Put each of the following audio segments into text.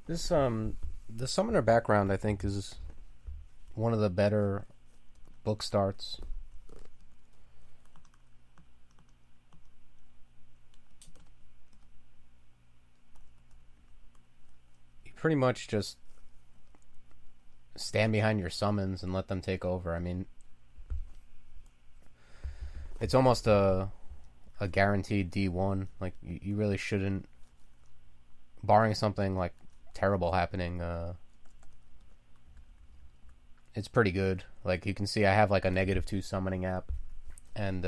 This the summoner background I think is one of the better book starts. You pretty much just stand behind your summons and let them take over. I mean, it's almost a guaranteed D1. Like you really shouldn't, barring something like terrible happening. It's pretty good. Like you can see, I have like a -2 summoning app, and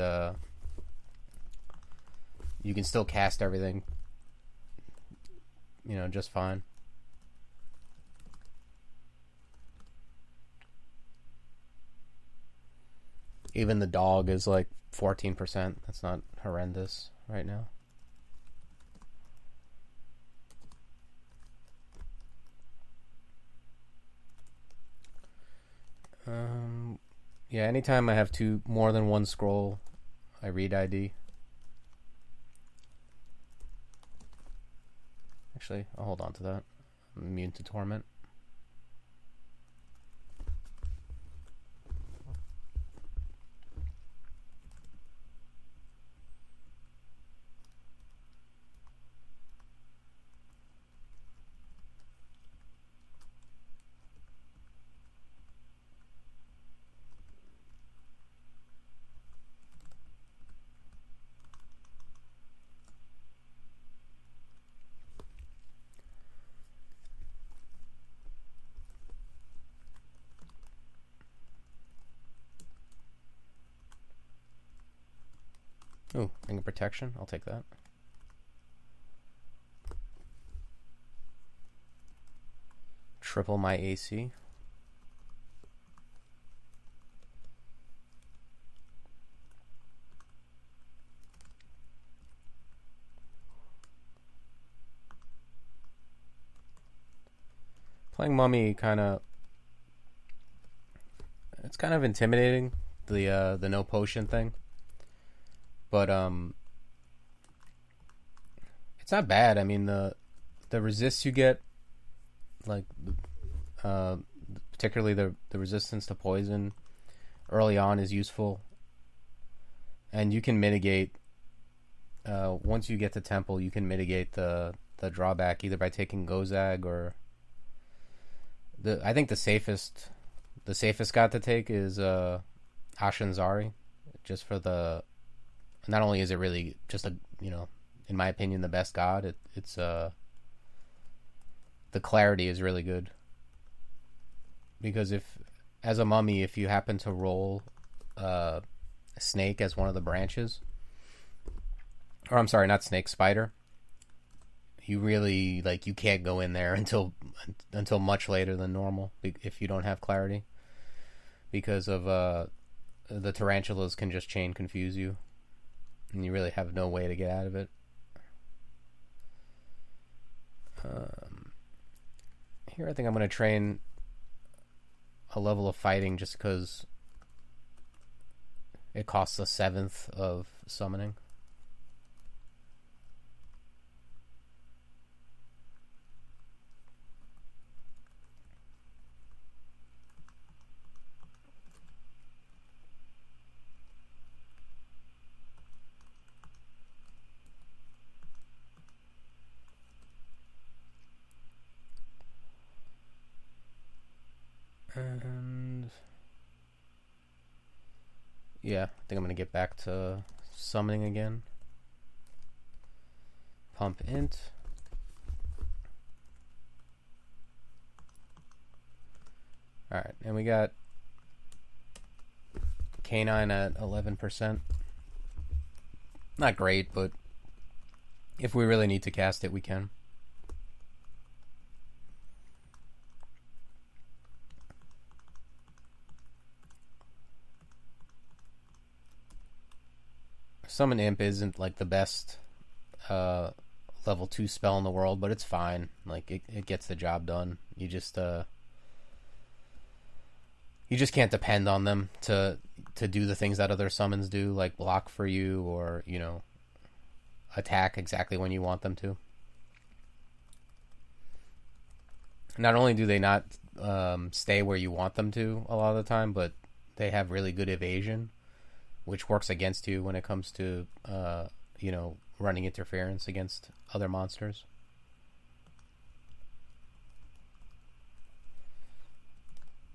you can still cast everything, just fine. Even the dog is like 14%. That's not horrendous right now. Yeah, anytime I have more than one scroll, I read ID. Actually, I'll hold on to that. I'm immune to torment. Ooh, ring of protection. I'll take that. Triple my AC. Playing mummy it's kind of intimidating, the no potion thing. But it's not bad. I mean, the resists you get, like uh particularly the resistance to poison early on is useful, and you can mitigate, once you get to temple, you can mitigate the drawback either by taking Gozag or I think the safest god to take is Ashenzari, just for the, not only is it really just in my opinion the best god, it's the clarity is really good, because if, as a mummy, if you happen to roll a snake as one of the branches, or I'm sorry, not snake, spider, you really, like, you can't go in there until much later than normal if you don't have clarity, because of the tarantulas can just chain confuse you, and you really have no way to get out of it. Here I think I'm going to train a level of fighting just because it costs a seventh of summoning. And yeah, I think I'm going to get back to summoning again. Pump int. Alright, and we got Canine at 11%. Not great, but if we really need to cast it, we can. Summon Imp isn't like the best level 2 spell in the world, but it's fine. Like it gets the job done. You just can't depend on them to do the things that other summons do, like block for you or, attack exactly when you want them to. Not only do they not stay where you want them to a lot of the time, but they have really good evasion, which works against you when it comes to running interference against other monsters.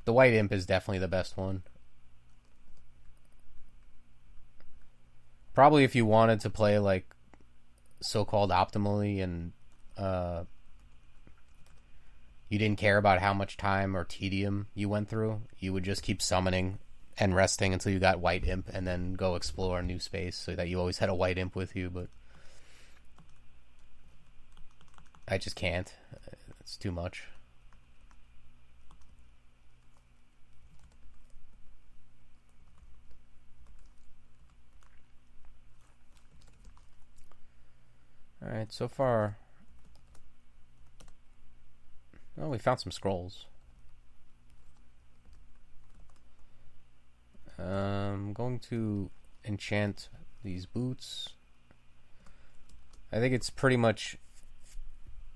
The white imp is definitely the best one. Probably if you wanted to play like so-called optimally and you didn't care about how much time or tedium you went through, you would just keep summoning and resting until you got white imp and then go explore a new space so that you always had a white imp with you. But I just can't. It's too much. Alright, so far... Oh, we found some scrolls. I'm going to enchant these boots. I think it's pretty much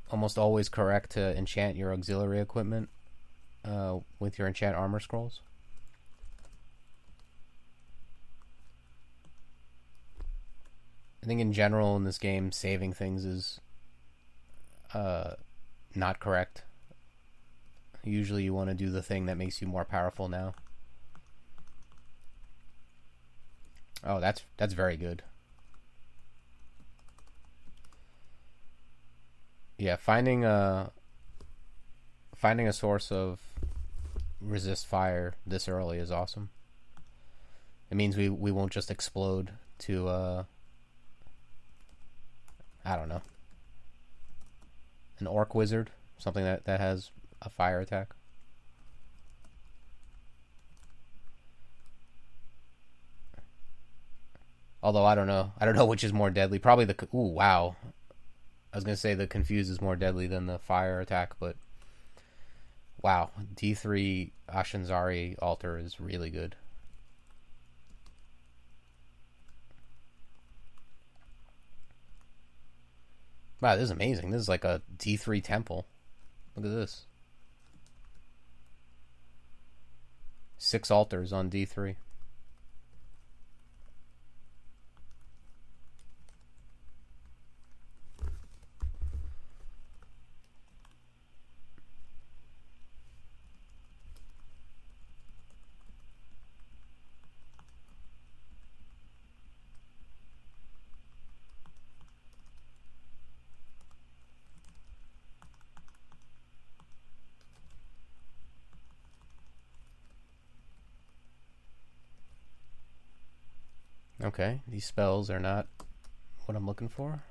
almost always correct to enchant your auxiliary equipment with your enchant armor scrolls. I think in general in this game, saving things is not correct. Usually you want to do the thing that makes you more powerful now. Oh, that's very good. Yeah, finding a source of resist fire this early is awesome. It means we won't just explode to I don't know, an orc wizard, something that has a fire attack. Although I don't know which is more deadly. Probably the ooh wow. I was gonna say the confuse is more deadly than the fire attack, but wow, D3 Ashenzari altar is really good. Wow, this is amazing. This is like a D3 temple. Look at this. 6 altars on D3. Okay, these spells are not what I'm looking for.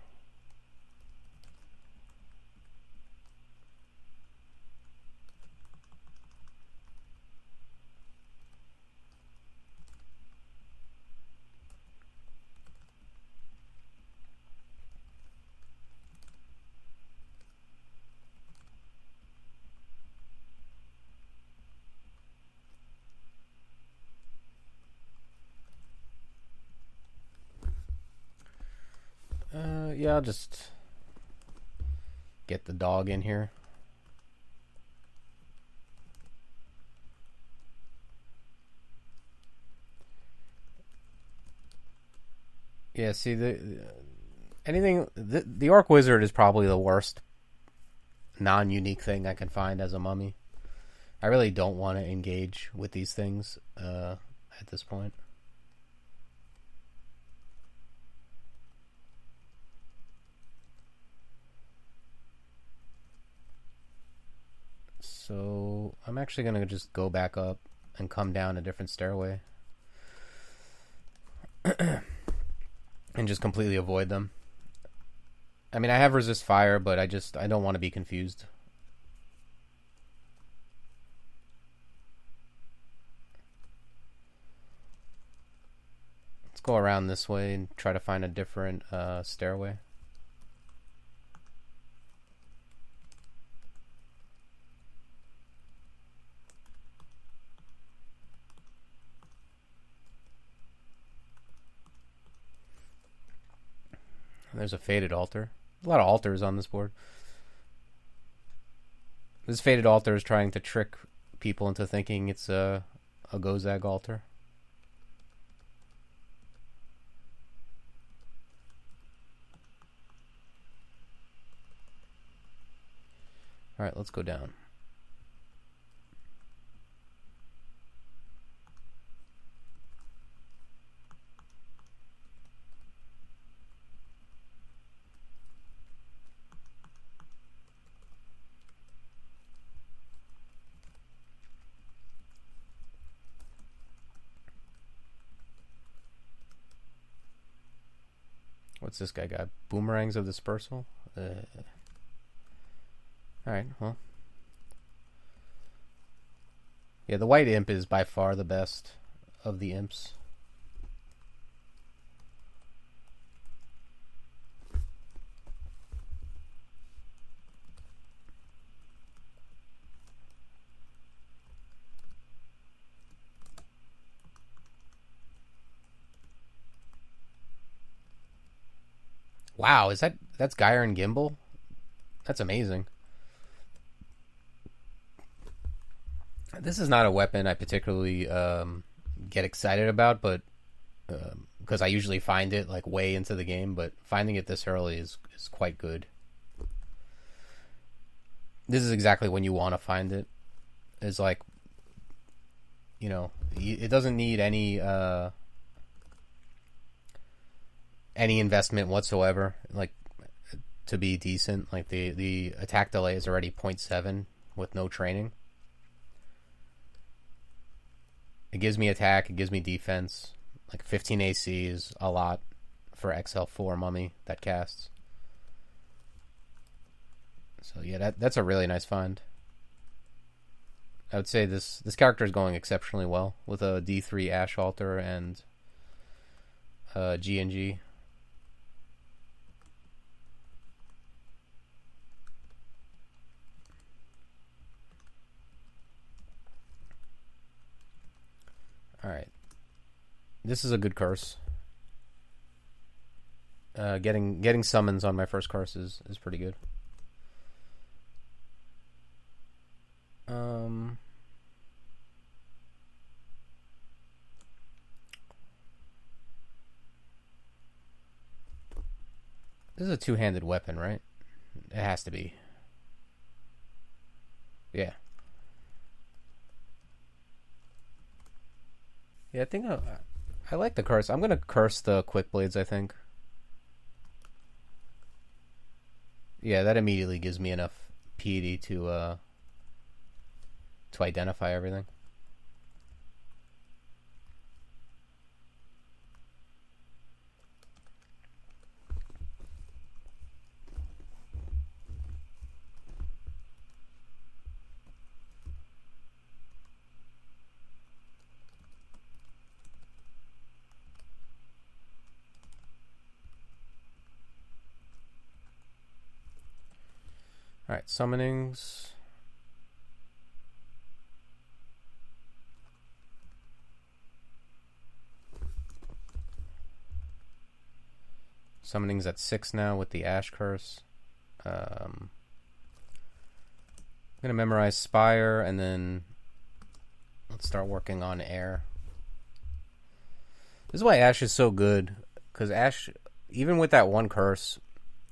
Yeah, I'll just get the dog in here. Yeah, see the orc wizard is probably the worst non-unique thing I can find as a mummy. I really don't want to engage with these things at this point. So I'm actually going to just go back up and come down a different stairway. And just completely avoid them. I mean, I have resist fire, but I don't want to be confused. Let's go around this way and try to find a different stairway. There's a faded altar. A lot of altars on this board. This Faded Altar is trying to trick people into thinking it's a Gozag altar. Alright, let's go down. What's this guy got? Boomerangs of Dispersal? Alright, well. Yeah, the white imp is by far the best of the imps. Wow, that's Gyre and Gimbal? That's amazing. This is not a weapon I particularly get excited about, but because I usually find it like way into the game, but finding it this early is quite good. This is exactly when you want to find it. It's like, you know, it doesn't need any investment whatsoever, like, to be decent. Like the attack delay is already 0.7 with no training. It gives me attack, it gives me defense. Like 15 AC is a lot for XL4 mummy that casts. So yeah, that's a really nice find. I would say this character is going exceptionally well with a D3 Ash Altar and G&G. Alright. This is a good curse. Getting summons on my first curse is pretty good. This is a two-handed weapon, right? It has to be. Yeah. Yeah, I think I like the curse. I'm gonna curse the quick blades, I think. Yeah, that immediately gives me enough piety to identify everything. Alright, summonings. Summonings at 6 now with the Ash Curse. I'm going to memorize Spire, and then let's start working on Air. This is why Ash is so good, because Ash, even with that one curse,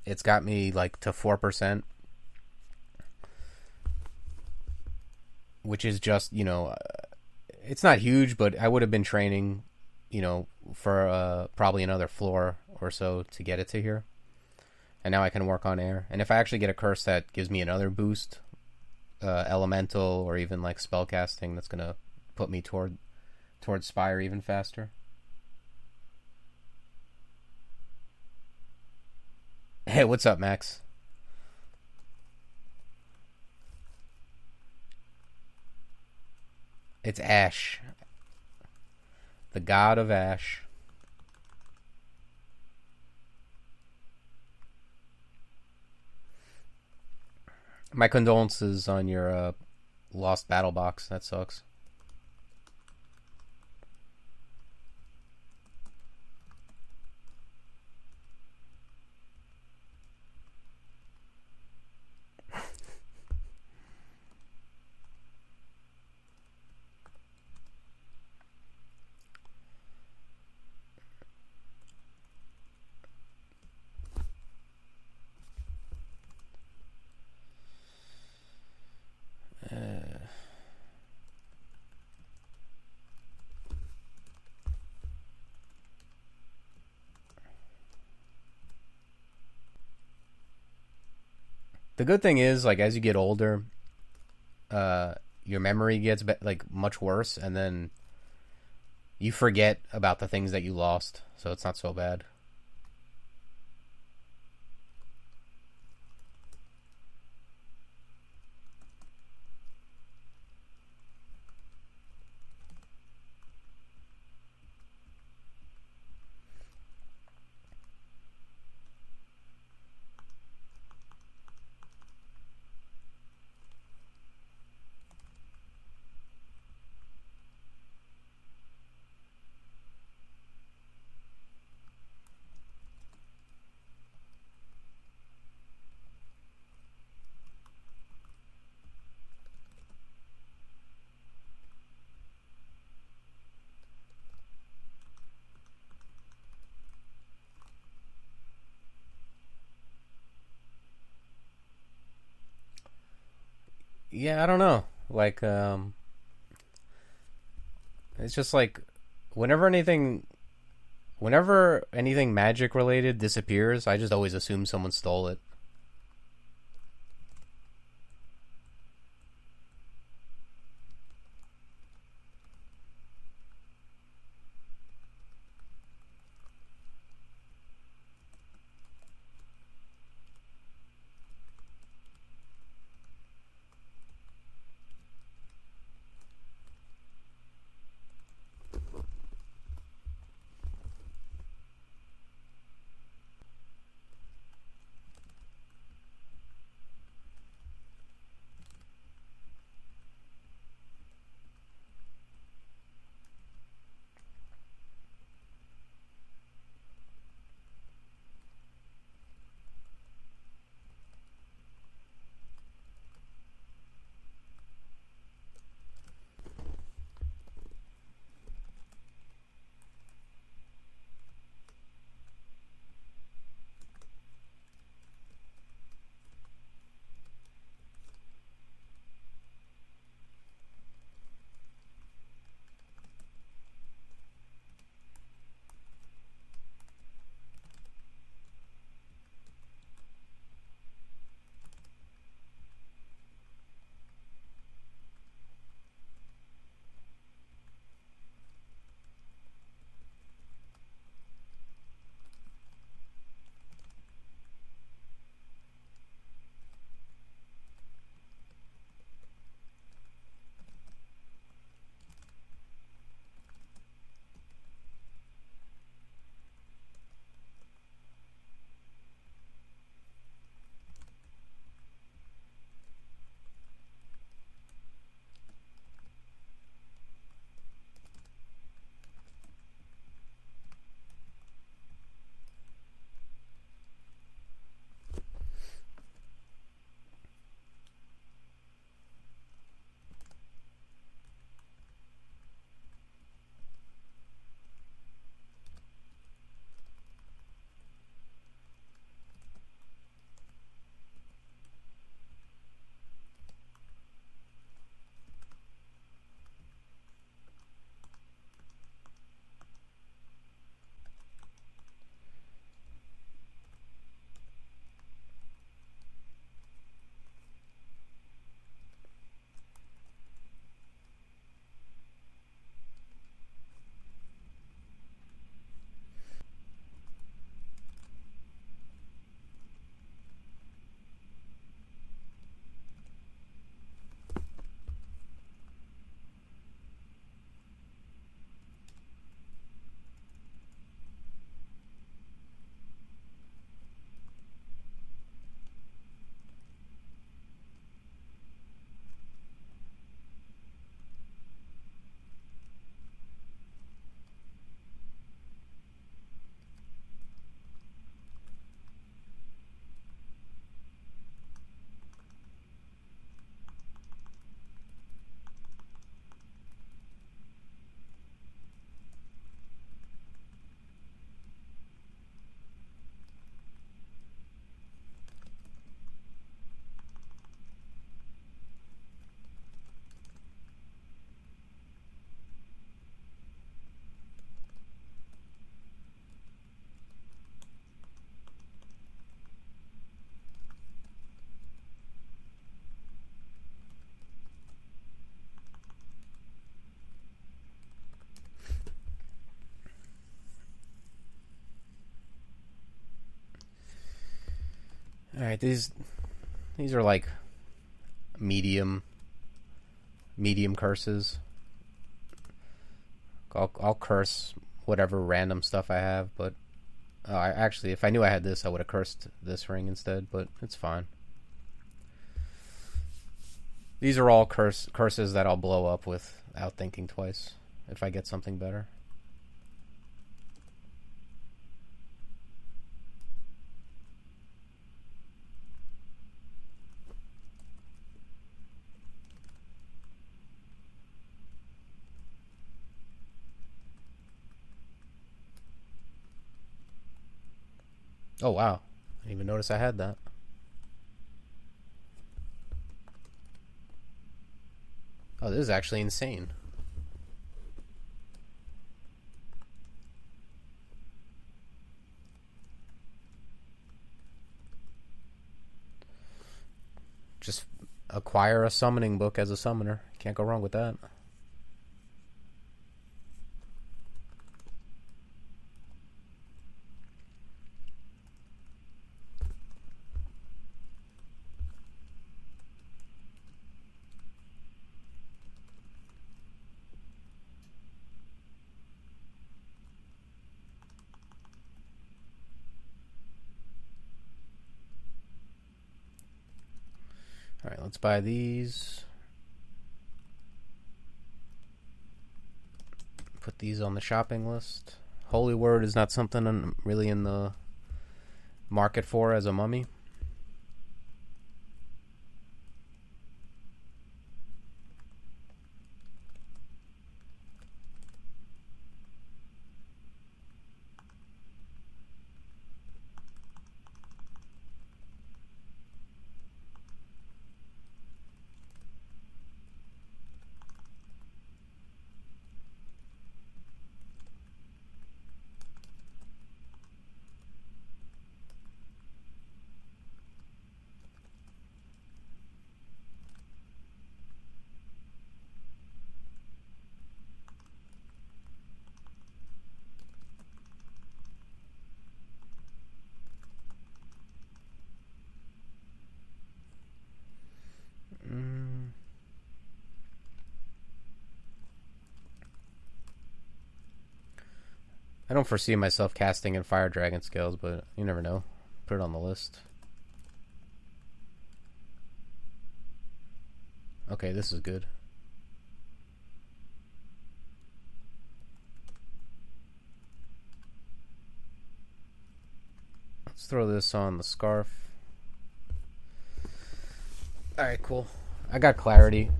it's got me like to 4%. Which is just, you know, it's not huge, but I would have been training, you know, for probably another floor or so to get it to here. And now I can work on Air. And if I actually get a curse that gives me another boost, elemental or even like spellcasting, that's going to put me towards Spire even faster. Hey, what's up, Max? It's Ash. The god of Ash. My condolences on your lost battle box. That sucks. The good thing is, like, as you get older, your memory gets like much worse, and then you forget about the things that you lost, so it's not so bad. Yeah, I don't know. Like, it's just like whenever anything, whenever anything magic related disappears, I just always assume someone stole it. Alright, these are like medium curses. I'll curse whatever random stuff I have, but actually, if I knew I had this, I would have cursed this ring instead, but it's fine. These are all curses that I'll blow up without thinking twice if I get something better. Oh wow, I didn't even notice I had that. Oh, this is actually insane. Just acquire a summoning book as a summoner. Can't go wrong with that. Alright, let's buy these. Put these on the shopping list. Holy Word is not something I'm really in the market for as a mummy. I don't foresee myself casting in Fire Dragon Scales, but you never know. Put it on the list. Okay, this is good. Let's throw this on the scarf. Alright, cool. I got clarity.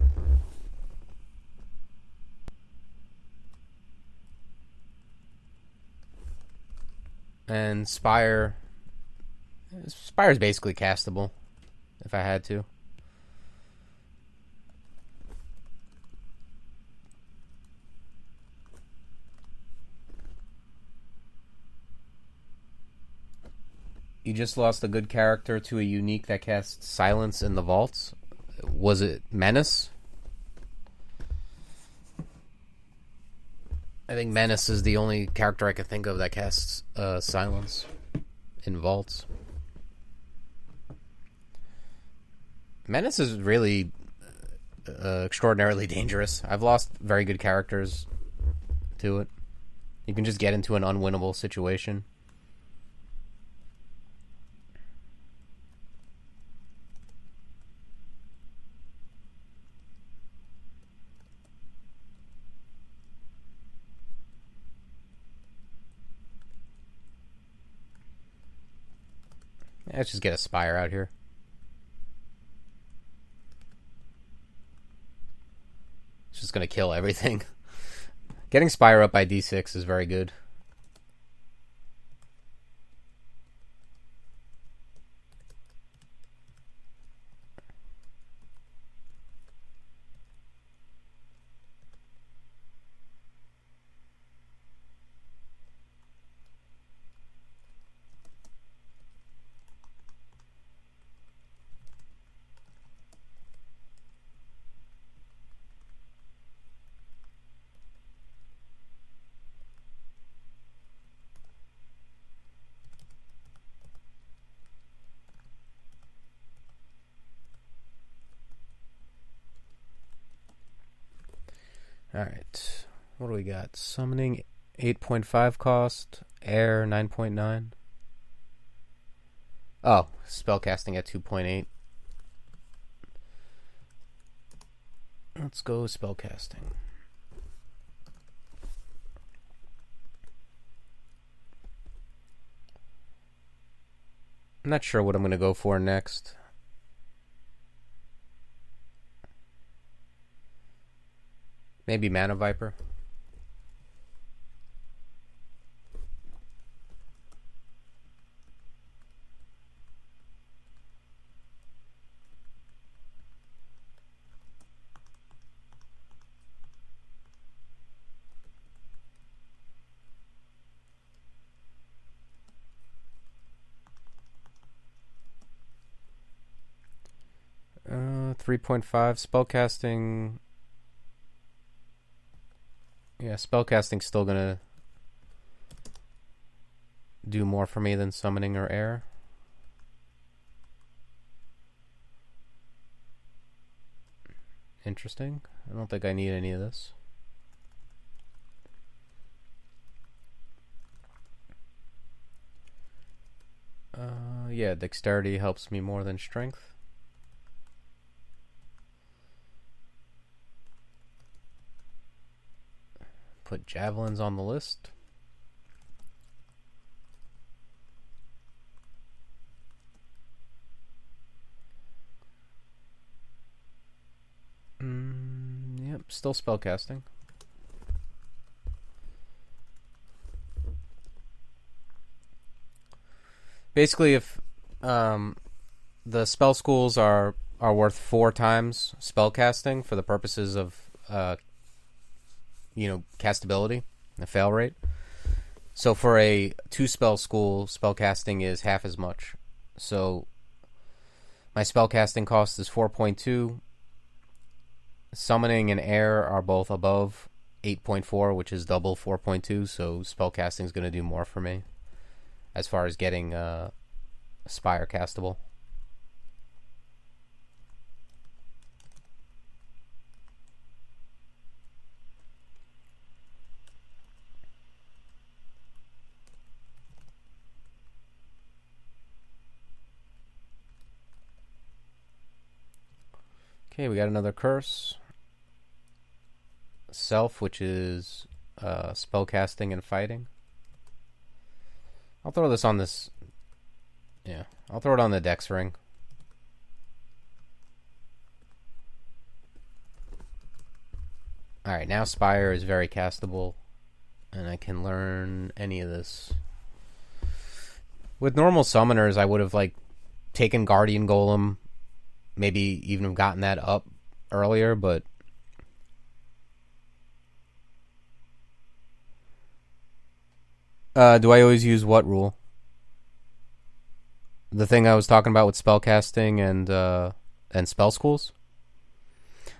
And Spire is basically castable if I had to. You just lost a good character to a unique that casts silence in the vaults. Was it Mennas? I think Mennas is the only character I can think of that casts silence in vaults. Mennas is really extraordinarily dangerous. I've lost very good characters to it. You can just get into an unwinnable situation. Let's just get a Spire out here. It's just going to kill everything. Getting Spire up by D6 is very good. Alright. What do we got? Summoning 8.5 cost. Air 9.9. Oh, spellcasting at 2.8. Let's go spellcasting. I'm not sure what I'm going to go for next. Maybe Mana Viper. Uh, 3.5 spellcasting. Yeah, spellcasting's still gonna do more for me than summoning or air. Interesting. I don't think I need any of this. Yeah, dexterity helps me more than strength. Put javelins on the list. Yep, still spellcasting. Basically, if the spell schools are worth 4 times spellcasting for the purposes of castability, the fail rate. So for a 2 spell school, spellcasting is half as much. So my spellcasting cost is 4.2. Summoning and air are both above 8.4, which is double 4.2. So spellcasting is going to do more for me as far as getting Spire castable. Okay, we got another curse. Self, which is spellcasting and fighting. I'll throw this on this. Yeah, I'll throw it on the Dex ring. Alright, now Spire is very castable, and I can learn any of this. With normal summoners, I would have taken Guardian Golem, maybe even have gotten that up earlier, but do I always use what rule? The thing I was talking about with spellcasting and spell schools?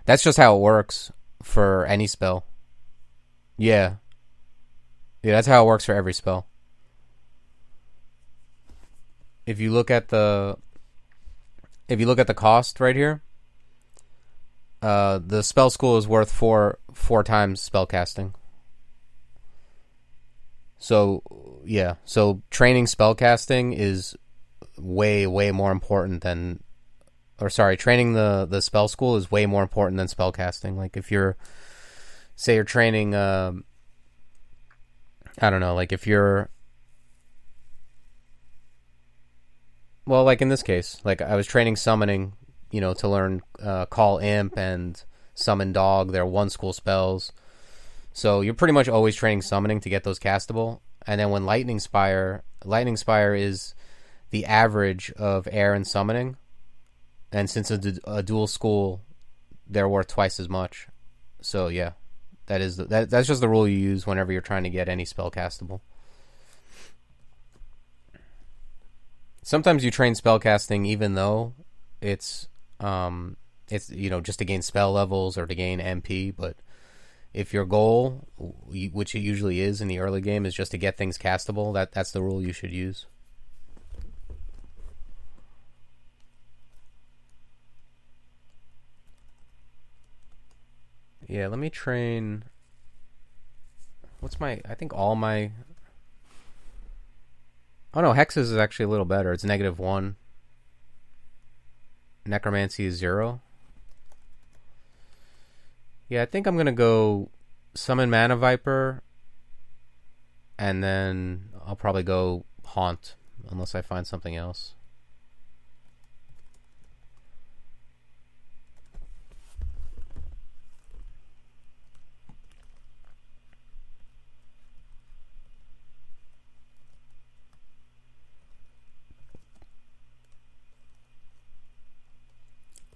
That's just how it works for any spell. Yeah. Yeah, that's how it works for every spell. If you look at the cost right here, the spell school is worth four times spellcasting. So yeah, so training spellcasting is way more important than, training the spell school is way more important than spellcasting. Like if you're, say you're training, I don't know, like if you're, well, like in this case, like I was training summoning, to learn Call Imp and Summon Dog. They're 1 school spells. So you're pretty much always training summoning to get those castable. And then when Lightning Spire is the average of air and summoning. And since a dual school, they're worth twice as much. So yeah, that's just the rule you use whenever you're trying to get any spell castable. Sometimes you train spellcasting even though it's just to gain spell levels or to gain MP, but if your goal, which it usually is in the early game, is just to get things castable, that's the rule you should use. Yeah, let me train. What's my? I think all my. Oh no, Hexes is actually a little better. It's -1. Necromancy is 0. Yeah, I think I'm gonna go summon Mana Viper, and then I'll probably go Haunt, unless I find something else.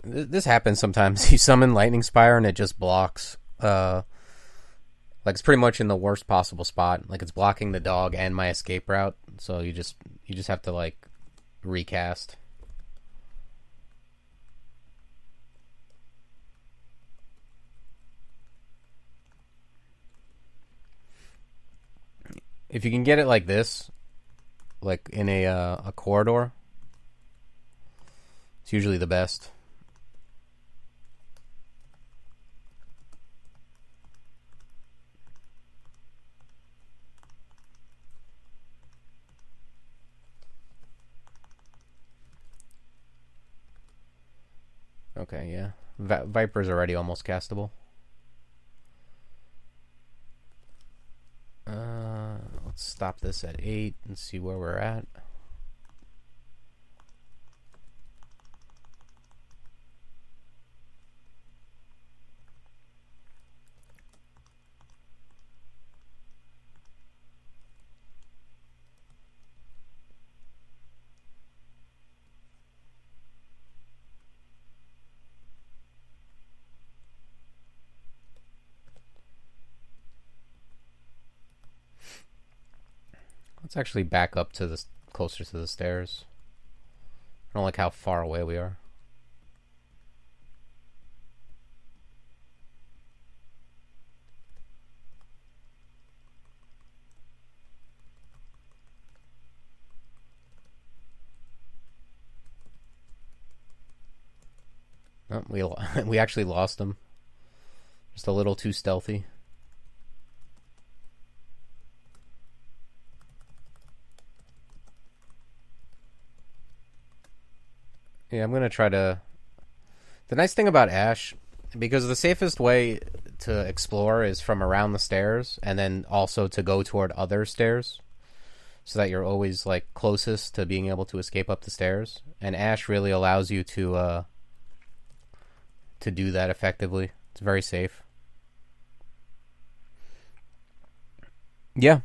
This happens sometimes. You summon Lightning Spire and it just blocks. Like it's pretty much in the worst possible spot. Like it's blocking the dog and my escape route. So you just have to like recast. If you can get it like this, like in a corridor, it's usually the best. Okay, yeah. Viper's already almost castable. Let's stop this at 8 and see where we're at. Let's actually back up to the closer to the stairs. I don't like how far away we are. Oh, we actually lost him. Just a little too stealthy. Yeah, I'm gonna try to. The nice thing about Ash, because the safest way to explore is from around the stairs, and then also to go toward other stairs, so that you're always like closest to being able to escape up the stairs. And Ash really allows you to do that effectively. It's very safe. Yeah,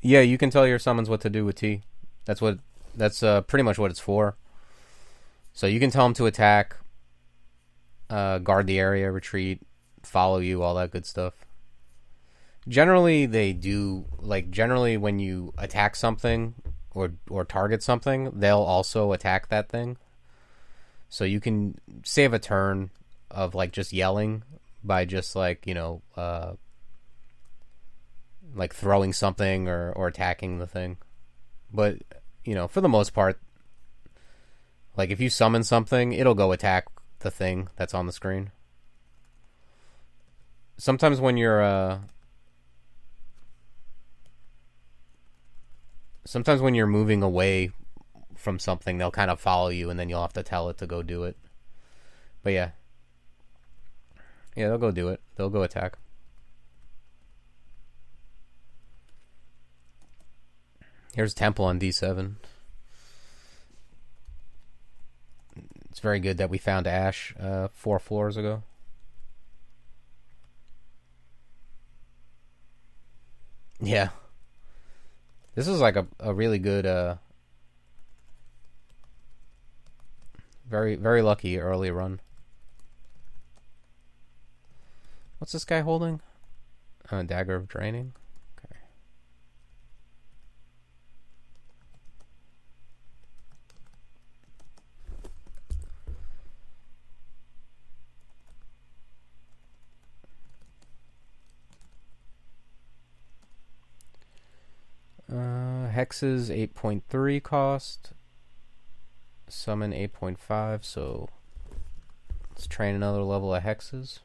yeah, you can tell your summons what to do with T. That's pretty much what it's for. So you can tell them to attack, guard the area, retreat, follow you, all that good stuff. Generally, they do, like, generally when you attack something or target something, they'll also attack that thing. So you can save a turn of, like, just yelling by just, like, like throwing something or attacking the thing. But, for the most part, like, if you summon something, it'll go attack the thing that's on the screen. Sometimes when you're moving away from something, they'll kind of follow you, and then you'll have to tell it to go do it. But yeah, they'll go do it. They'll go attack. Here's Temple on D7. It's very good that we found Ash 4 floors ago. Yeah. This is like a really good, very, very lucky early run. What's this guy holding? Dagger of Draining? Okay. Hexes 8.3 cost. Summon 8.5, so let's train another level of hexes.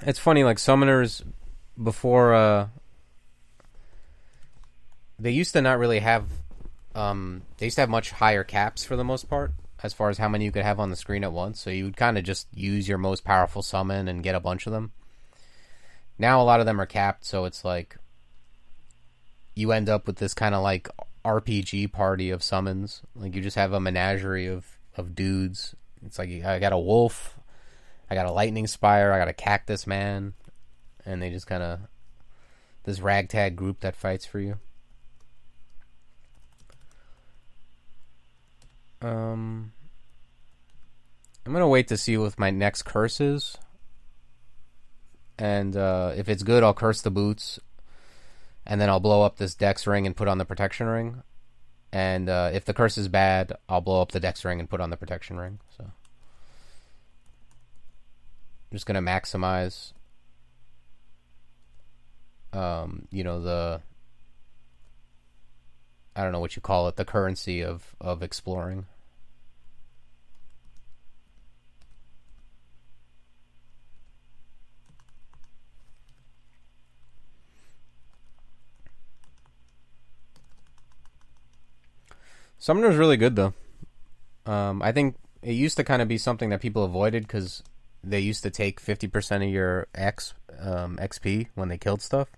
It's funny, like summoners before they used to not really have they used to have much higher caps for the most part as far as how many you could have on the screen at once. So you would kind of just use your most powerful summon and get a bunch of them. Now a lot of them are capped, so it's like you end up with this kind of like RPG party of summons. Like you just have a menagerie of dudes. It's like I got a wolf, I got a lightning spire, I got a cactus man, and they just kind of this ragtag group that fights for you. I'm gonna wait to see what my next curse is, and if it's good, I'll curse the boots, and then I'll blow up this dex ring and put on the protection ring. And if the curse is bad, I'll blow up the dex ring and put on the protection ring. So I'm just gonna maximize, the I don't know what you call it, the currency of exploring. Summoner's really good though. I think it used to kind of be something that people avoided because they used to take 50% of your XP when they killed stuff.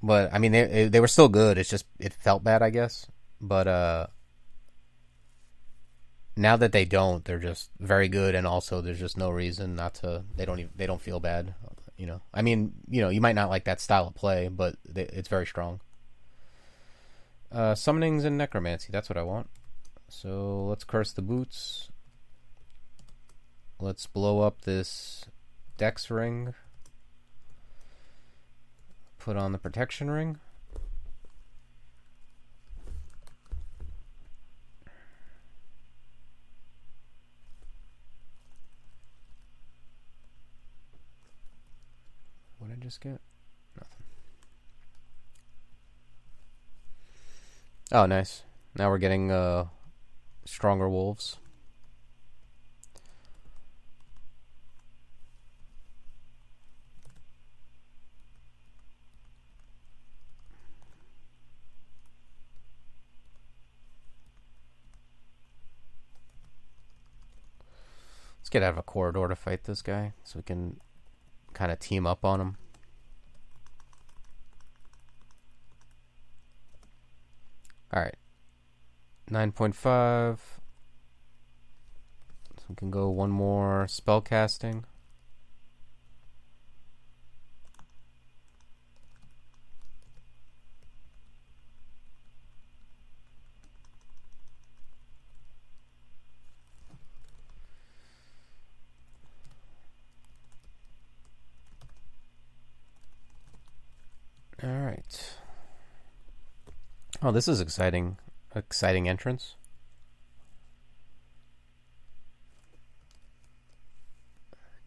But I mean, they were still good. It's just it felt bad, I guess. But now that they don't, they're just very good, and also there's just no reason not to. They don't feel bad. I mean, you might not like that style of play, but it's very strong. Summonings and necromancy. That's what I want. So let's curse the boots. Let's blow up this dex ring. Put on the protection ring. What did I just get? Nothing. Oh, nice. Now we're getting stronger wolves. Let's get out of a corridor to fight this guy so we can kind of team up on him. Alright. 9.5. So we can go one more spellcasting. Alright. Oh, this is exciting. Exciting entrance.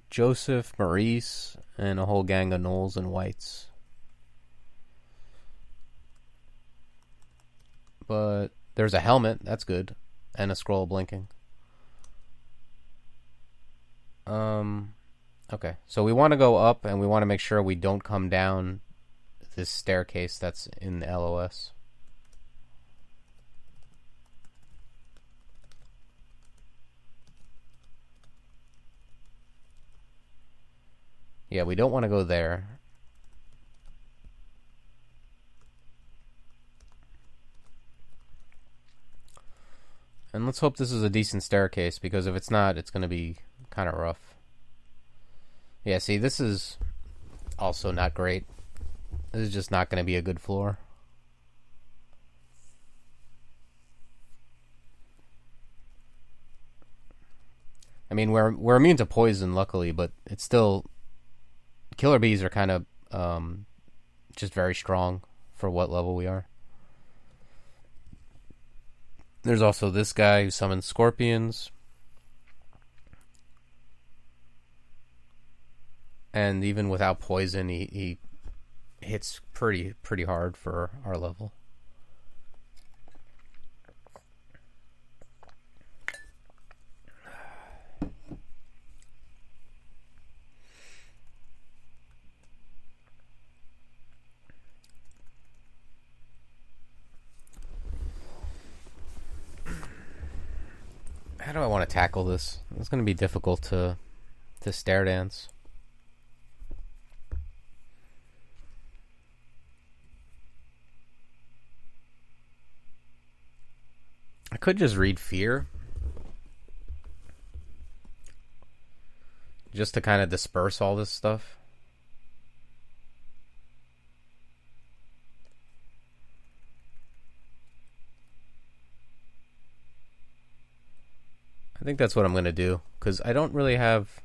Joseph, Maurice, and a whole gang of gnolls and whites. But there's a helmet, that's good. And a scroll blinking. Okay, so we want to go up and we want to make sure we don't come down this staircase that's in the LOS. Yeah, we don't want to go there. And let's hope this is a decent staircase, because if it's not, it's going to be kind of rough. Yeah, see, this is also not great. This is just not going to be a good floor. I mean, we're immune to poison, luckily, but it's still... Killer bees are kind of just very strong for what level we are. There's also this guy who summons scorpions. And even without poison, he hits pretty hard for our level. How do I want to tackle this? It's going to be difficult to stair dance. I could just read fear. Just to kind of disperse all this stuff. I think that's what I'm going to do. Because I don't really have...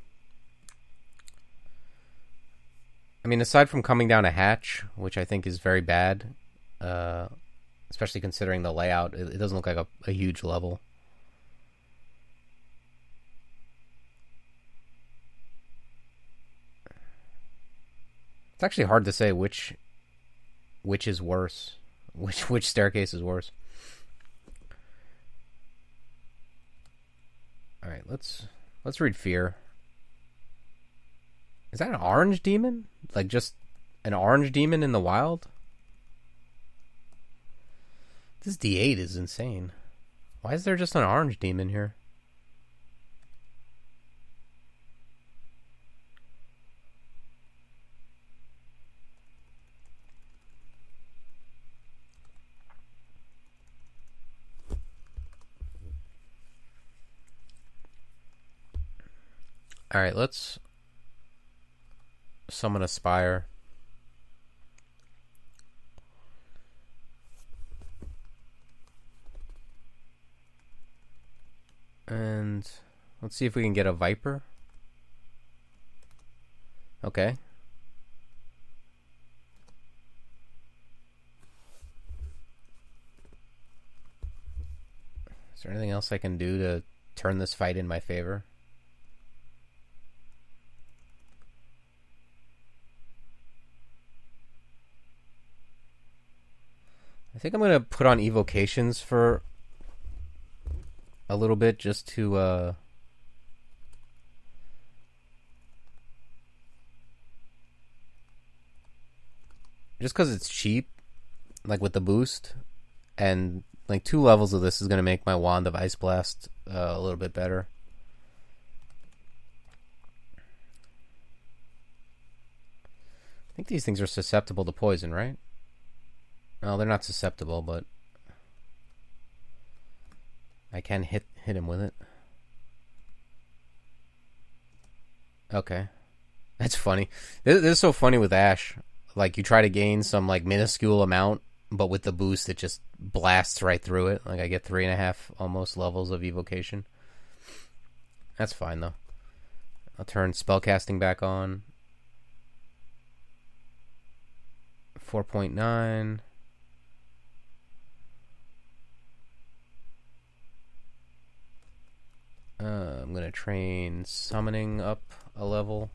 I mean, aside from coming down a hatch, which I think is very bad, especially considering the layout, it doesn't look like a huge level. It's actually hard to say which is worse. Which staircase is worse. Alright, let's read fear. Is that an orange demon? Like just an orange demon in the wild? This D8 is insane. Why is there just an orange demon here? Alright, let's summon a spire. And let's see if we can get a viper. Okay. Is there anything else I can do to turn this fight in my favor? I think I'm going to put on evocations for a little bit just to just because it's cheap, like with the boost, and like 2 levels of this is going to make my Wand of Ice Blast a little bit better. I think these things are susceptible to poison, right? No, they're not susceptible, but I can hit him with it. Okay. That's funny. This is so funny with Ash. Like, you try to gain some, like, minuscule amount, but with the boost, it just blasts right through it. Like, I get 3.5 almost levels of evocation. That's fine, though. I'll turn spellcasting back on. 4.9. I'm going to train summoning up a level.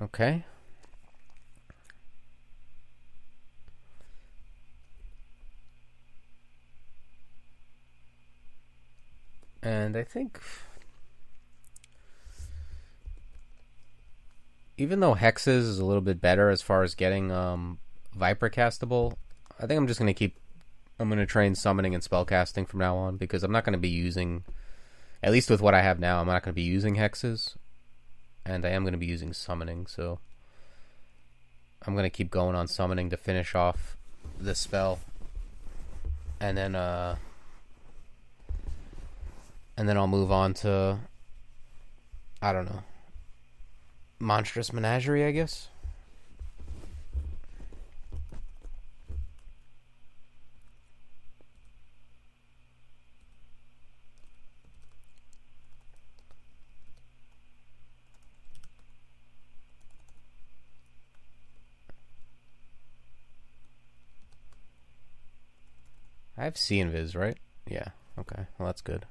Okay. And I think, even though Hexes is a little bit better as far as getting Viper castable, I think I'm just going to I'm going to train summoning and spellcasting from now on, because I'm not going to be using, at least with what I have now, I'm not going to be using Hexes, and I am going to be using summoning, so I'm going to keep going on summoning to finish off this spell, and then I'll move on to, I don't know, Monstrous Menagerie, I guess. I have C invis, right? Yeah, okay. Well, that's good.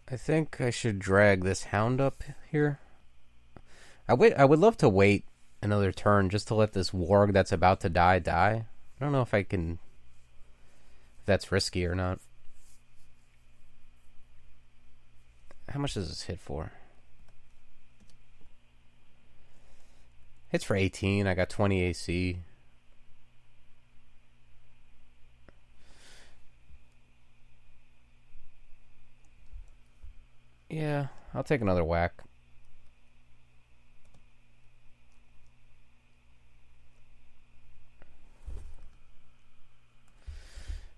I think I should drag this hound up here. I would love to wait another turn just to let this warg that's about to die. I don't know if I can. If that's risky or not. How much does this hit for? Hits for 18. I got 20 AC. Yeah, I'll take another whack.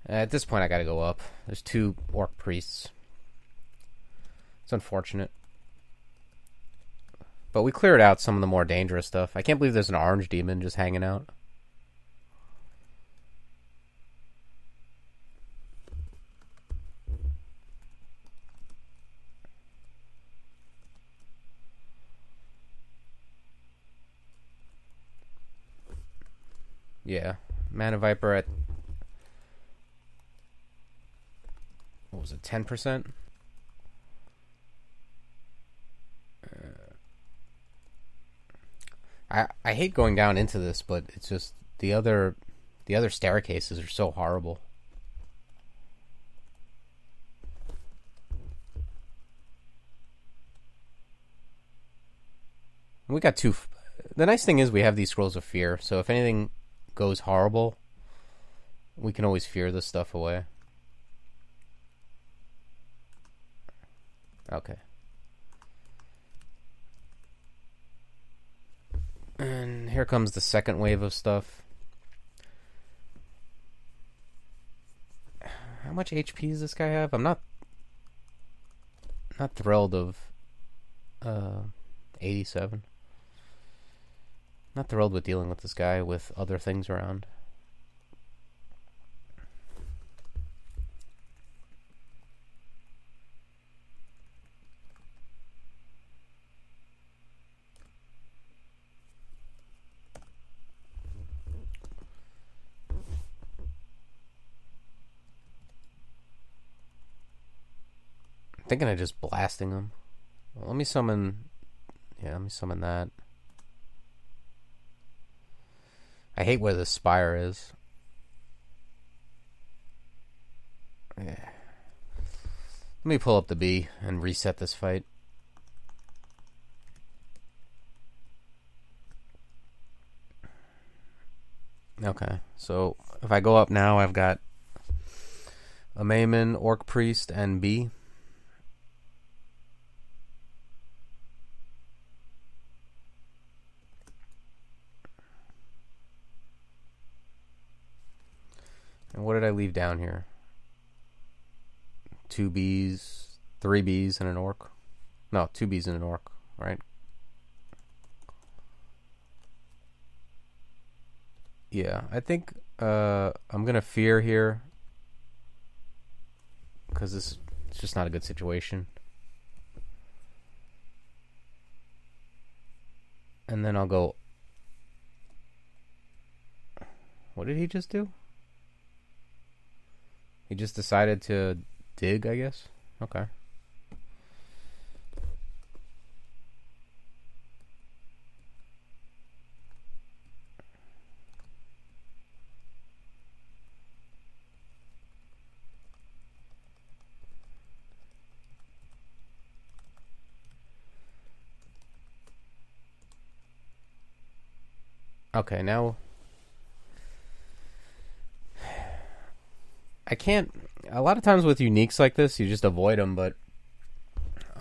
At this point, I gotta go up. There's 2 orc priests. It's unfortunate. But we cleared out some of the more dangerous stuff. I can't believe there's an orange demon just hanging out. Yeah. Mana Viper at... What was it, 10%? I hate going down into this, but it's just the other staircases are so horrible. We got 2. The nice thing is we have these scrolls of fear, so if anything goes horrible, we can always fear this stuff away. Okay. And here comes the second wave of stuff. How much HP does this guy have? I'm not thrilled of 87. Not thrilled with dealing with this guy with other things around. I'm thinking of just blasting him. Well, let me summon... Yeah, let me summon that. I hate where the spire is. Yeah. Let me pull up the B and reset this fight. Okay, so if I go up now, I've got a Maimon, Orc Priest, and B. And what did I leave down here? 2 Bs, 3 Bs, and an Orc. No, 2 Bs and an Orc, right? Yeah, I think I'm gonna fear here because it's just not a good situation. And then I'll go. What did he just do? He just decided to dig, I guess. Okay. Okay, now I can't... A lot of times with uniques like this, you just avoid them, but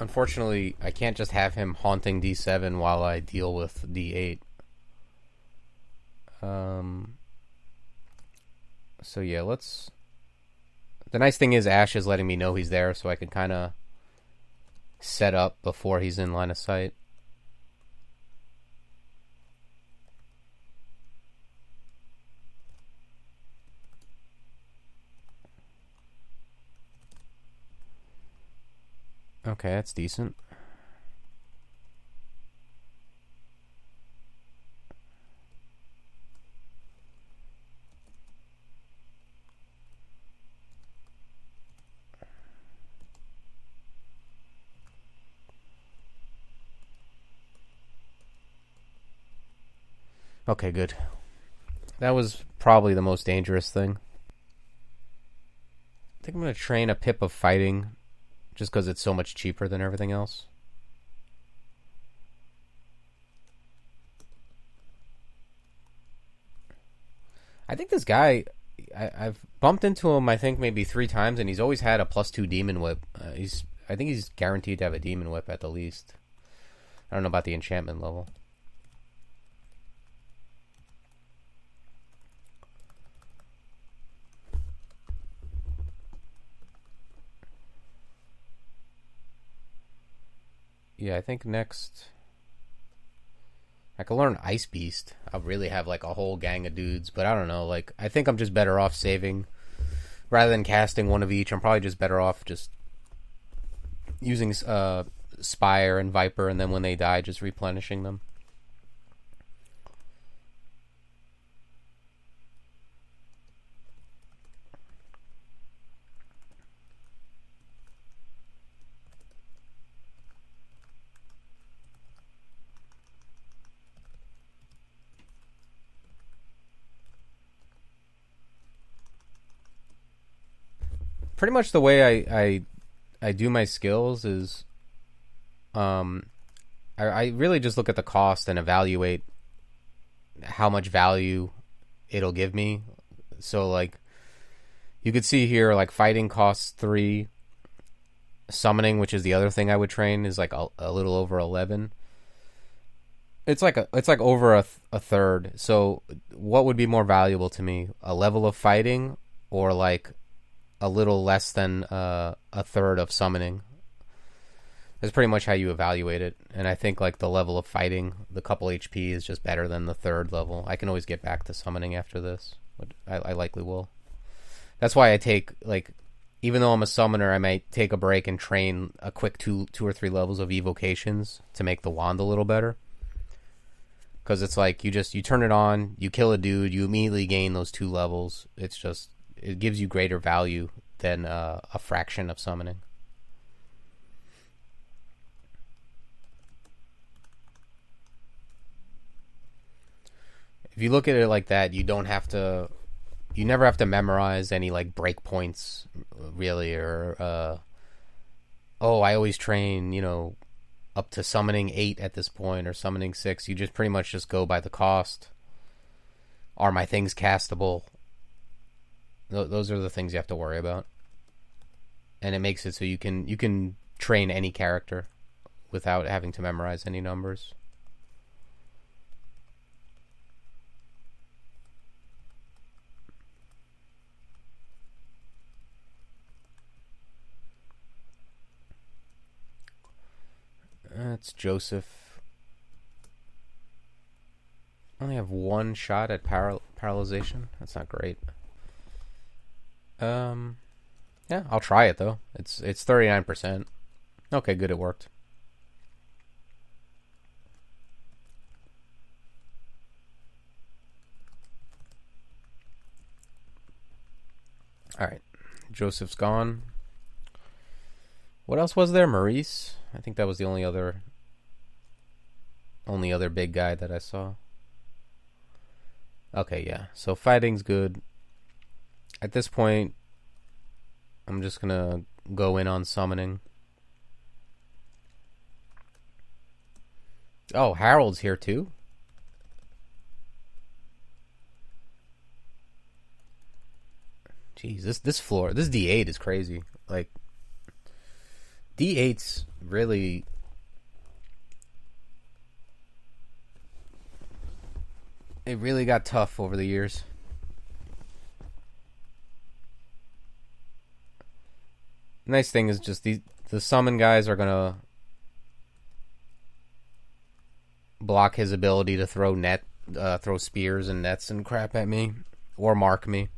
unfortunately, I can't just have him haunting D7 while I deal with D8. So yeah, let's... The nice thing is Ash is letting me know he's there, so I can kind of set up before he's in line of sight. Okay, that's decent. Okay, good. That was probably the most dangerous thing. I think I'm going to train a Pip of Fighting just because it's so much cheaper than everything else. I think this guy, I've bumped into him, I think, maybe 3 times, and he's always had a +2 Demon Whip. I think he's guaranteed to have a Demon Whip at the least. I don't know about the enchantment level. Yeah, I think next I could learn Ice Beast. I'll really have like a whole gang of dudes, but I don't know. Like, I think I'm just better off saving rather than casting one of each. I'm probably just better off just using Spire and Viper, and then when they die, just replenishing them. Pretty much the way I do my skills is I really just look at the cost and evaluate how much value it'll give me. So like you could see here, like fighting costs 3, summoning, which is the other thing I would train, is like a little over 11. It's like over a third. So what would be more valuable to me, a level of fighting or like a little less than a third of summoning? That's pretty much how you evaluate it. And I think like the level of fighting, the couple HP, is just better than the third level. I can always get back to summoning after this, but I likely will. That's why I take, like, even though I'm a summoner, I might take a break and train a quick two or 3 levels of evocations to make the wand a little better. Because it's like you turn it on, you kill a dude, you immediately gain those 2 levels. It gives you greater value than a fraction of summoning. If you look at it like that, you never have to memorize any like breakpoints, really, or I always train, up to summoning 8 at this point or summoning 6. You just pretty much just go by the cost. Are my things castable? Those are the things you have to worry about. And it makes it so you can train any character without having to memorize any numbers. That's Joseph. I only have 1 shot at paralyzation. That's not great. Yeah, I'll try it though. It's 39%. Okay, good, it worked. All right, Joseph's gone. What else was there? Maurice? I think that was the only other big guy that I saw. Okay, yeah. So fighting's good. At this point, I'm just gonna go in on summoning. Oh, Harold's here too? Jeez, this floor, this D8 is crazy. Like, D8's really... It really got tough over the years. Nice thing is just the summon guys are gonna block his ability to throw spears and nets and crap at me, or mark me.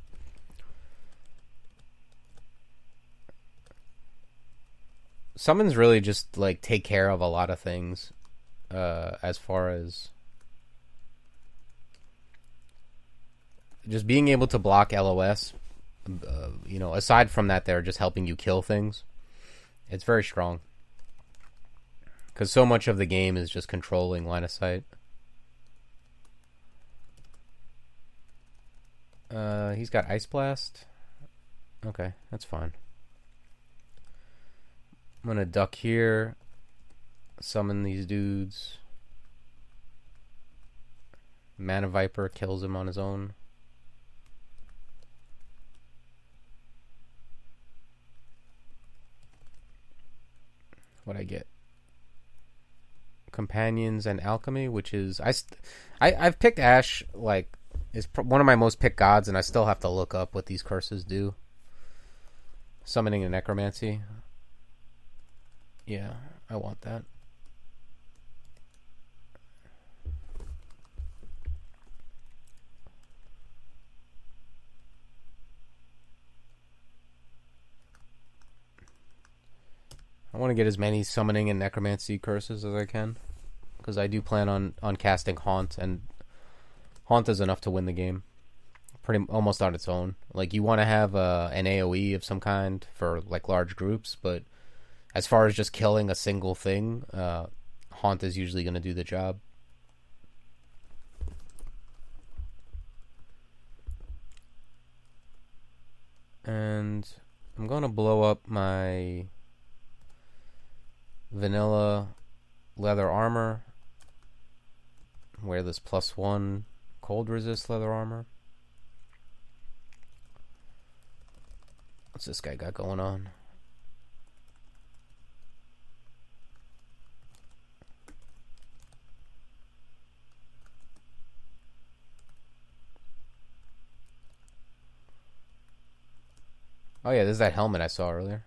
Summons really just like take care of a lot of things, as far as just being able to block LOS. Aside from that, they're just helping you kill things. It's very strong. Because so much of the game is just controlling line of sight. He's got Ice Blast. Okay, that's fine. I'm gonna duck here. Summon these dudes. Mana Viper kills him on his own. What'd I get? Companions and Alchemy, which is I've picked Ash like is one of my most picked gods, and I still have to look up what these curses do. Summoning and Necromancy. Yeah, I want that. I want to get as many summoning and necromancy curses as I can, because I do plan on casting Haunt, and Haunt is enough to win the game, pretty almost on its own. Like, you want to have an AOE of some kind for like large groups, but as far as just killing a single thing, Haunt is usually going to do the job. And I'm going to blow up my vanilla leather armor. Wear this +1 cold resist leather armor. What's this guy got going on? Oh yeah, this is that helmet I saw earlier.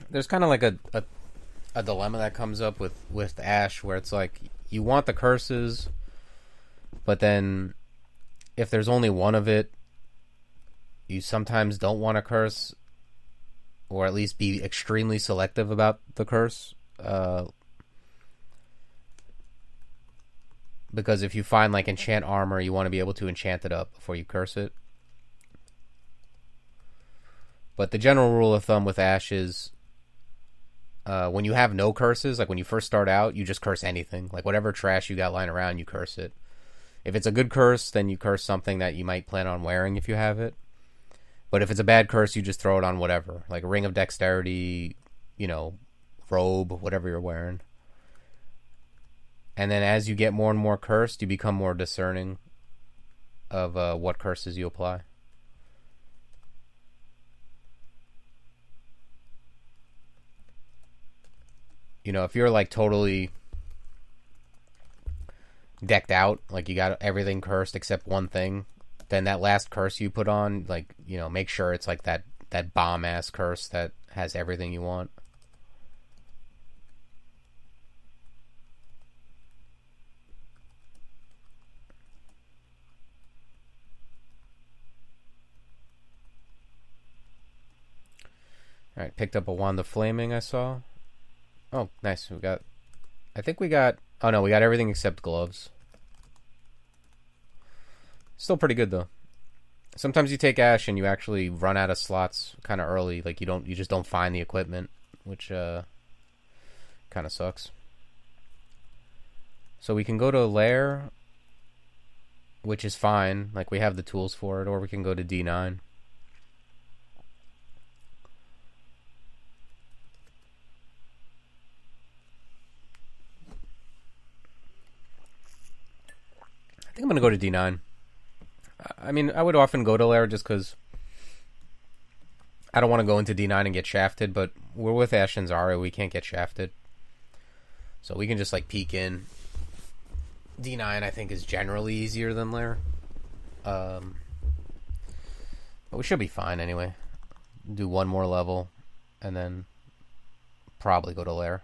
There's kind of like a dilemma that comes up with Ash, where it's like you want the curses, but then if there's only one of it, you sometimes don't want a curse, or at least be extremely selective about the curse. Because if you find like enchant armor, you want to be able to enchant it up before you curse it. But the general rule of thumb with Ash is when you have no curses, like when you first start out, you just curse anything. Like whatever trash you got lying around, you curse it. If it's a good curse, then you curse something that you might plan on wearing if you have it. But if it's a bad curse, you just throw it on whatever. Like a Ring of Dexterity, robe, whatever you're wearing. And then as you get more and more cursed, you become more discerning of what curses you apply. If you're like totally decked out, like you got everything cursed except one thing, then that last curse you put on, like, make sure it's like that bomb-ass curse that has everything you want. Alright, picked up a Wand of Flaming I saw. Oh, nice. We got everything except gloves. Still pretty good, though. Sometimes you take Ash and you actually run out of slots kind of early. Like, you just don't find the equipment, which kind of sucks. So we can go to Lair, which is fine. Like, we have the tools for it, or we can go to D9. I think I'm going to go to D9. I mean, I would often go to Lair just because I don't want to go into D9 and get shafted, but we're with Ashenzari, we can't get shafted. So we can just, like, peek in. D9, I think, is generally easier than Lair. But we should be fine anyway. Do one more level, and then probably go to Lair.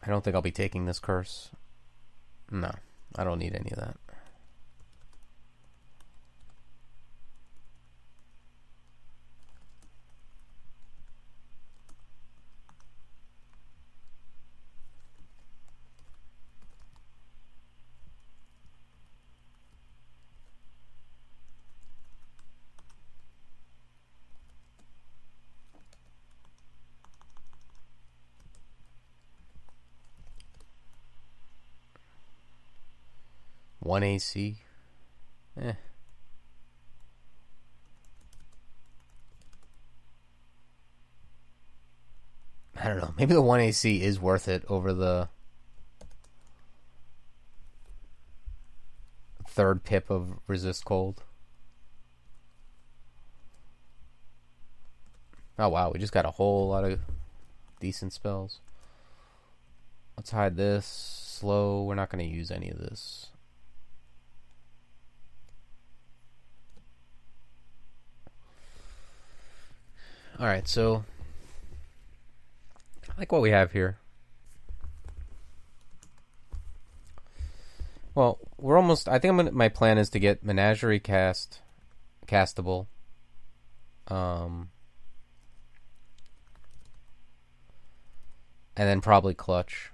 I don't think I'll be taking this curse. No, I don't need any of that. 1 AC. Eh. I don't know. Maybe the 1 AC is worth it over the third pip of resist cold. Oh wow, we just got a whole lot of decent spells. Let's hide this. Slow. We're not going to use any of this. Alright, so I like what we have here. Well, we're almost... I think my plan is to get Menagerie castable. And then probably Clutch.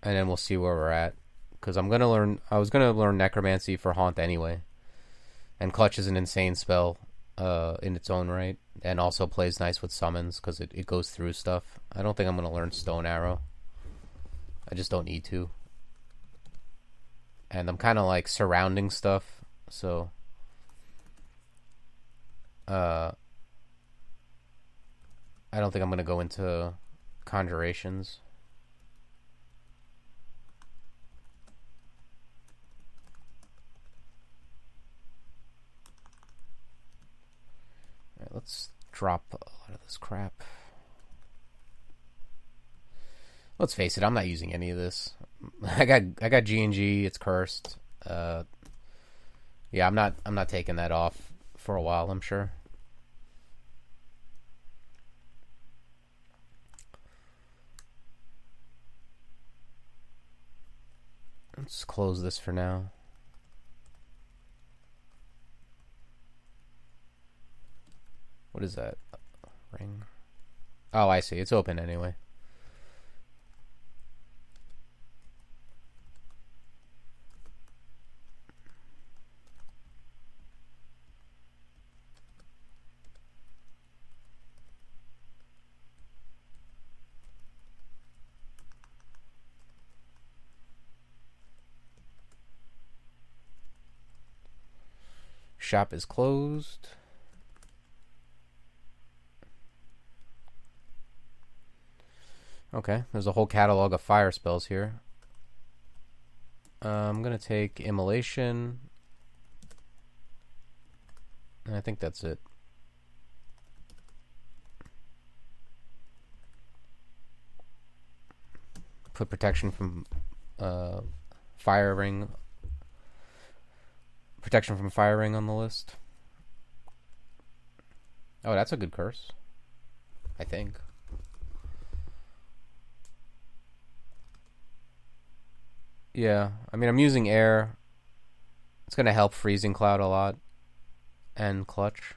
And then we'll see where we're at. Because I was going to learn Necromancy for Haunt anyway. And Clutch is an insane spell in its own right. And also plays nice with summons because it goes through stuff. I don't think I'm going to learn Stone Arrow. I just don't need to. And I'm kind of like surrounding stuff. So I don't think I'm going to go into Conjurations. Alright, let's drop a lot of this crap. Let's face it, I'm not using any of this. I got G&G, it's cursed. Yeah, I'm not taking that off for a while, I'm sure. Let's close this for now. What is that? Ring? Oh, I see. It's open anyway. Shop is closed. Okay, there's a whole catalog of fire spells here. I'm going to take Immolation. And I think that's it. Put protection from Fire Ring. Protection from Fire Ring on the list. Oh, that's a good curse. I think. Yeah, I mean, I'm using air. It's going to help Freezing Cloud a lot. And Clutch.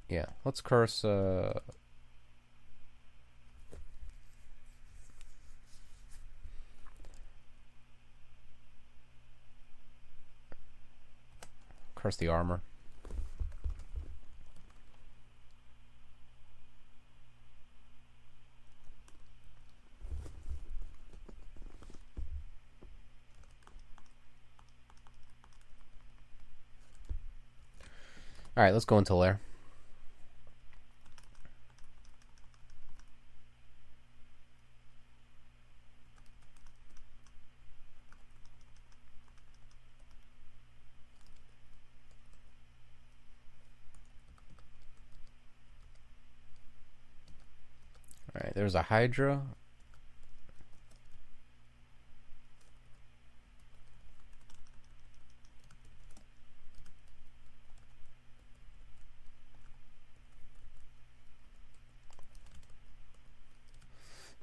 Yeah, let's curse... curse the armor. Alright, let's go into Lair. Alright, there's a Hydra.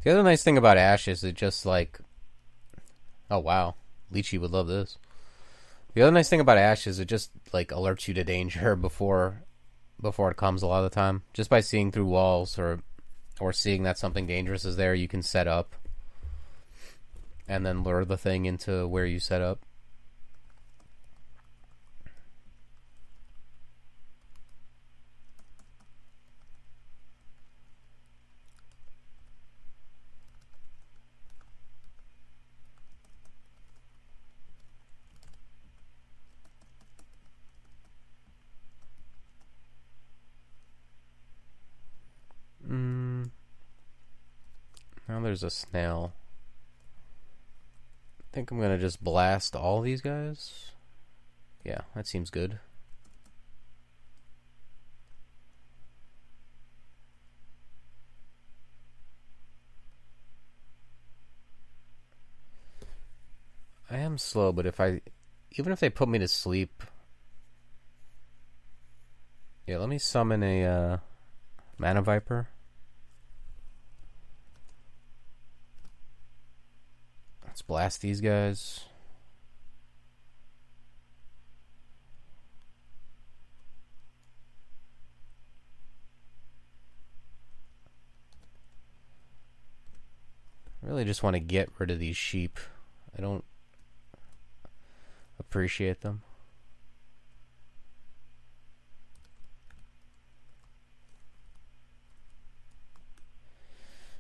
The other nice thing about Ash is it just like... Oh wow, Lychee would love this. The other nice thing about Ash is it just like alerts you to danger before it comes a lot of the time. Just by seeing through walls or seeing that something dangerous is there, you can set up and then lure the thing into where you set up. there's a snail. I think I'm gonna just blast all these guys. Yeah, that seems good. I am slow, but even if they put me to sleep, yeah, let me summon a Mana Viper. Let's blast these guys. I really just want to get rid of these sheep. I don't appreciate them.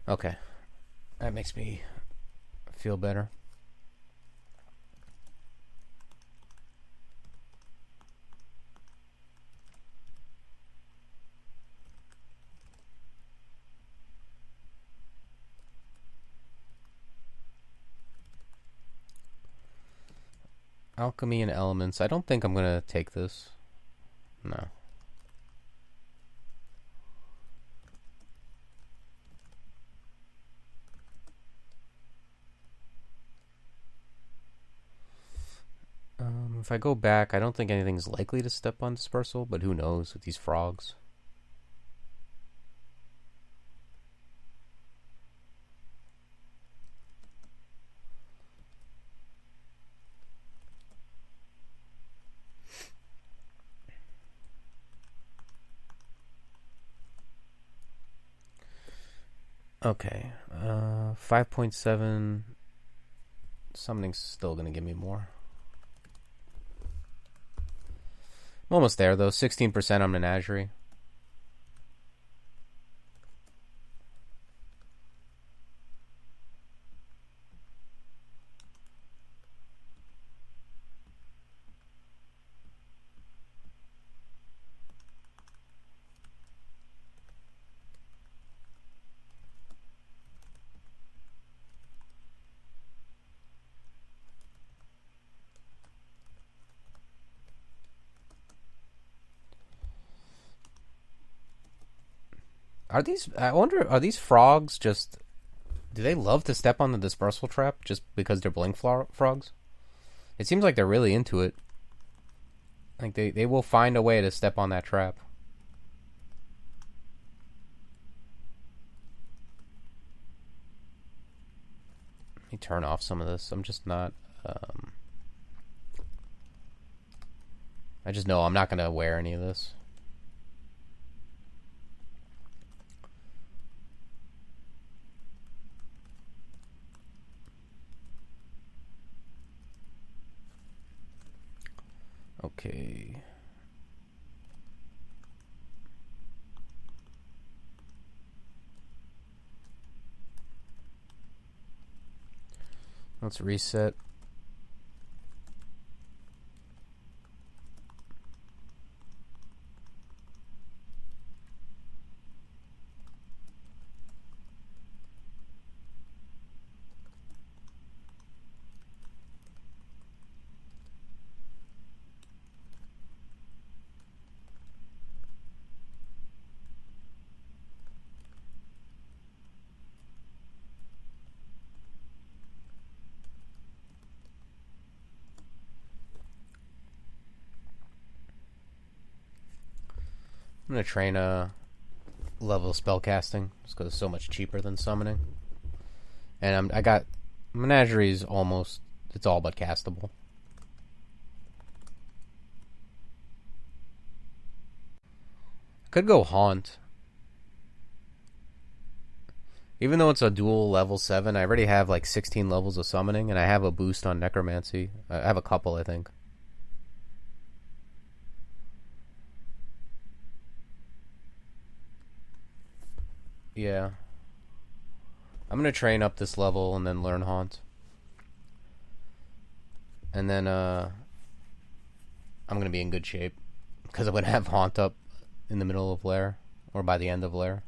Okay. That makes me feel better. Alchemy and elements. I don't think I'm gonna take this. No. If I go back, I don't think anything's likely to step on dispersal, but who knows with these frogs. Okay, 5.7. Summoning's still gonna give me more. I'm almost there though. 16% on Menagerie. I wonder, are these frogs just, do they love to step on the dispersal trap just because they're blink frogs? It seems like they're really into it. Like they will find a way to step on that trap. Let me turn off some of this. I'm just not, I just know I'm not going to wear any of this. Okay. Let's reset. I'm gonna train a level of spellcasting just because it's so much cheaper than summoning. And I got Menagerie's almost, it's all but castable. Could go Haunt. Even though it's a dual level 7, I already have like 16 levels of summoning, and I have a boost on Necromancy. I have a couple, I think. Yeah. I'm gonna train up this level and then learn Haunt. And then, I'm gonna be in good shape. Because I'm gonna have Haunt up in the middle of Lair. Or by the end of Lair.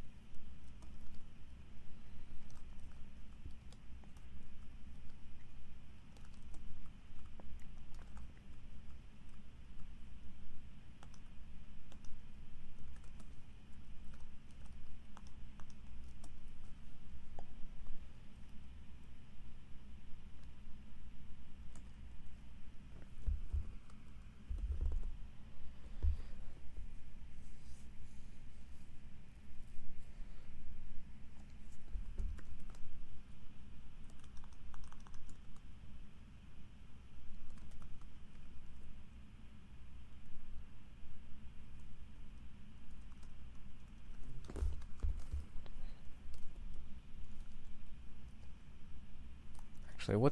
Actually,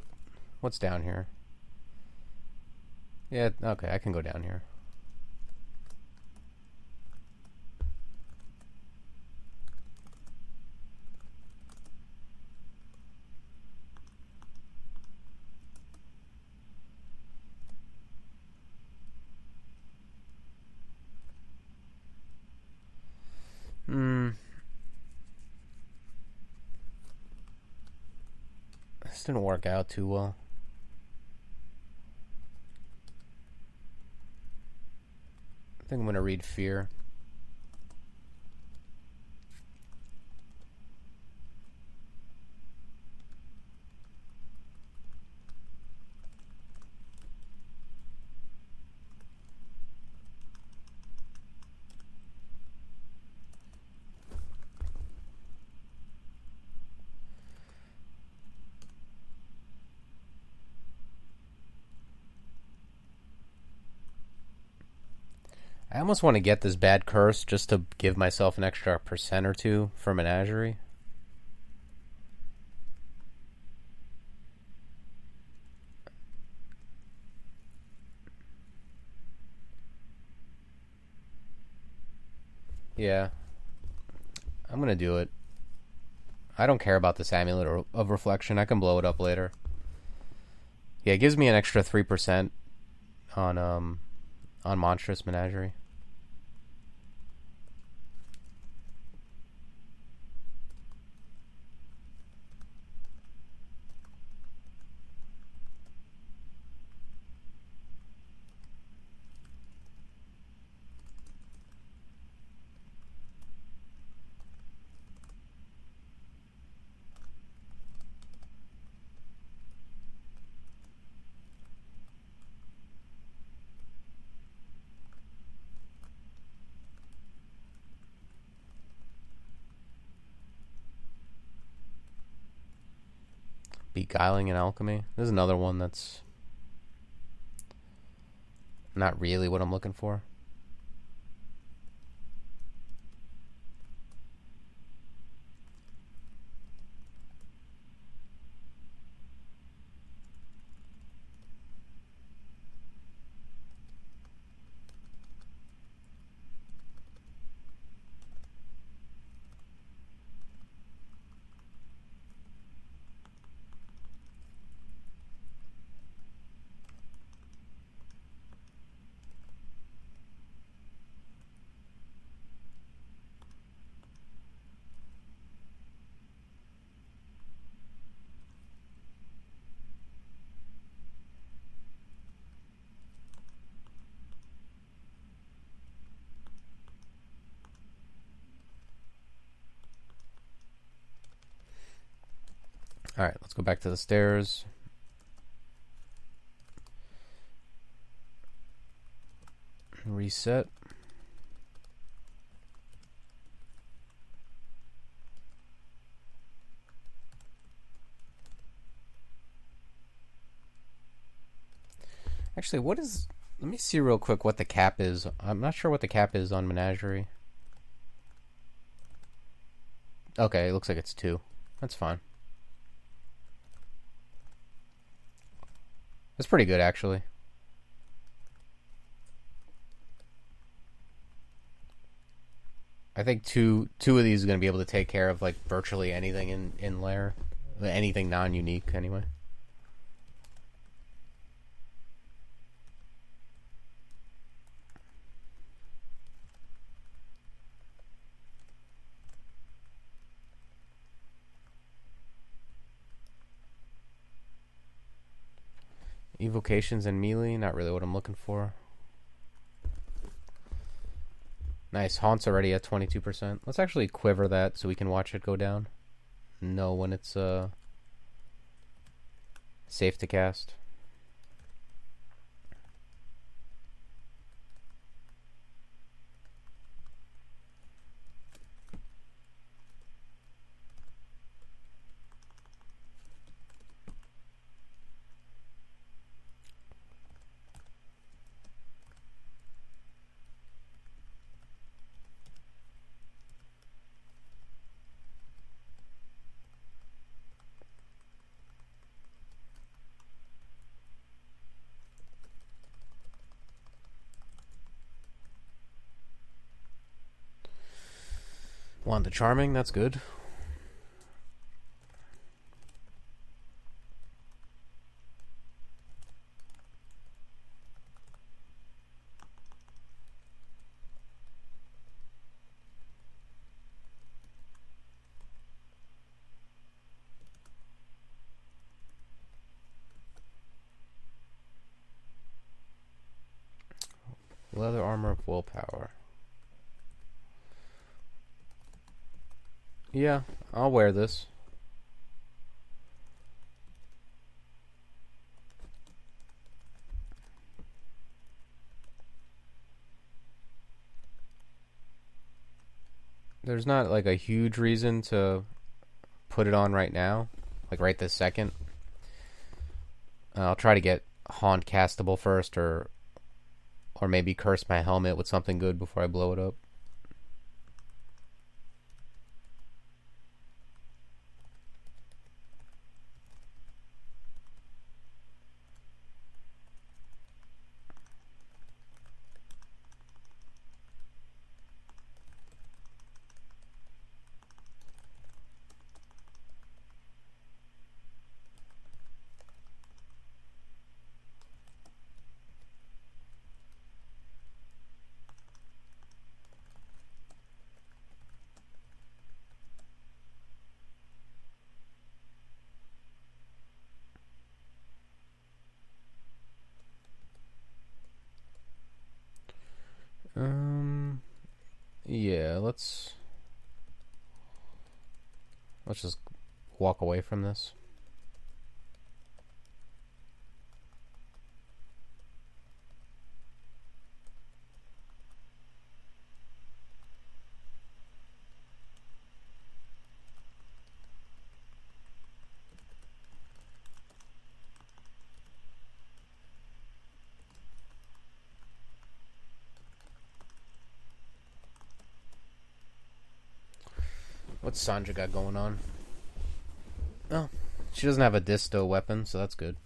what's down here? Yeah, okay, I can go down here. This didn't work out too well. I think I'm going to read Fear. I almost want to get this bad curse just to give myself an extra % or 2 for Menagerie. Yeah. I'm going to do it. I don't care about this Amulet of Reflection. I can blow it up later. Yeah, it gives me an extra 3% on Monstrous Menagerie. Beguiling and Alchemy. This is another one that's not really what I'm looking for. Alright, let's go back to the stairs. Reset. Actually, what is... Let me see real quick what the cap is. I'm not sure what the cap is on Menagerie. Okay, it looks like it's 2. That's fine. That's pretty good, actually. I think two of these is going to be able to take care of like virtually anything in Lair. Anything non-unique, anyway. Evocations and melee, not really what I'm looking for. Nice, Haunt's already at 22%. Let's actually quiver that so we can watch it go down. Know when it's safe to cast. Want the charming? That's good. Leather armor of willpower. Yeah, I'll wear this. There's not like a huge reason to put it on right now, like right this second. I'll try to get Haunt castable first, or maybe curse my helmet with something good before I blow it up. Yeah, let's just walk away from this. What's Sandra got going on? Oh, she doesn't have a disto weapon, so that's good.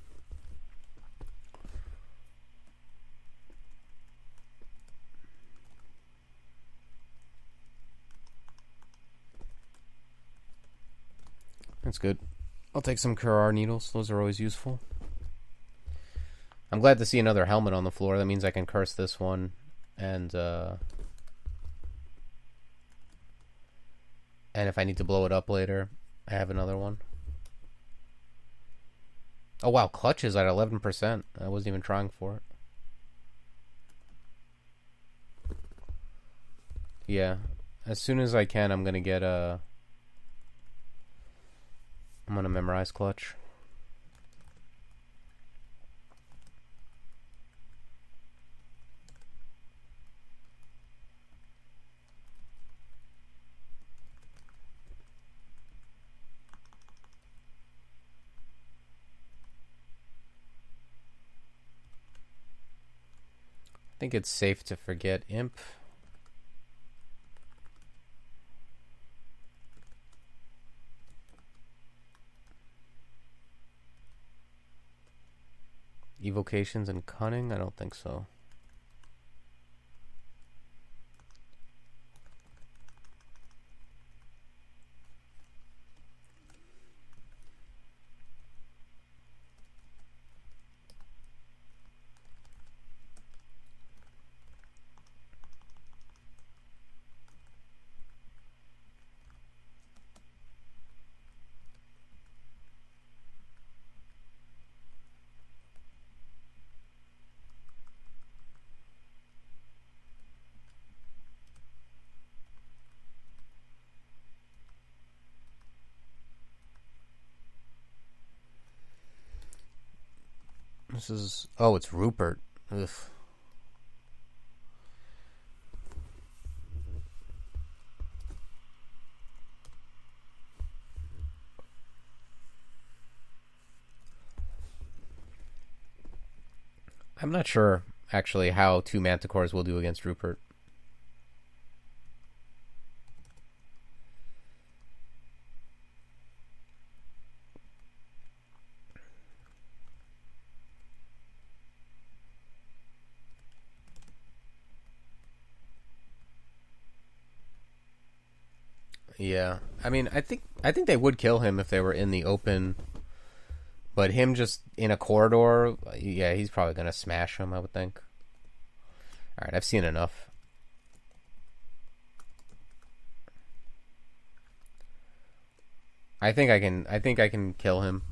That's good. I'll take some Kurar needles. Those are always useful. I'm glad to see another helmet on the floor. That means I can curse this one, and if I need to blow it up later, I have another one. Oh wow, clutch is at 11%. I wasn't even trying for it. Yeah, as soon as I can, I'm gonna get I'm gonna memorize clutch. I think it's safe to forget imp. Evocations and cunning? I don't think so. This is... Oh, it's Rupert. Ugh. I'm not sure, actually, how 2 Manticores will do against Rupert. Yeah, I mean, I think they would kill him if they were in the open, but him just in a corridor, yeah, he's probably gonna smash him, I would think. All right, I've seen enough. I think I can kill him.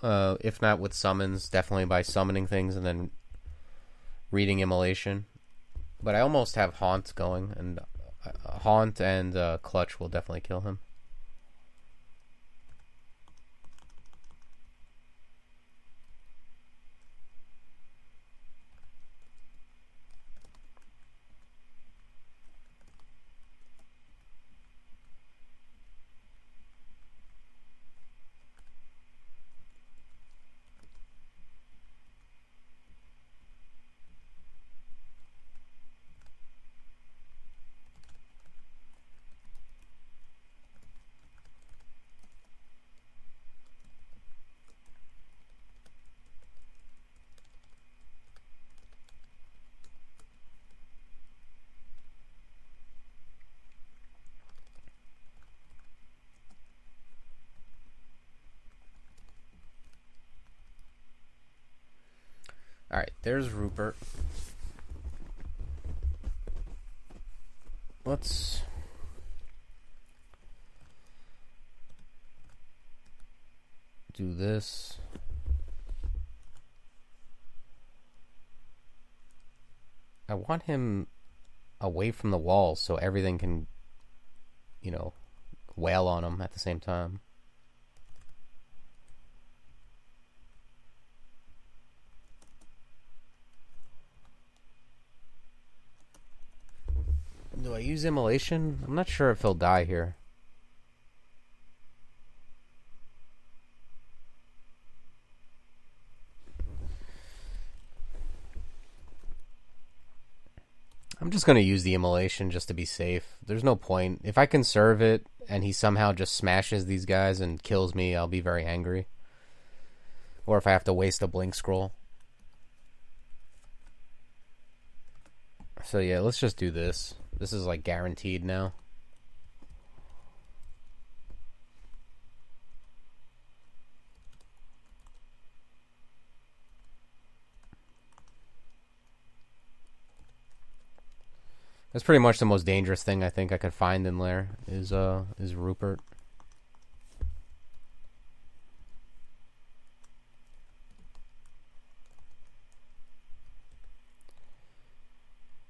If not with summons, definitely by summoning things and then reading immolation. But I almost have haunt going, and haunt and clutch will definitely kill him. All right, there's Rupert. Let's do this. I want him away from the walls so everything can, you know, wail on him at the same time. Do I use immolation? I'm not sure if he'll die here. I'm just going to use the immolation just to be safe. There's no point. If I conserve it and he somehow just smashes these guys and kills me, I'll be very angry. Or if I have to waste a blink scroll. So yeah, let's just do this. This is like guaranteed now. That's pretty much the most dangerous thing I think I could find in Lair is Rupert.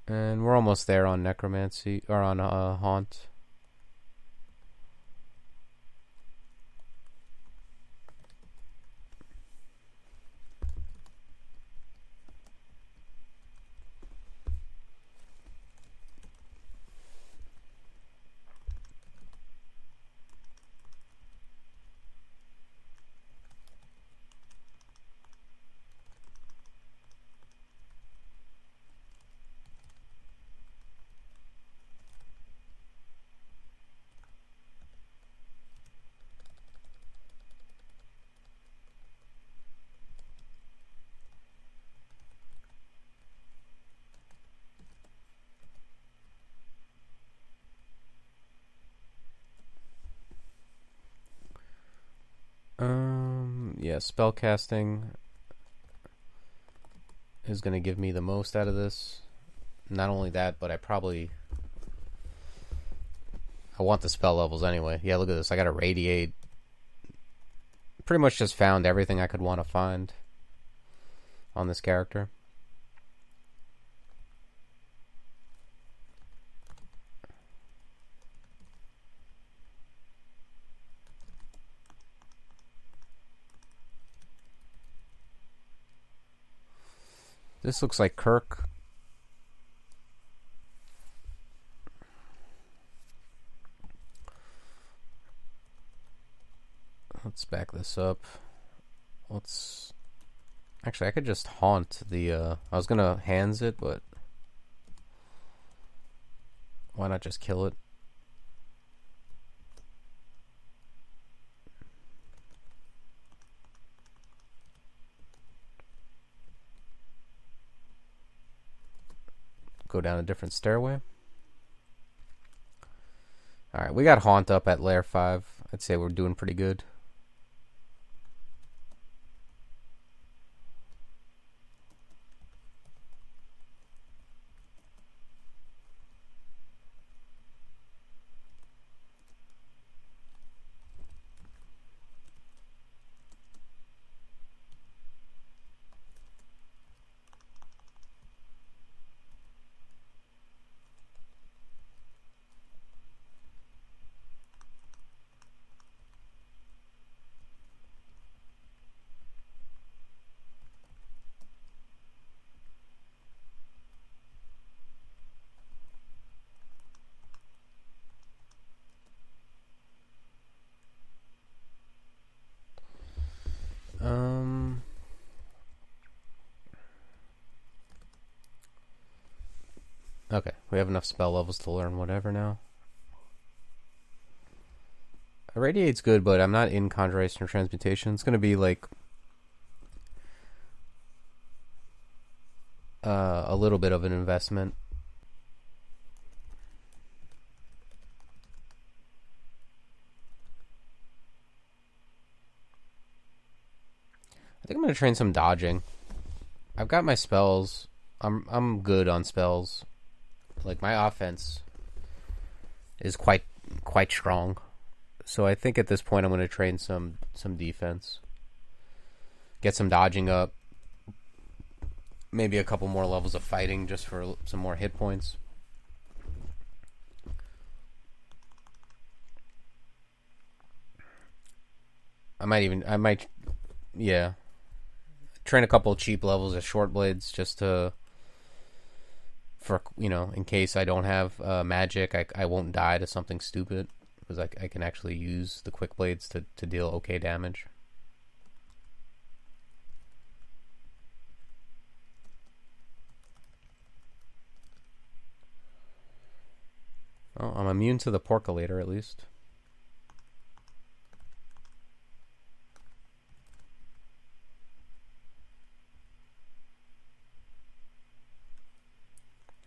And we're almost there on necromancy or on haunt. Yeah, spellcasting is going to give me the most out of this. Not only that, but I want the spell levels anyway. Yeah, look at this. I got a radiate. Pretty much just found everything I could want to find on this character. This looks like Kirk. Let's back this up. Actually, I could just haunt the... I was gonna hands it, but... Why not just kill it? Go down a different stairway. Alright, we got Haunt up at Lair 5. I'd say we're doing pretty good. Okay, we have enough spell levels to learn whatever now. Irradiate's good, but I'm not in Conjuration or Transmutation. It's going to be like a little bit of an investment. I think I'm going to train some dodging. I've got my spells. I'm good on spells. Like, my offense is quite strong. So I think at this point I'm going to train some defense. Get some dodging up. Maybe a couple more levels of fighting just for some more hit points. I might, yeah. Train a couple cheap levels of short blades just to, for, you know, in case I don't have magic, I won't die to something stupid, because I can actually use the quick blades to deal okay damage. Well, I'm immune to the porculator at least.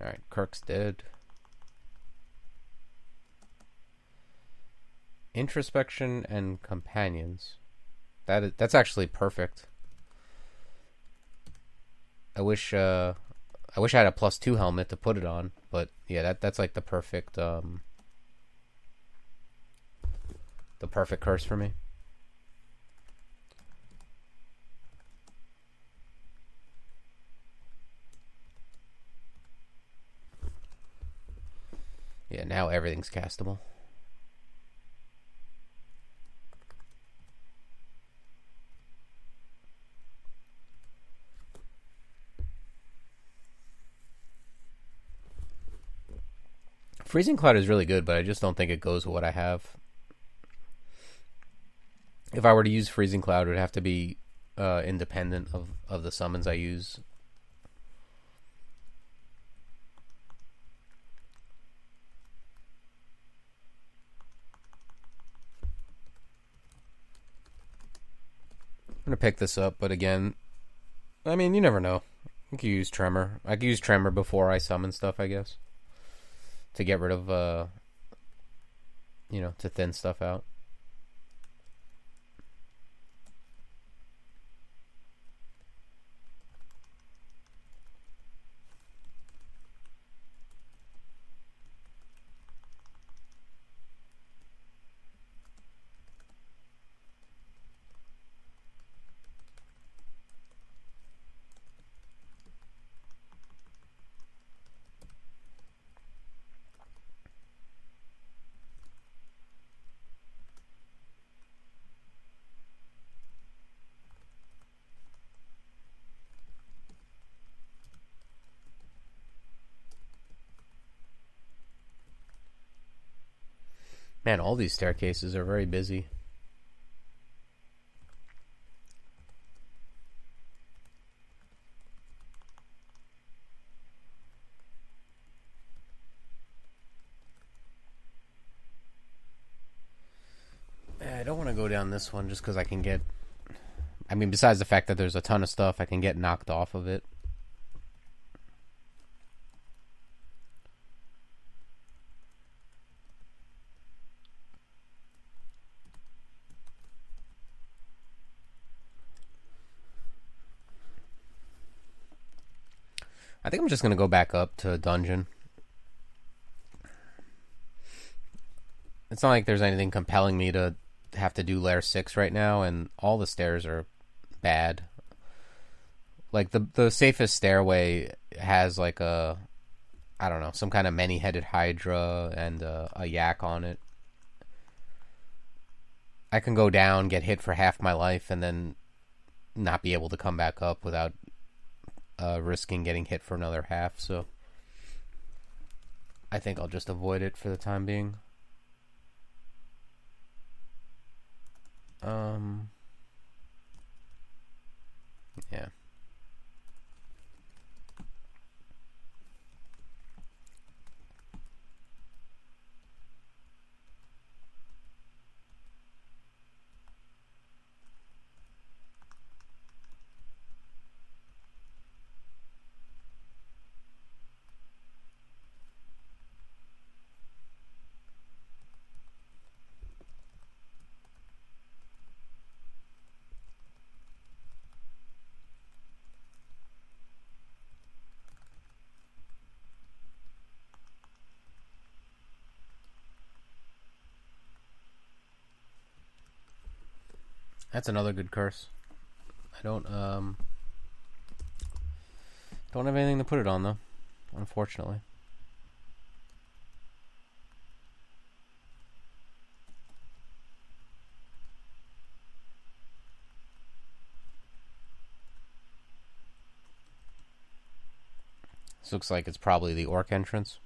Alright, Kirk's dead. Introspection and companions. That's actually perfect. I wish I had a +2 helmet to put it on, but yeah, that's like the perfect curse for me. Yeah, now everything's castable. Freezing Cloud is really good, but I just don't think it goes with what I have. If I were to use Freezing Cloud, it would have to be independent of the summons I use. I'm going to pick this up, but again, I mean, you never know. I could use Tremor. I could use Tremor before I summon stuff, I guess, to get rid of, to thin stuff out. Man, all these staircases are very busy. I don't want to go down this one just because I can get... I mean, besides the fact that there's a ton of stuff, I can get knocked off of it. I think I'm just gonna go back up to dungeon. It's not like there's anything compelling me to have to do Lair 6 right now, and all the stairs are bad. Like, the safest stairway has, like, I don't know, some kind of many-headed hydra and a yak on it. I can go down, get hit for half my life, and then not be able to come back up without risking getting hit for another half, so I think I'll just avoid it for the time being. Yeah. That's another good curse. I don't have anything to put it on, though, unfortunately. This looks like it's probably the orc entrance.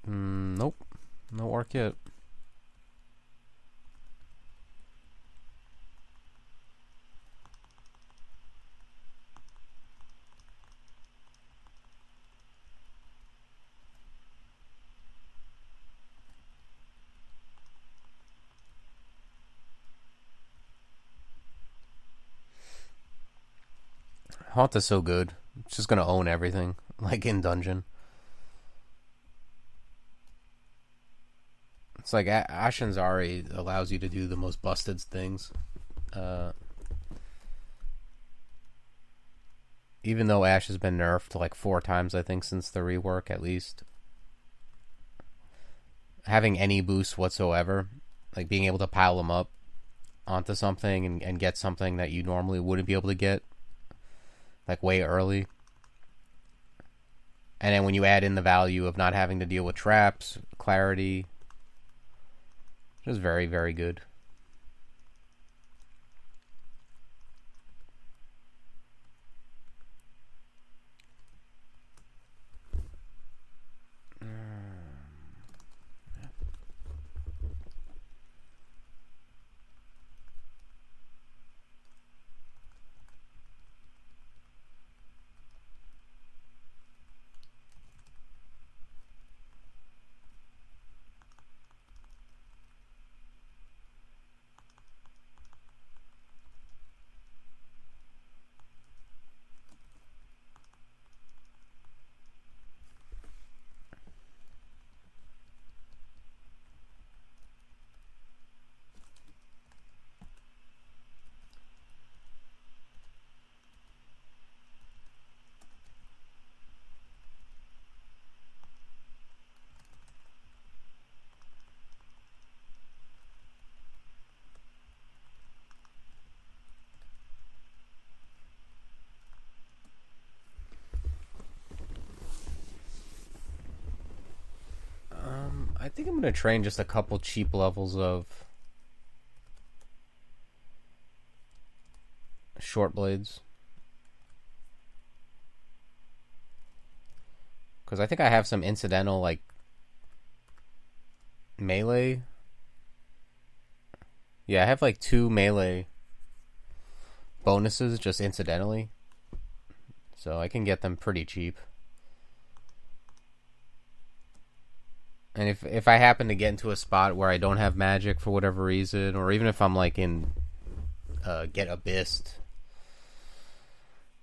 Nope. No orc yet. Haunt is so good. It's just gonna own everything, like in dungeon. It's like Ashenzari allows you to do the most busted things. Even though Ash has been nerfed like 4 times, I think, since the rework, at least. Having any boost whatsoever, like being able to pile them up onto something and get something that you normally wouldn't be able to get, like way early. And then when you add in the value of not having to deal with traps, clarity, just very, very good. I think I'm going to train just a couple cheap levels of short blades. Because I think I have some incidental, like, melee. Yeah, I have like 2 melee bonuses just incidentally. So I can get them pretty cheap. And if I happen to get into a spot where I don't have magic for whatever reason, or even if I'm like in get abyssed,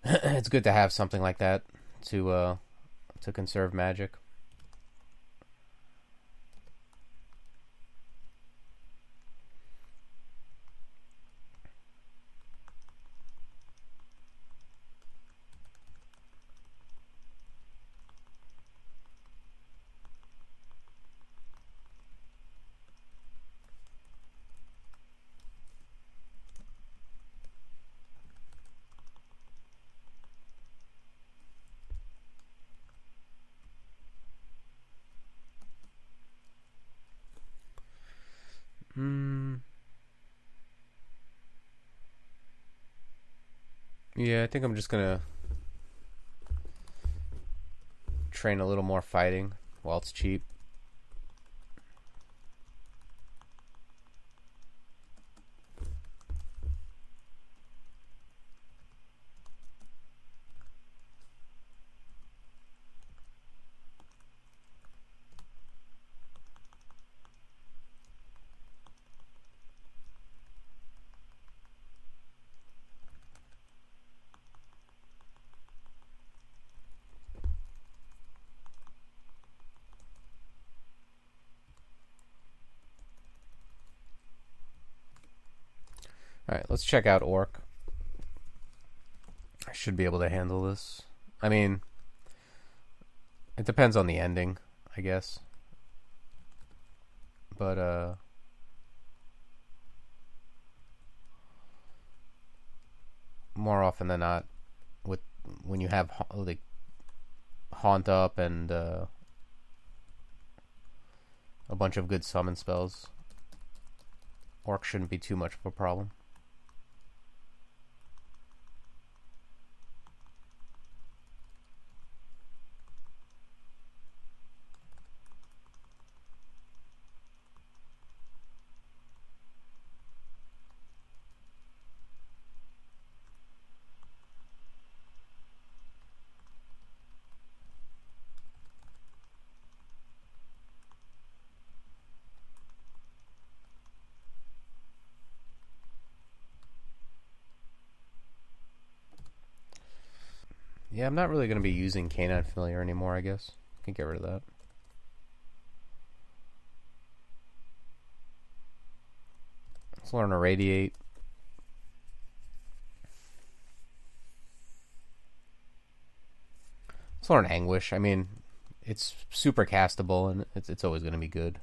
it's good to have something like that to conserve magic. Yeah, I think I'm just gonna train a little more fighting while it's cheap. Alright, let's check out Orc. I should be able to handle this. I mean, it depends on the ending, I guess. But, more often than not, when you have like Haunt Up and a bunch of good summon spells, Orc shouldn't be too much of a problem. Yeah, I'm not really going to be using Canine Familiar anymore, I guess. Can get rid of that. Let's learn to Radiate. Let's learn Anguish. I mean, it's super castable, and it's always going to be good.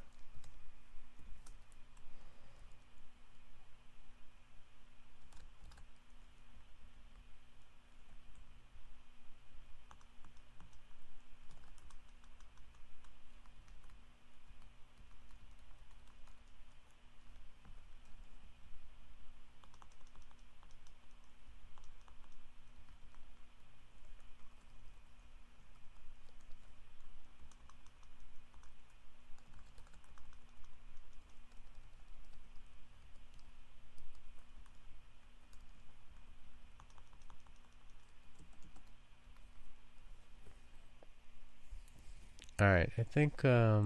Alright, I think, let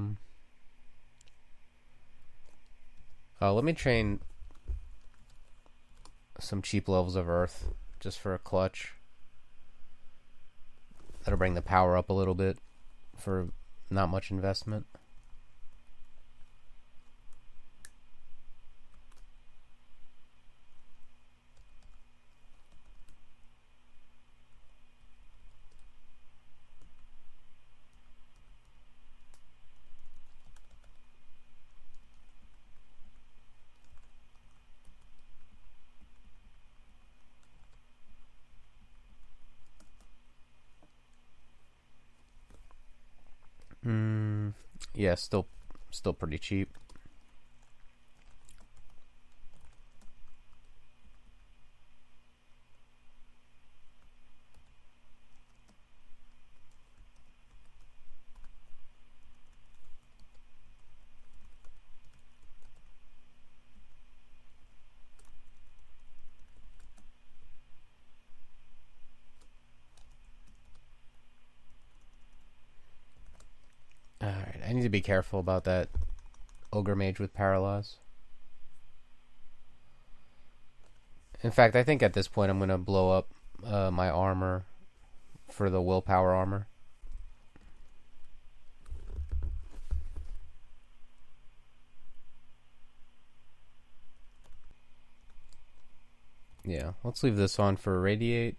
me train some cheap levels of Earth, just for a clutch. That'll bring the power up a little bit, for not much investment. Yeah, still pretty cheap. Alright, I need to be careful about that Ogre Mage with Paralyze. In fact, I think at this point I'm going to blow up my armor for the willpower armor. Yeah, let's leave this on for Radiate.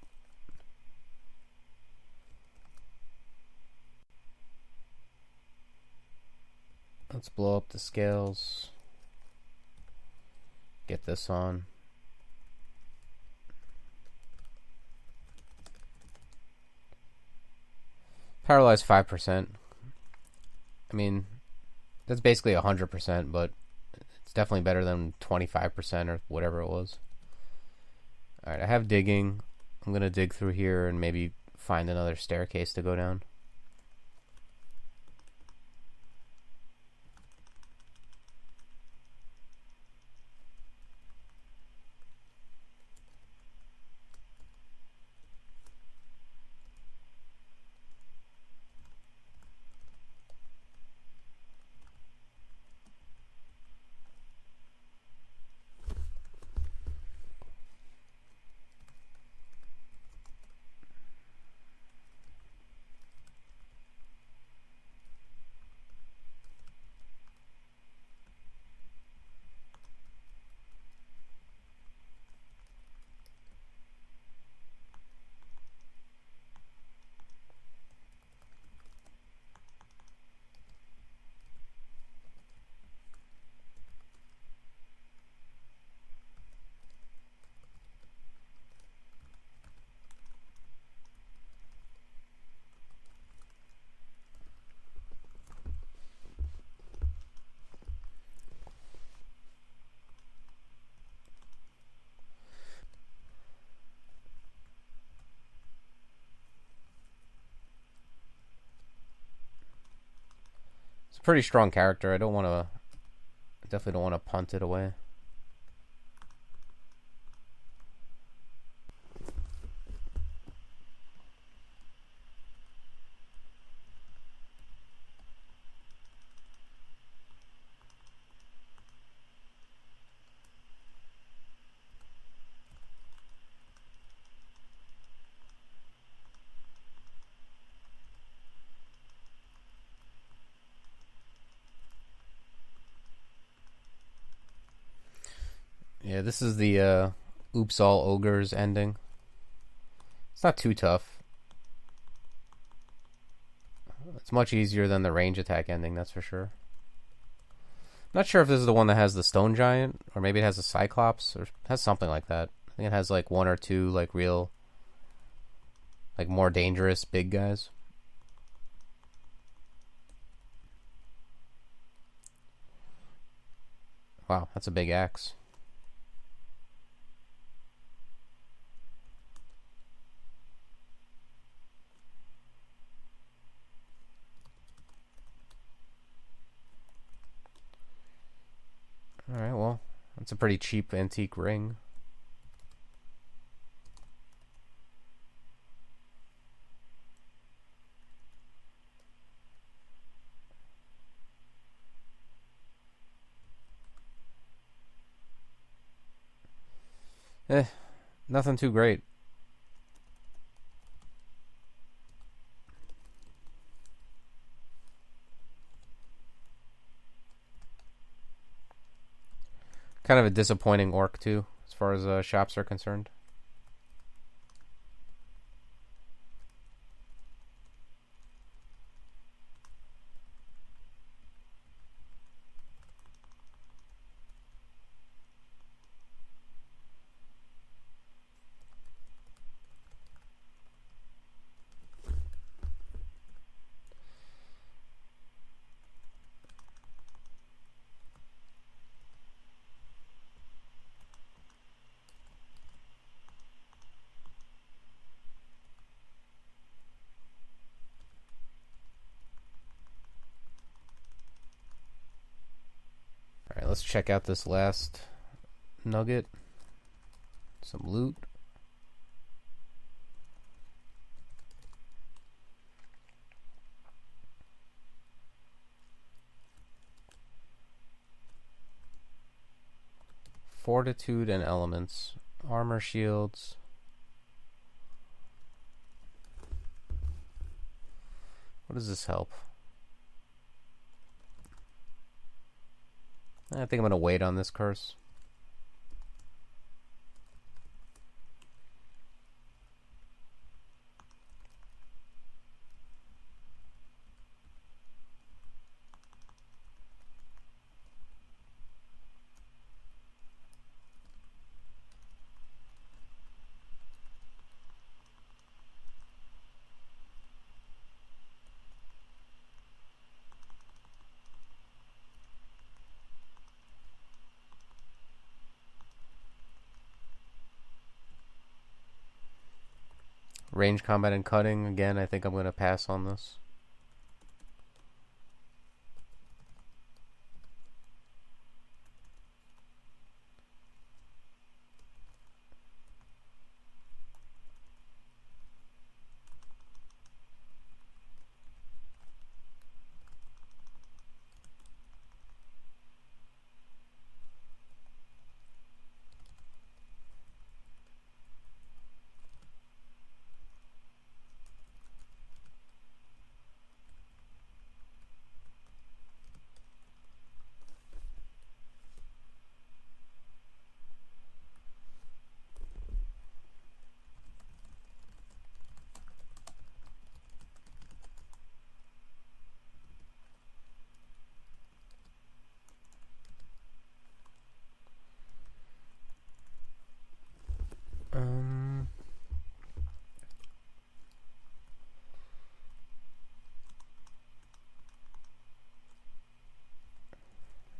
Let's blow up the scales. Get this on. Paralyze 5%. I mean, that's basically 100%, but it's definitely better than 25% or whatever it was. Alright, I have digging. I'm gonna dig through here and maybe find another staircase to go down. It's a pretty strong character. I don't want to. Definitely don't want to punt it away. Yeah, this is the Oops All Ogres ending. It's not too tough. It's much easier than the range attack ending, that's for sure. Not sure if this is the one that has the Stone Giant, or maybe it has a Cyclops, or has something like that. I think it has like one or two like real, like more dangerous big guys. Wow, that's a big axe. Alright, well, that's a pretty cheap antique ring. Nothing too great. Kind of a disappointing orc too, as far as shops are concerned. Alright, let's check out this last nugget. Some loot. Fortitude and elements. Armor shields. What does this help? I think I'm going to wait on this curse. range combat and cutting, again, I think I'm going to pass on this.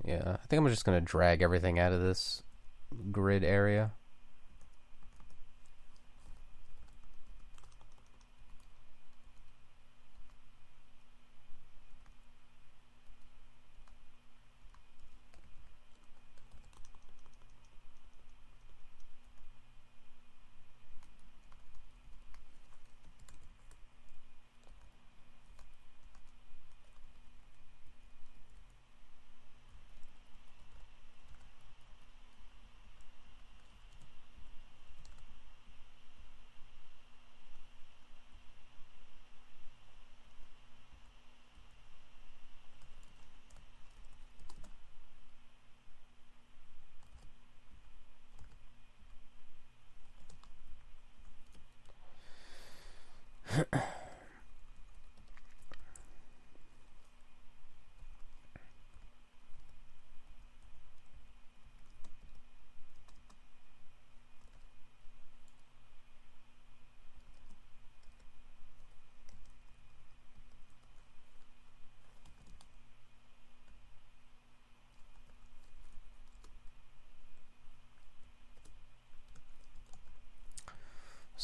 Yeah, I think I'm just going to drag everything out of this grid area.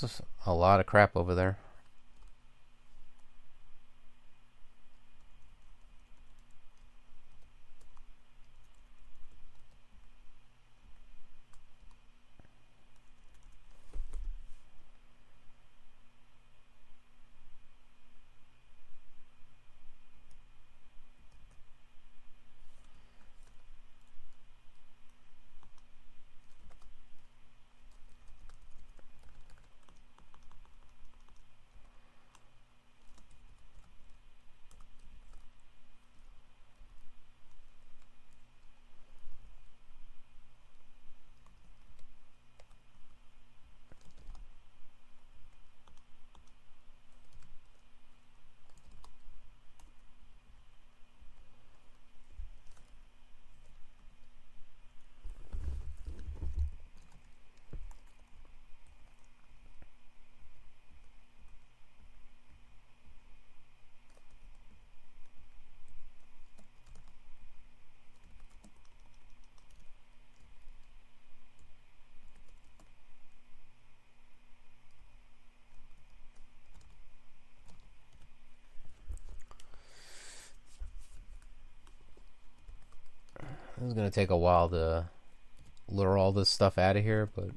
This is a lot of crap over there. This is going to take a while to lure all this stuff out of here, but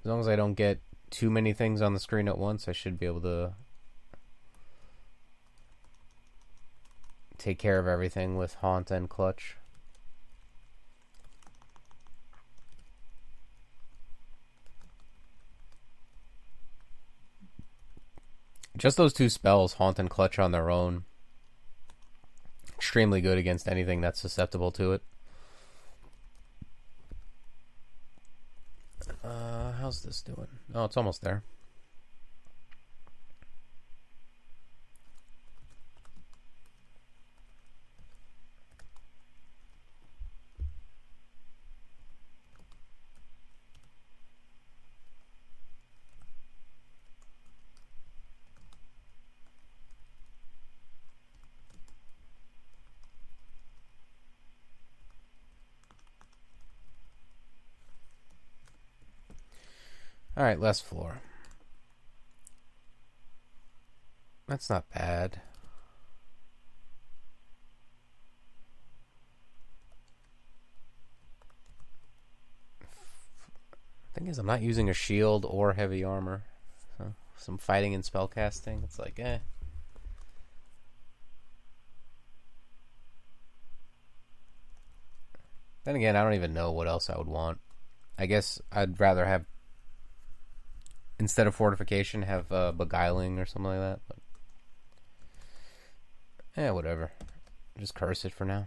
as long as I don't get too many things on the screen at once, I should be able to take care of everything with Haunt and Clutch. Just those two spells, Haunt and Clutch on their own, extremely good against anything that's susceptible to it. How's this doing? Oh, it's almost there. Alright, last floor. That's not bad. Thing is, I'm not using a shield or heavy armor. So, some fighting and spellcasting. It's like, eh. Then again, I don't even know what else I would want. I guess I'd rather have, instead of fortification, have beguiling or something like that. But, yeah, whatever. Just curse it for now.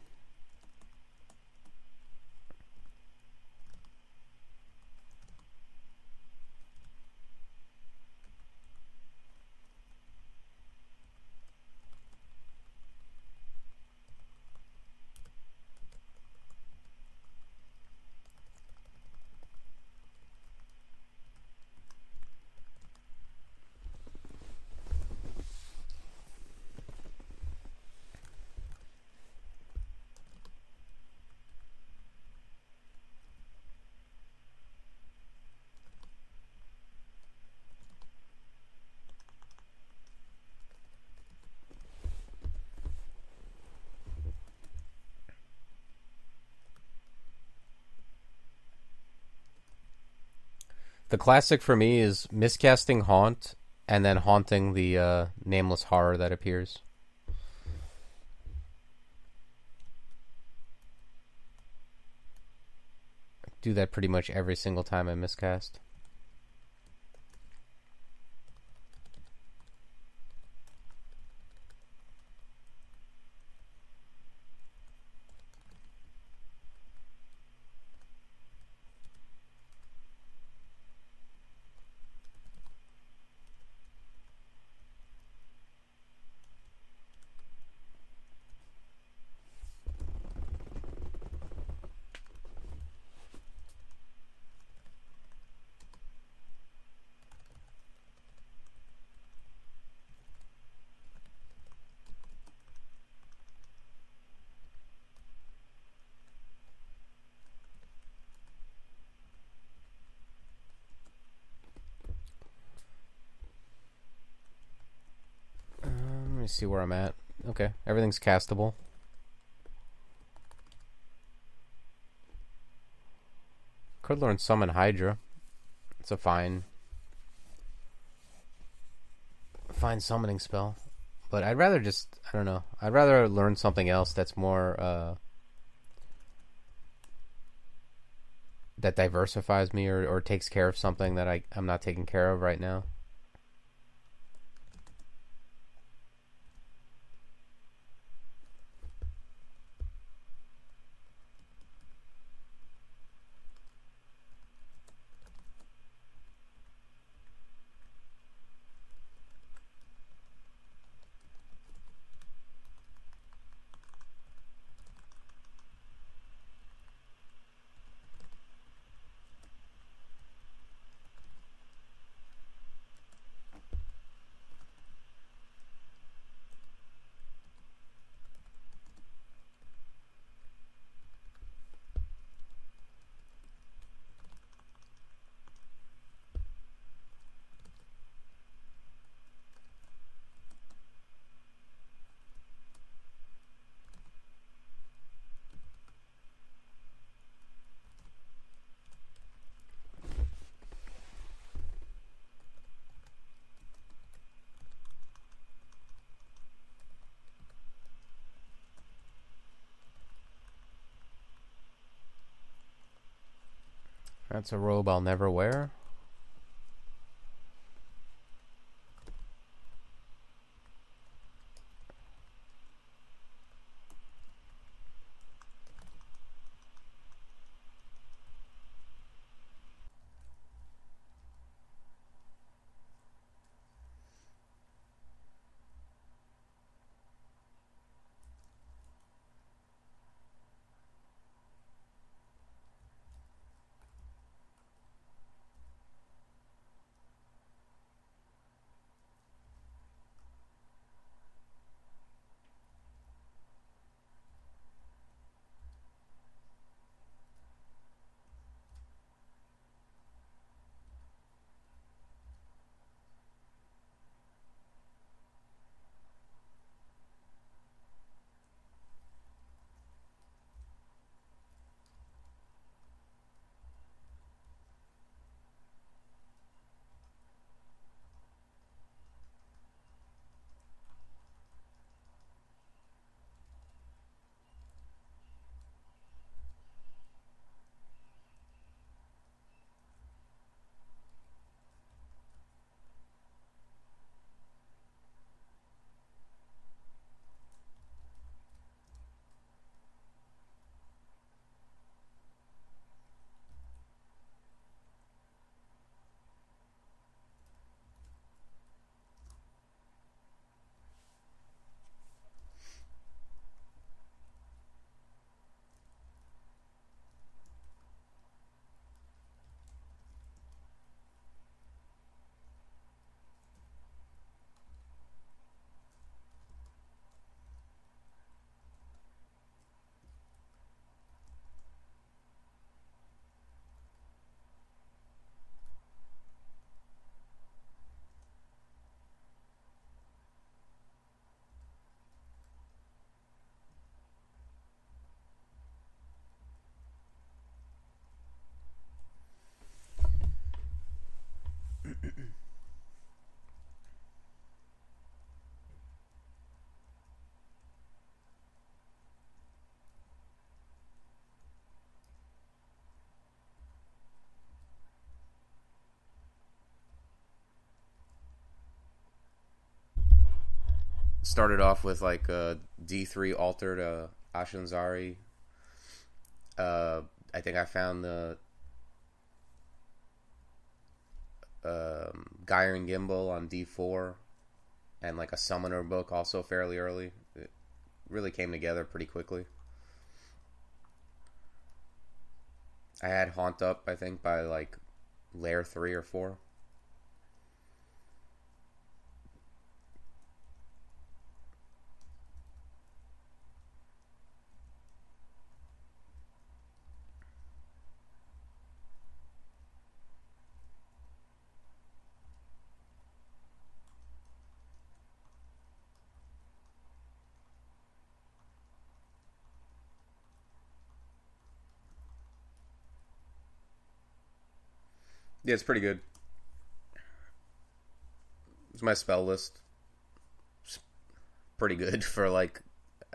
The classic for me is miscasting Haunt and then haunting the nameless horror that appears. Do that pretty much every single time I miscast. Let me see where I'm at. Okay, everything's castable. Could learn Summon Hydra. It's a fine summoning spell. But I'd rather just, I don't know. I'd rather learn something else that's more, that diversifies me or takes care of something that I'm not taking care of right now. That's a robe I'll never wear. started off with like a D3 altered Ashenzari. I think I found the Gyron Gimbal on D4 and like a summoner book also fairly early. It really came together pretty quickly. I had Haunt up, I think, by like Lair 3 or 4. Yeah, it's pretty good. It's my spell list. It's pretty good for like.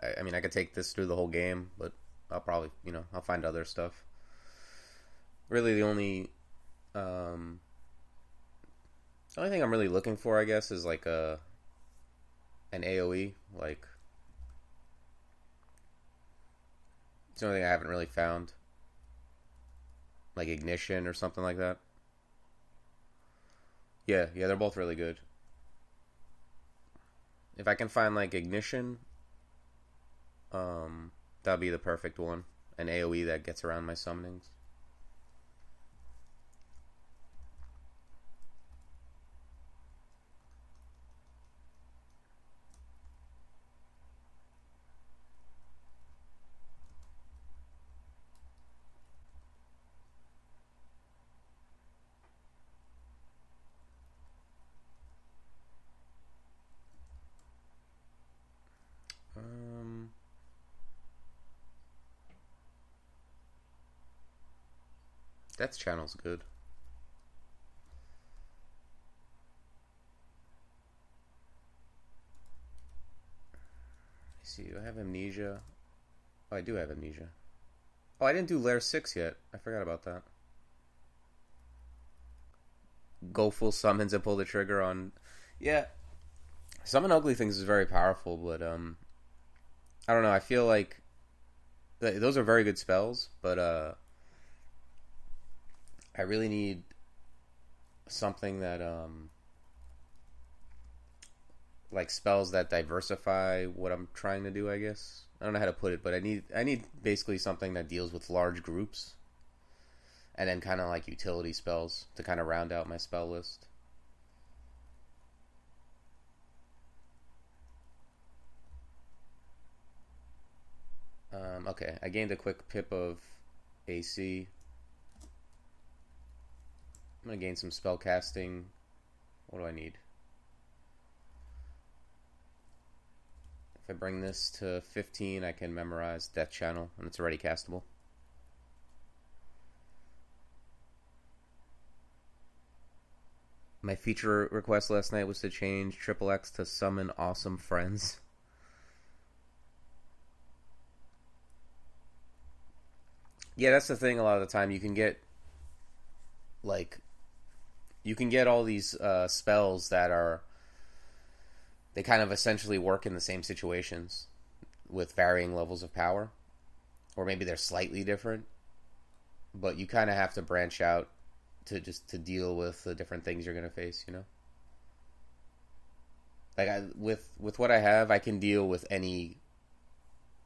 I mean, I could take this through the whole game, but I'll probably, I'll find other stuff. Really, um, the only thing I'm really looking for, I guess, is like an AOE. Like, it's the only thing I haven't really found. Like Ignition or something like that. Yeah, they're both really good. If I can find like Ignition, that'd be the perfect one. An AOE that gets around my summonings. Um, Death Channel's good. Let's see, do I have Amnesia? Oh, I do have Amnesia. Oh, I didn't do Lair 6 yet. I forgot about that. Go full summons and pull the trigger on... Yeah. Summon Ugly Things is very powerful, but, I don't know, I feel like... Those are very good spells, but, I really need something that, like spells that diversify what I'm trying to do, I guess. I don't know how to put it, but I need basically something that deals with large groups. And then kind of like utility spells to kind of round out my spell list. Okay, I gained a quick pip of AC. I'm going to gain some spellcasting. What do I need? If I bring this to 15, I can memorize Death Channel, and it's already castable. My feature request last night was to change Triple X to Summon Awesome Friends. Yeah, that's the thing. A lot of the time, you can get all these spells that are, they kind of essentially work in the same situations with varying levels of power, or maybe they're slightly different, but you kind of have to branch out to deal with the different things you're going to face, Like with what I have, I can deal with any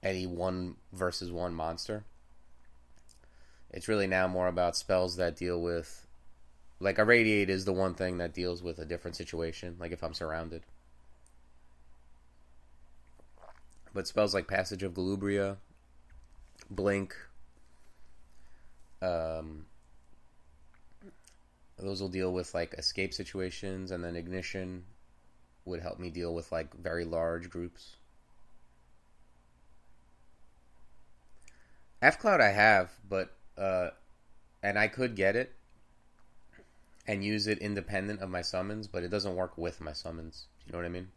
1 versus 1 monster. It's really now more about spells that deal with, like, Irradiate is the one thing that deals with a different situation, like if I'm surrounded. But spells like Passage of Galubria, Blink, those will deal with like escape situations, and then Ignition would help me deal with like very large groups. F Cloud I have, but and I could get it and use it independent of my summons, but it doesn't work with my summons. Do you know what I mean?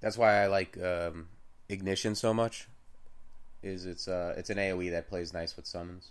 That's why I like Ignition so much. is it's an AoE that plays nice with summons.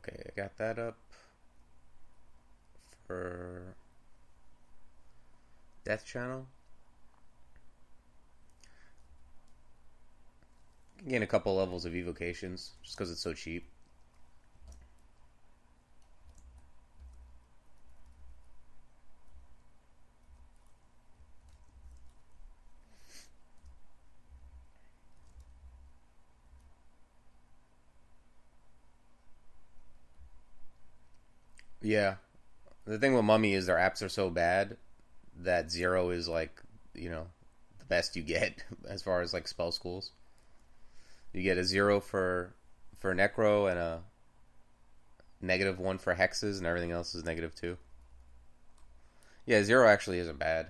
Okay, I got that up for Death Channel. You can gain a couple levels of evocations just because it's so cheap. Yeah. The thing with Mummy is their apps are so bad that 0 is like, the best you get as far as like spell schools. You get a 0 for Necro and a -1 for hexes, and everything else is -2. Yeah, 0 actually isn't bad.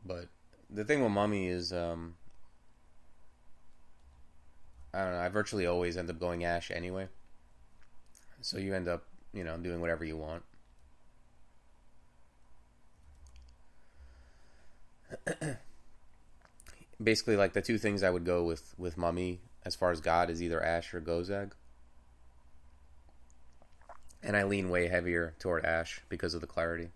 But the thing with Mummy is, I don't know, I virtually always end up going Ash anyway. So you end up, doing whatever you want. Basically, like, the two things I would go with Mummy as far as God is either Ash or Gozag. And I lean way heavier toward Ash because of the clarity.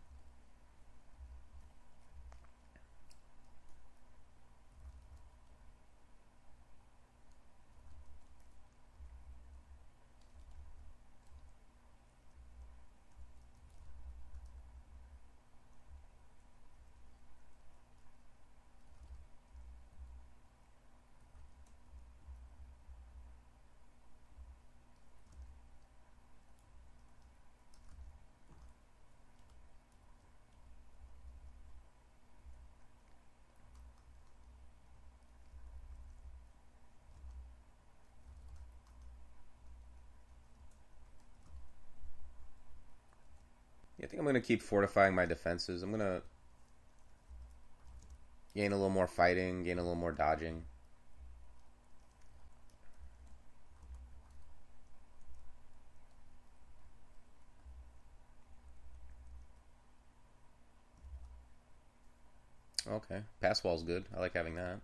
Yeah, I think I'm going to keep fortifying my defenses. I'm going to gain a little more fighting, gain a little more dodging. Okay, pass wall's good. I like having that.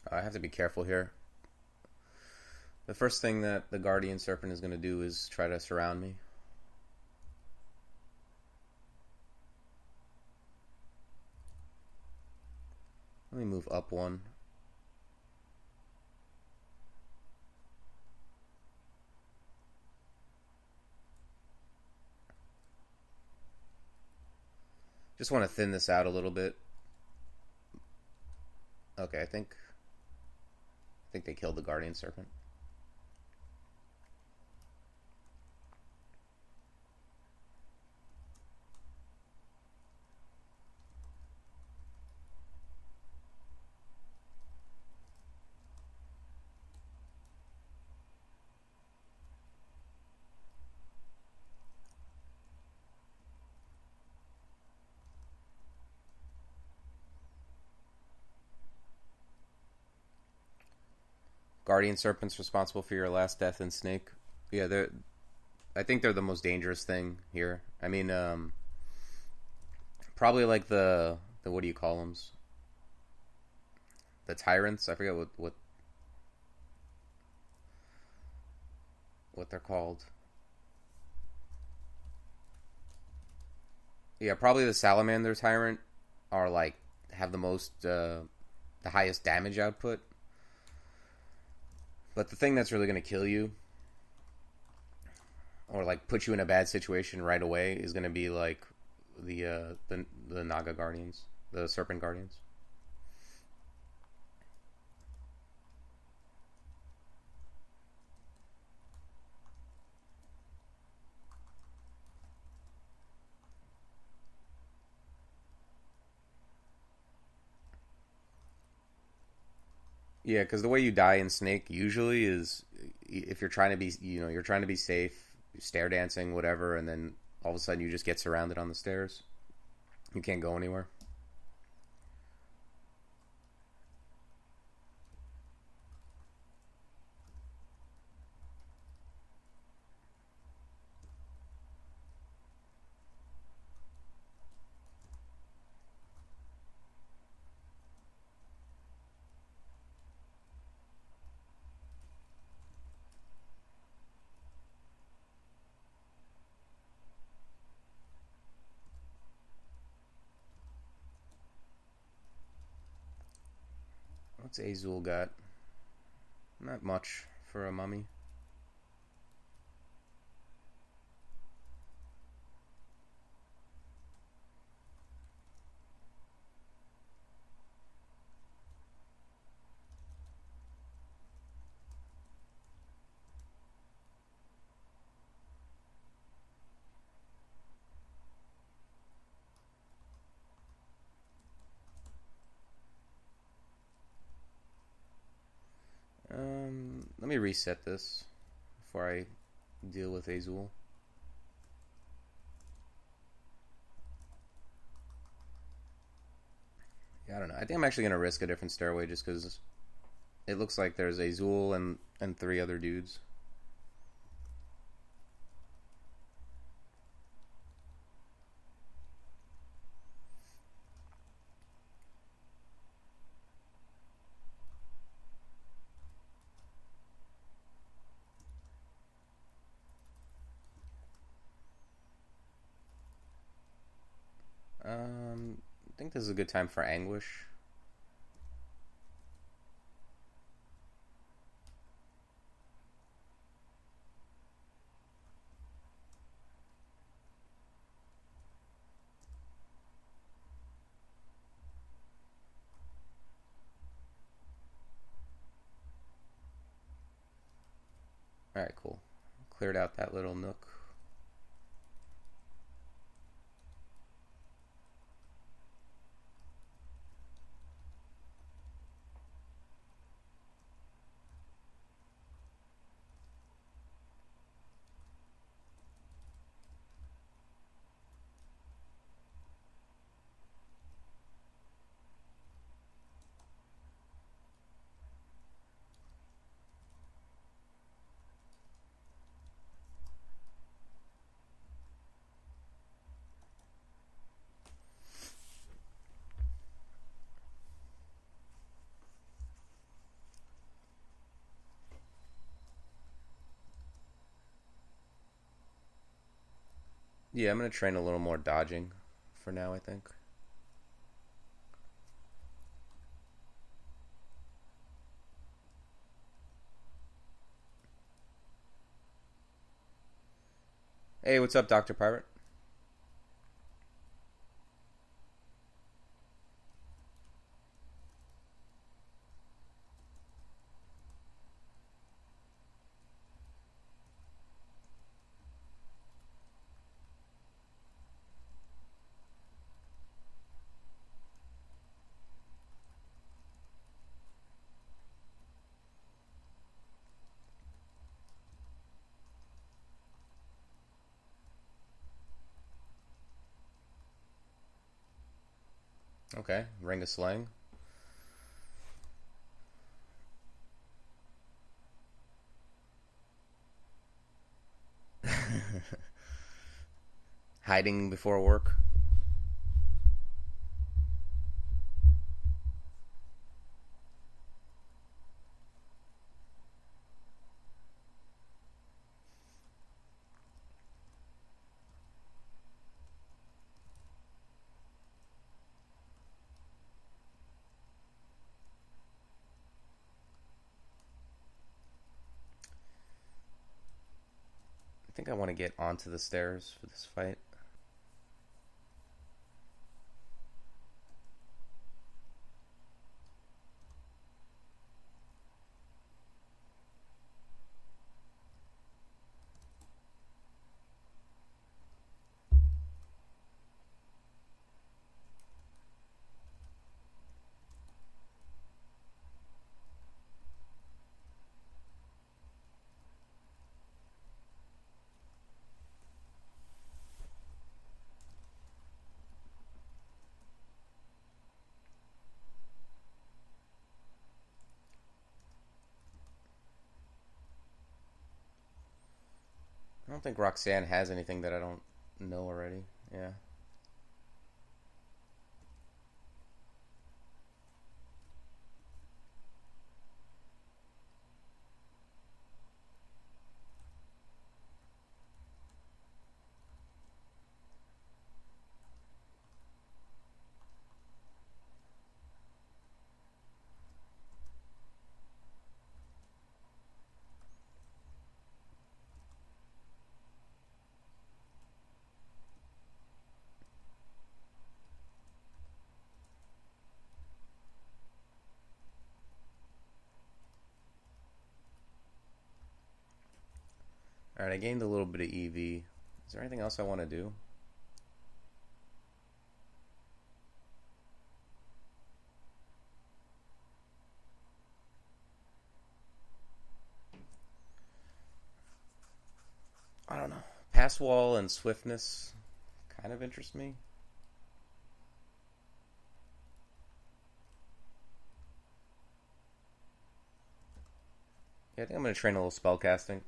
I have to be careful here. The first thing that the Guardian Serpent is going to do is try to surround me. Let me move up one. Just want to thin this out a little bit. Okay, I think they killed the Guardian Serpent. Guardian Serpent's responsible for your last death in Snake. Yeah, I think they're the most dangerous thing here. I mean, probably like the what do you call them? The tyrants. I forget what they're called. Yeah, probably the Salamander Tyrant are like have the highest damage output. But the thing that's really going to kill you or like put you in a bad situation right away is going to be like the Naga Guardians, the Serpent Guardians. Yeah, because the way you die in Snake usually is if you're trying to be, you're trying to be safe, stair dancing, whatever, and then all of a sudden you just get surrounded on the stairs. You can't go anywhere. What's Azul got? Not much for a mummy. Let me reset this before I deal with Azul. Yeah, I don't know. I think I'm actually gonna risk a different stairway just because it looks like there's Azul and three other dudes. I think this is a good time for Anguish. Alright, cool. Cleared out that little nook. Yeah, I'm gonna train a little more dodging for now, I think. Hey, what's up, Dr. Pirate? Okay, Ring of Slang. Hiding before work. I think I want to get onto the stairs for this fight. I don't think Roxanne has anything that I don't know already. Yeah. Alright, I gained a little bit of EV. Is there anything else I want to do? I don't know. Pass wall and swiftness kind of interest me. Yeah, I think I'm going to train a little spellcasting.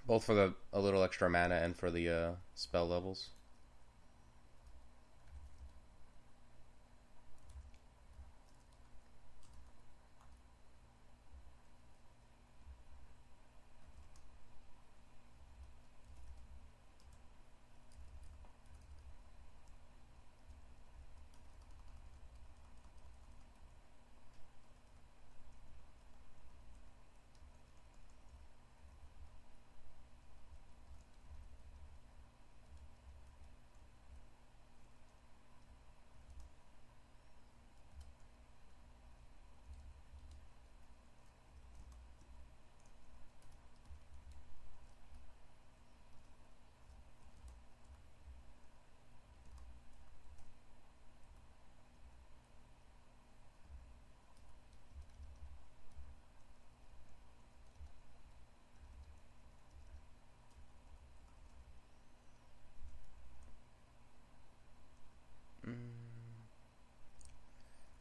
Both for a little extra mana and for the spell levels.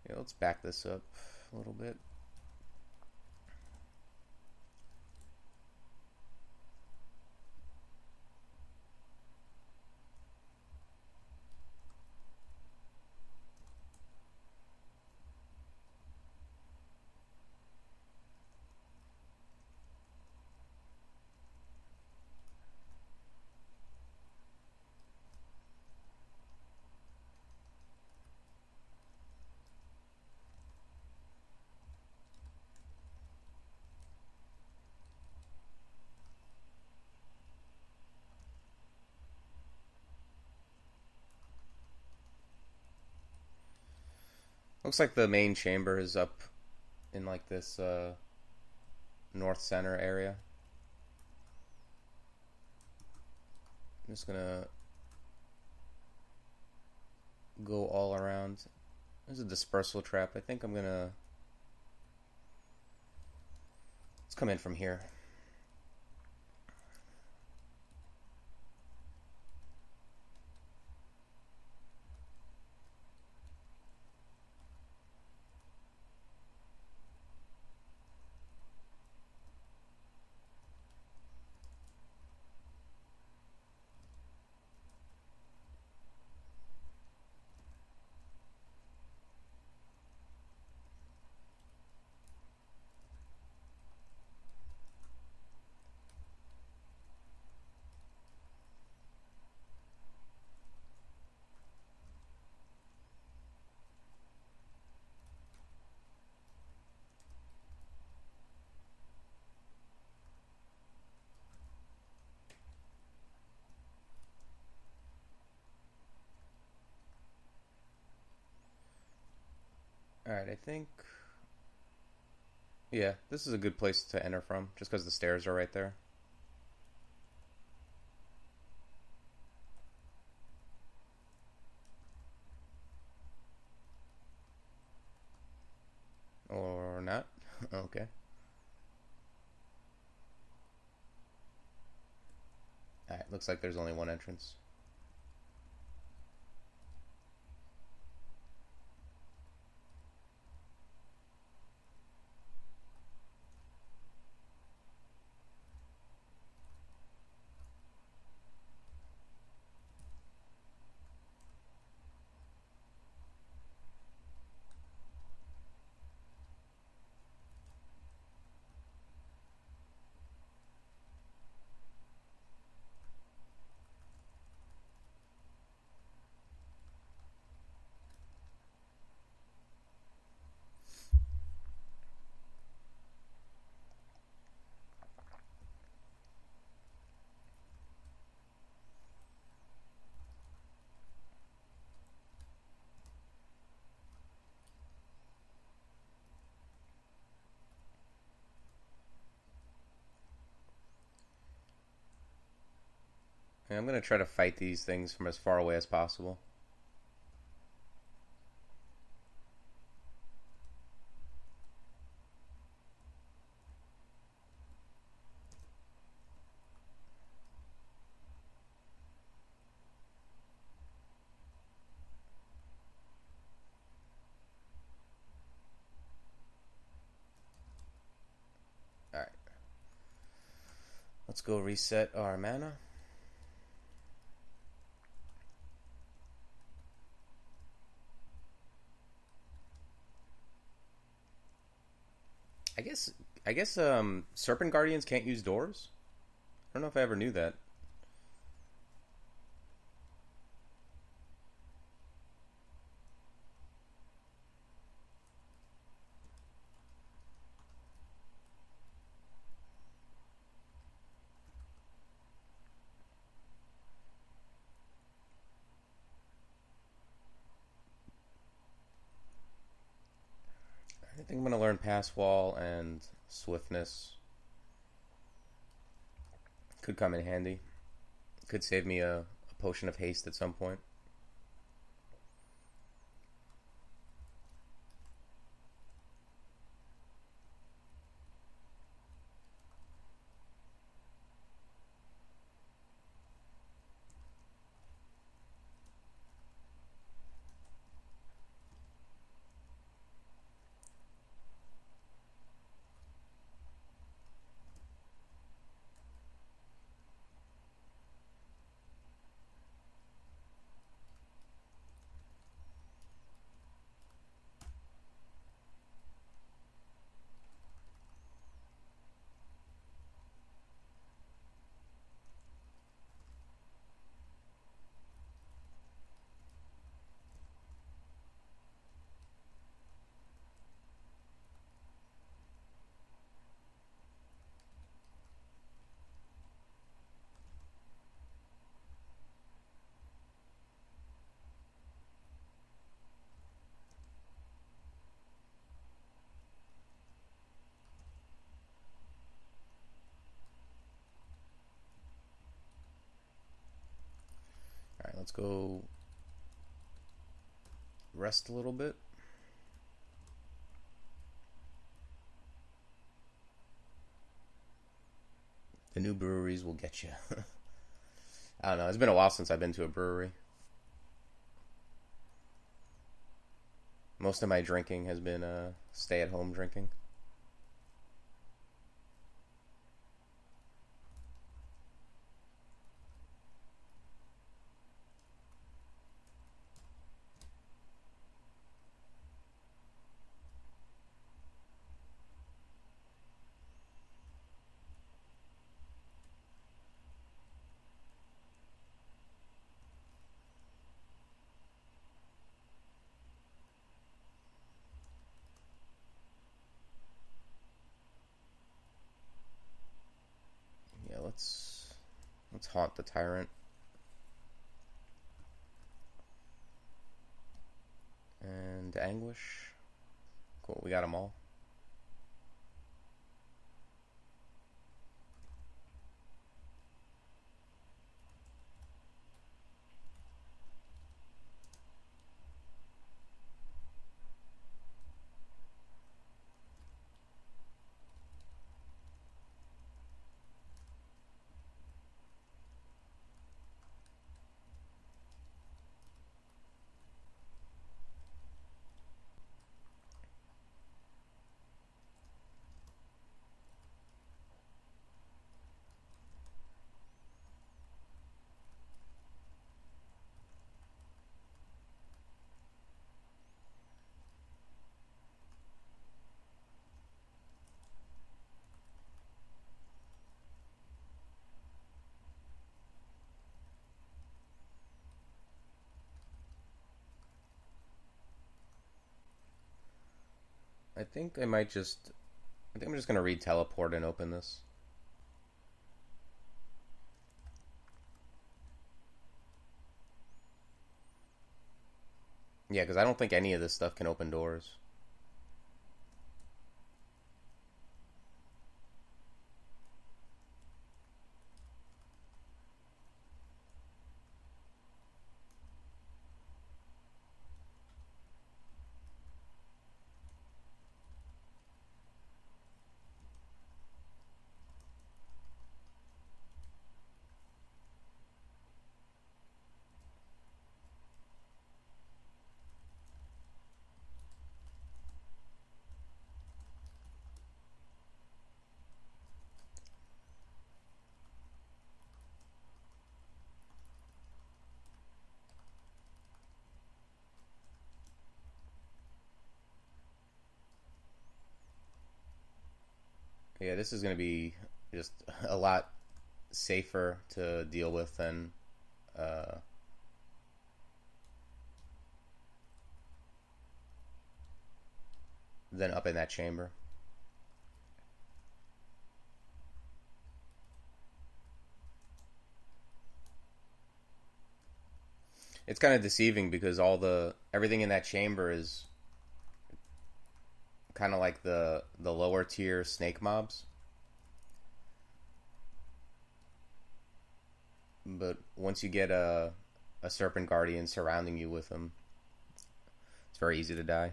Yeah, let's back this up a little bit. Looks like the main chamber is up in like this north center area. I'm just gonna go all around. There's a dispersal trap. I think I'm gonna... Let's come in from here. Alright, I think... Yeah, this is a good place to enter from, just because the stairs are right there. Or not? Okay. Alright, looks like there's only one entrance. And I'm gonna try to fight these things from as far away as possible. Alright. Let's go reset our mana. I guess Serpent Guardians can't use doors? I don't know if I ever knew that. I think I'm gonna learn Pass Wall and Swiftness. Could come in handy. Could save me a potion of haste at some point. Alright, let's go rest a little bit. The new breweries will get you. I don't know. It's been a while since I've been to a brewery. Most of my drinking has been stay-at-home drinking. Yeah, let's haunt the tyrant. And anguish. Cool, we got them all. I think I might just... I think I'm just going to read teleport and open this. Yeah, because I don't think any of this stuff can open doors. Yeah, this is going to be just a lot safer to deal with uh, than up in that chamber. It's kind of deceiving because everything in that chamber is kind of like the lower tier snake mobs. But once you get a serpent guardian surrounding you with them, it's very easy to die.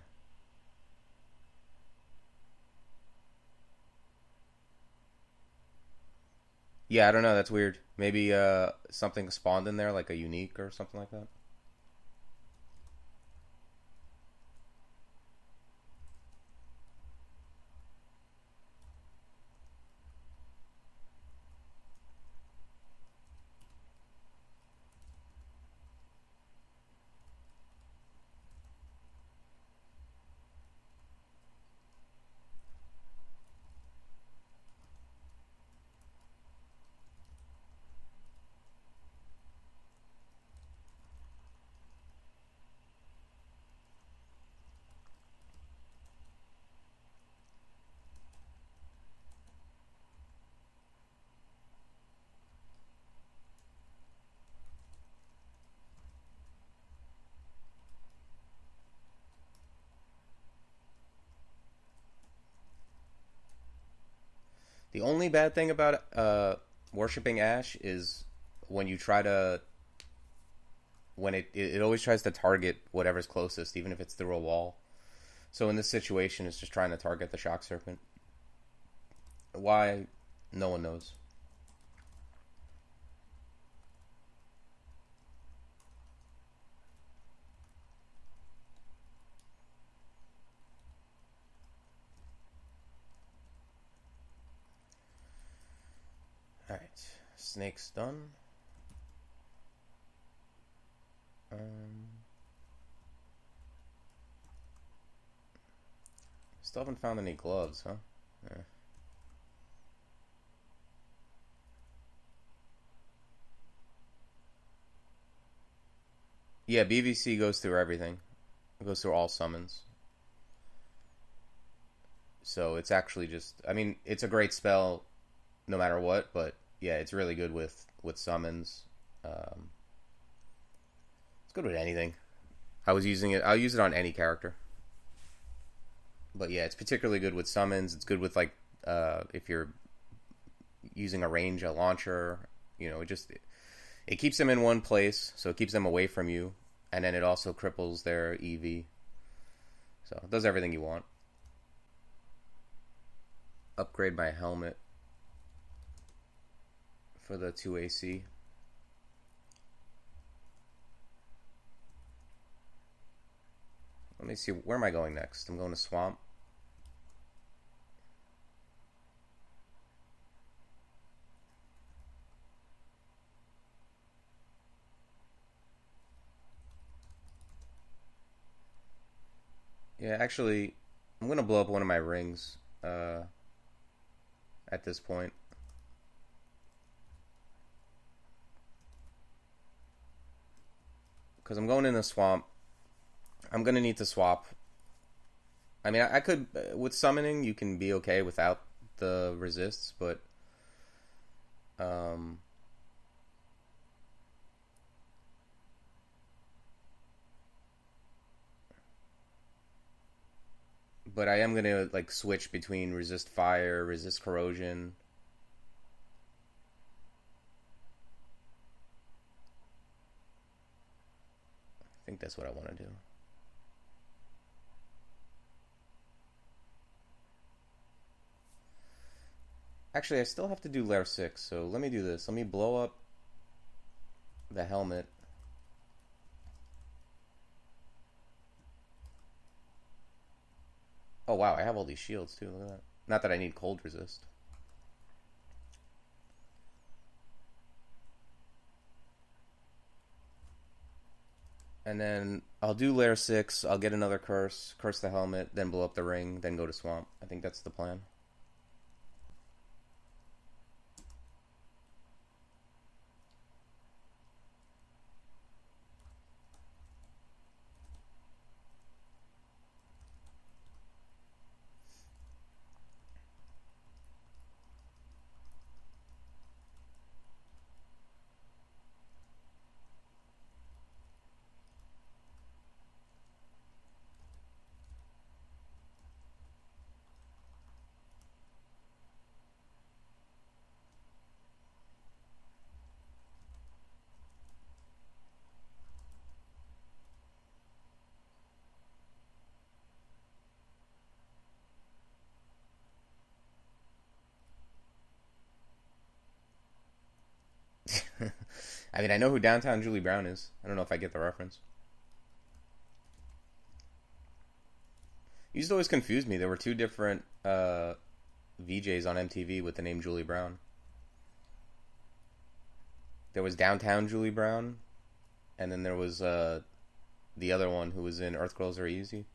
Yeah, I don't know. That's weird. Maybe something spawned in there, like a unique or something like that. The only bad thing about worshiping Ash is when you try to when it always tries to target whatever's closest, even if it's through a wall. So in this situation, it's just trying to target the shock serpent. Why? No one knows. All right, snake's done. Um, Still haven't found any gloves, huh? Yeah. Yeah, BVC goes through everything. It goes through all summons. So it's actually just, I mean, it's a great spell no matter what, but yeah, it's really good with summons. Um, it's good with anything. I was using it. I'll use it on any character. But yeah, it's particularly good with summons. It's good with like if you're using a range, a launcher. It keeps them in one place, so it keeps them away from you, and then it also cripples their EV. So it does everything you want. Upgrade my helmet for the 2 AC. Let me see, where am I going next? I'm going to Swamp. Yeah, actually, I'm going to blow up one of my rings at this point. Because I'm going in the Swamp. I'm going to need to swap. I mean, I could... With summoning, you can be okay without the resists, but... But I am going to, like, switch between resist fire, resist corrosion. I think that's what I want to do. Actually, I still have to do Lair 6, so let me do this. Let me blow up the helmet. Oh wow, I have all these shields too, look at that. Not that I need cold resist. And then I'll do Lair 6, I'll get another curse the helmet, then blow up the ring, then go to Swamp. I think that's the plan. I mean, I know who Downtown Julie Brown is. I don't know if I get the reference. It used to always confuse me. There were two different VJs on MTV with the name Julie Brown. There was Downtown Julie Brown, and then there was the other one who was in Earth Girls Are Easy.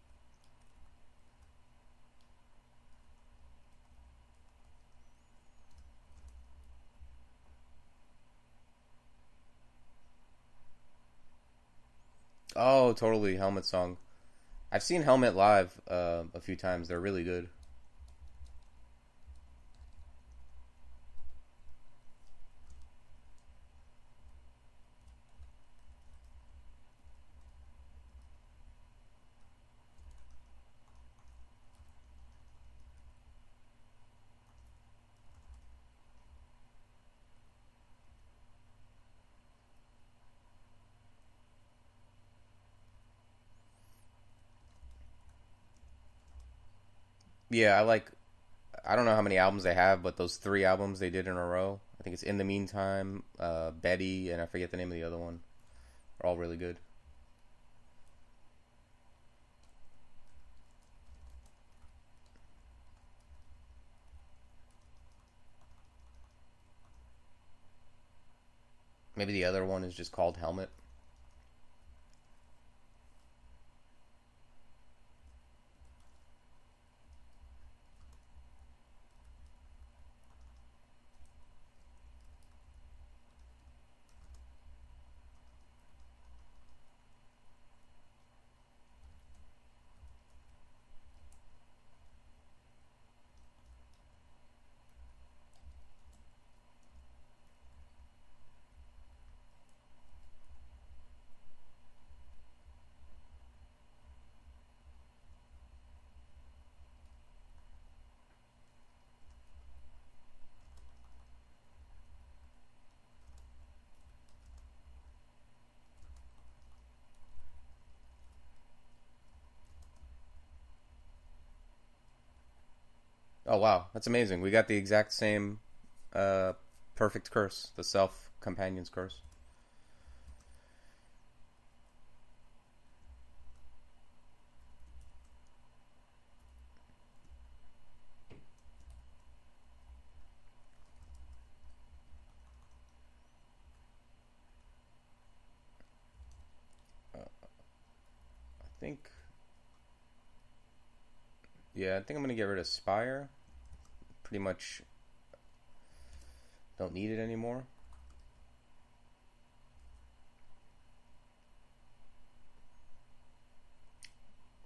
Oh, totally, Helmet song. I've seen Helmet live a few times. They're really good. Yeah, I like. I don't know how many albums they have, but those three albums they did in a row. I think it's In the Meantime, Betty, and I forget the name of the other one. Are all really good. Maybe the other one is just called Helmet. Oh wow, that's amazing. We got the exact same uh, perfect curse, the self companion's curse. I think, yeah, I think I'm gonna get rid of Spire. Pretty much don't need it anymore.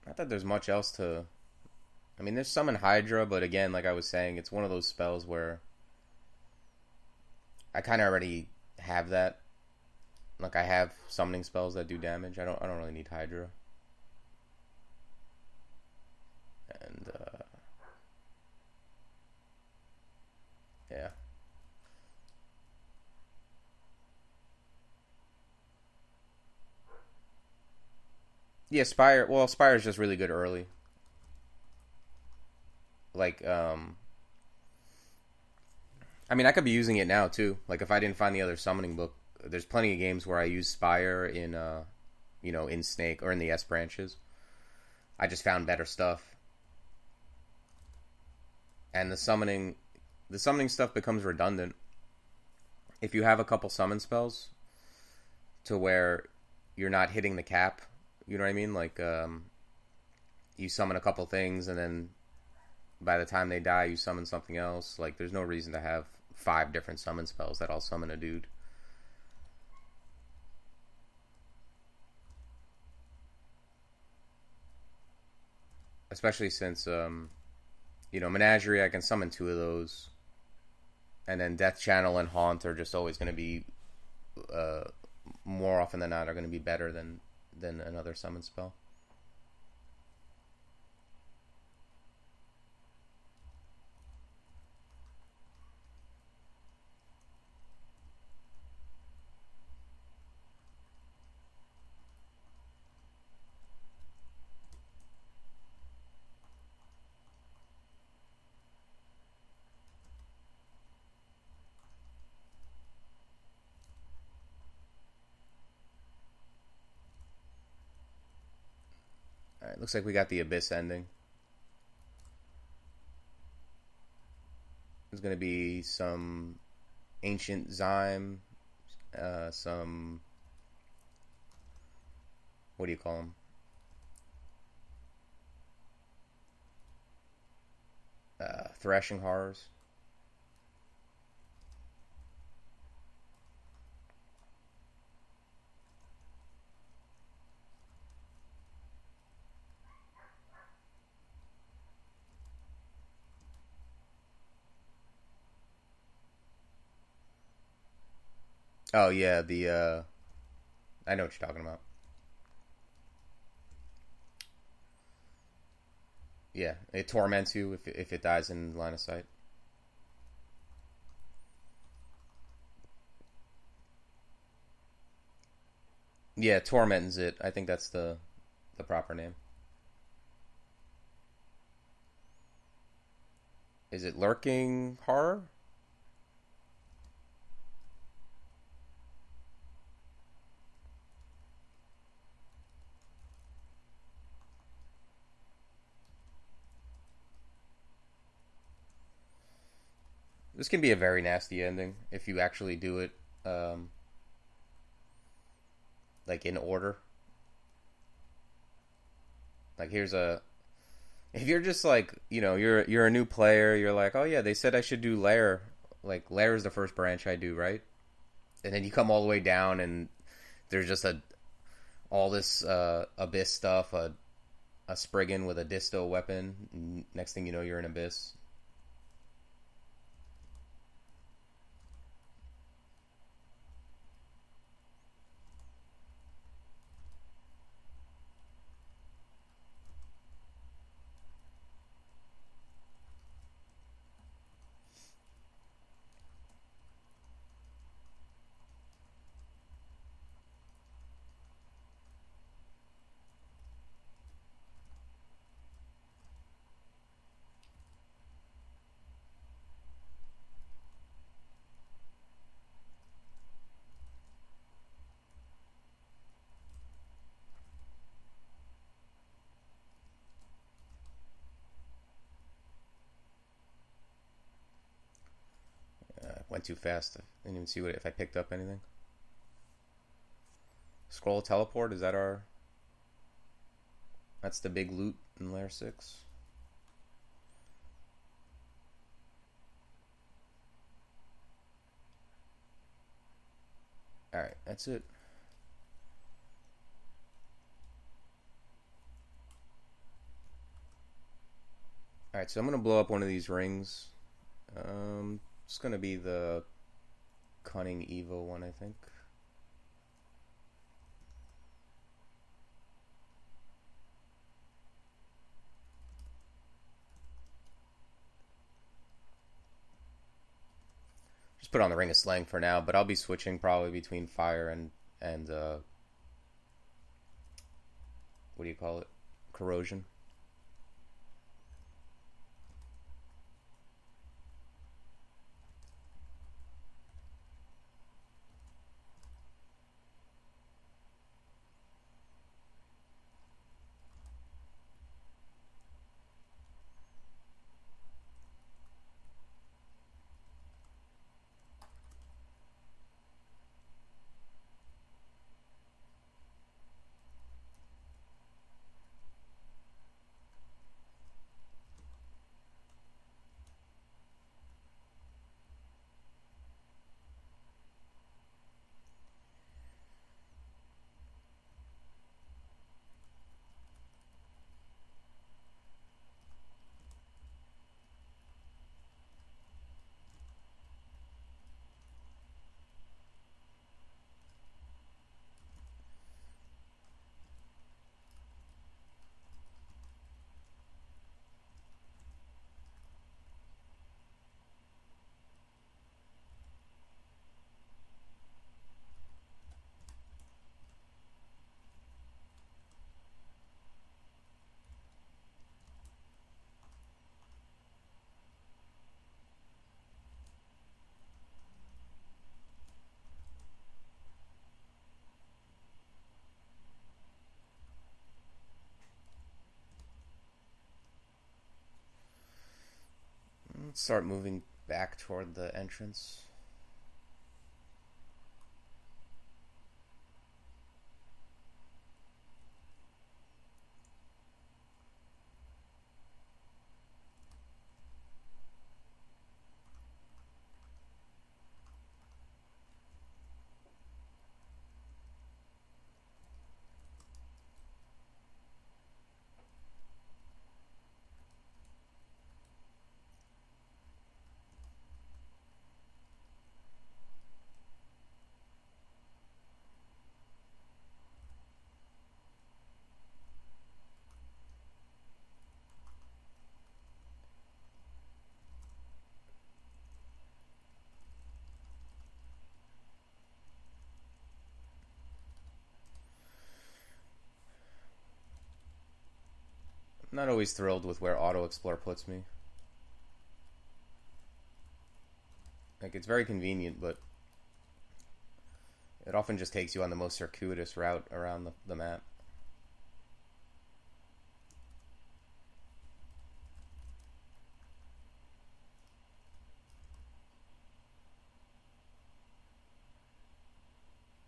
Not that there's much else to. I mean, there's Summon Hydra, but again, like I was saying, it's one of those spells where I kind of already have that. Like I have summoning spells that do damage. I don't really need Hydra. And yeah. Yeah, Spire. Well, Spire is just really good early. Like, I mean, I could be using it now too. Like, if I didn't find the other summoning book, there's plenty of games where I use Spire in, in Snake or in the S branches. I just found better stuff, and the summoning stuff becomes redundant if you have a couple summon spells to where you're not hitting the cap. You know what I mean? Like, you summon a couple things, and then by the time they die, you summon something else. Like, there's no reason to have 5 different summon spells that all summon a dude. Especially since, Menagerie, I can summon 2 of those. And then Death Channel and Haunt are just always going to be, uh, more often than not, are going to be better than another summon spell. Alright, looks like we got the Abyss ending. There's going to be some Ancient Zyme, some. What do you call them? Thrashing Horrors. Oh, yeah, I know what you're talking about. Yeah, it torments you if it dies in line of sight. Yeah, torments it. I think that's the proper name. Is it lurking horror? This can be a very nasty ending if you actually do it, um, like in order. Like here's a if you're just like you're a new player, you're like, oh yeah, they said I should do Lair. Like Lair is the first branch I do, right? And then you come all the way down, and there's just a all this abyss stuff, a Spriggan with a disto weapon. Next thing you know, you're in abyss. went too fast. I didn't even see if I picked up anything. Scroll teleport, is that our... That's the big loot in Lair 6. Alright, that's it. Alright, so I'm going to blow up one of these rings. It's going to be the Cunning Evo one, I think. Just put on the Ring of Slang for now, but I'll be switching probably between fire and what do you call it? Corrosion. Let's start moving back toward the entrance. I'm not always thrilled with where auto explore puts me. Like, it's very convenient, but it often just takes you on the most circuitous route around the map.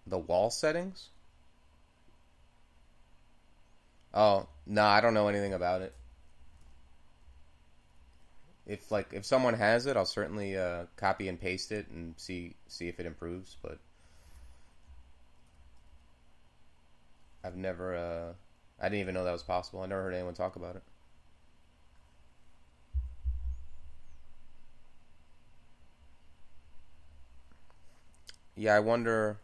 The wall settings? Oh, no, I don't know anything about it. If someone has it, I'll certainly copy and paste it and see if it improves, but I've never I didn't even know that was possible. I never heard anyone talk about it. Yeah, I wonder.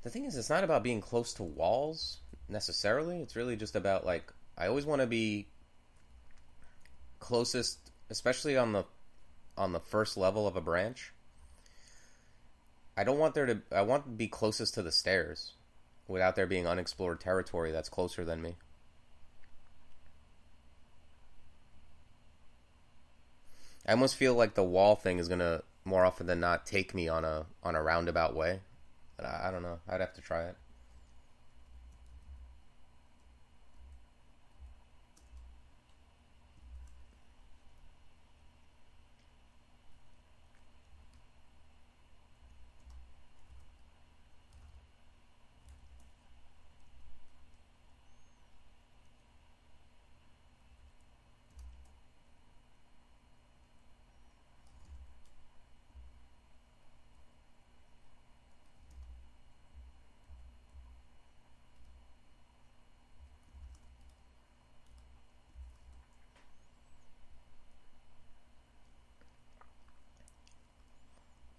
The thing is, it's not about being close to walls necessarily. It's really just about, like, I always want to be closest, especially on the first level of a branch. I want to be closest to the stairs without there being unexplored territory that's closer than me. I almost feel like the wall thing is gonna more often than not take me on a roundabout way. But I don't know. I'd have to try it.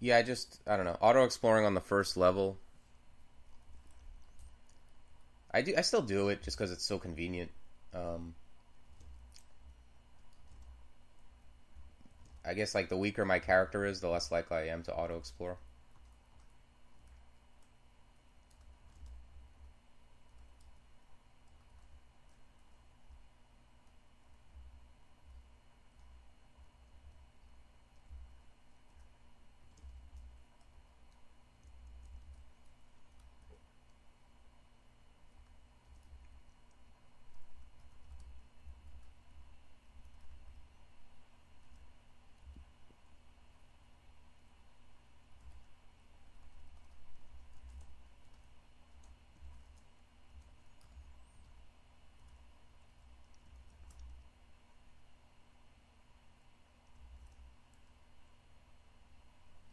Yeah, I don't know. Auto exploring on the first level. I still do it just because it's so convenient. Um, I guess like the weaker my character is, the less likely I am to auto explore.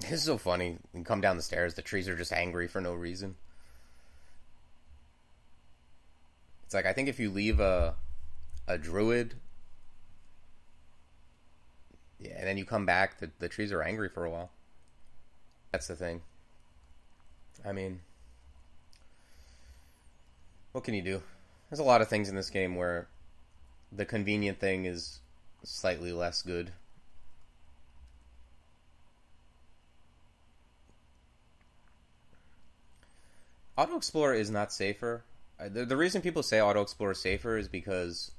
It's so funny. You come down the stairs, the trees are just angry for no reason. It's like I think if you leave a druid, yeah, and then you come back, the trees are angry for a while. That's the thing. I mean, what can you do? There's a lot of things in this game where the convenient thing is slightly less good. Auto Explorer is not safer. The reason people say Auto Explorer is safer is because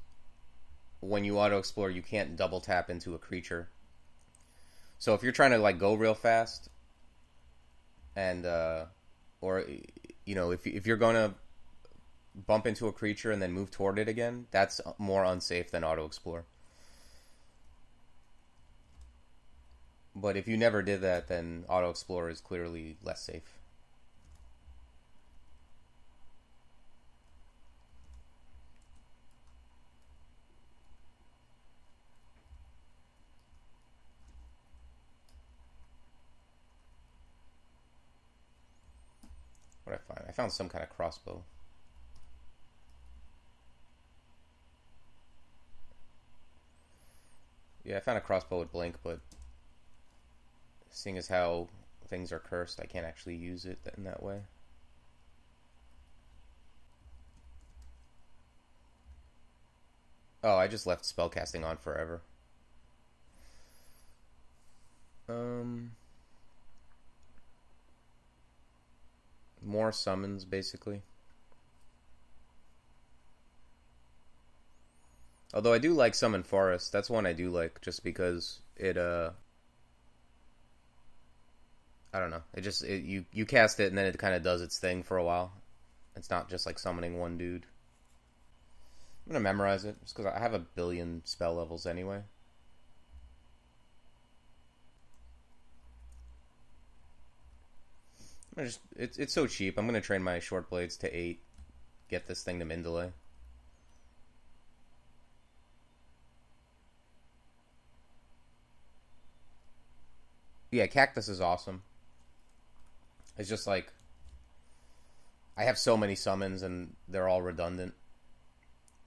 when you Auto Explore, you can't double tap into a creature. So if you're trying to like go real fast, and or you know if you're gonna bump into a creature and then move toward it again, that's more unsafe than Auto Explore. But if you never did that, then Auto Explorer is clearly less safe. What I find? I found some kind of crossbow. Yeah, I found a crossbow with blink, but seeing as how things are cursed, I can't actually use it in that way. Oh, I just left spellcasting on forever. Um, More summons, basically. Although I do like Summon Forest. That's one I do like, just because it, I don't know. You cast it and then it kind of does its thing for a while. It's not just like summoning one dude. I'm gonna memorize it, just because I have a billion spell levels anyway. It's so cheap. I'm gonna train my short blades to 8. Get this thing to Mindalay. Yeah, Cactus is awesome. It's just like I have so many summons and they're all redundant.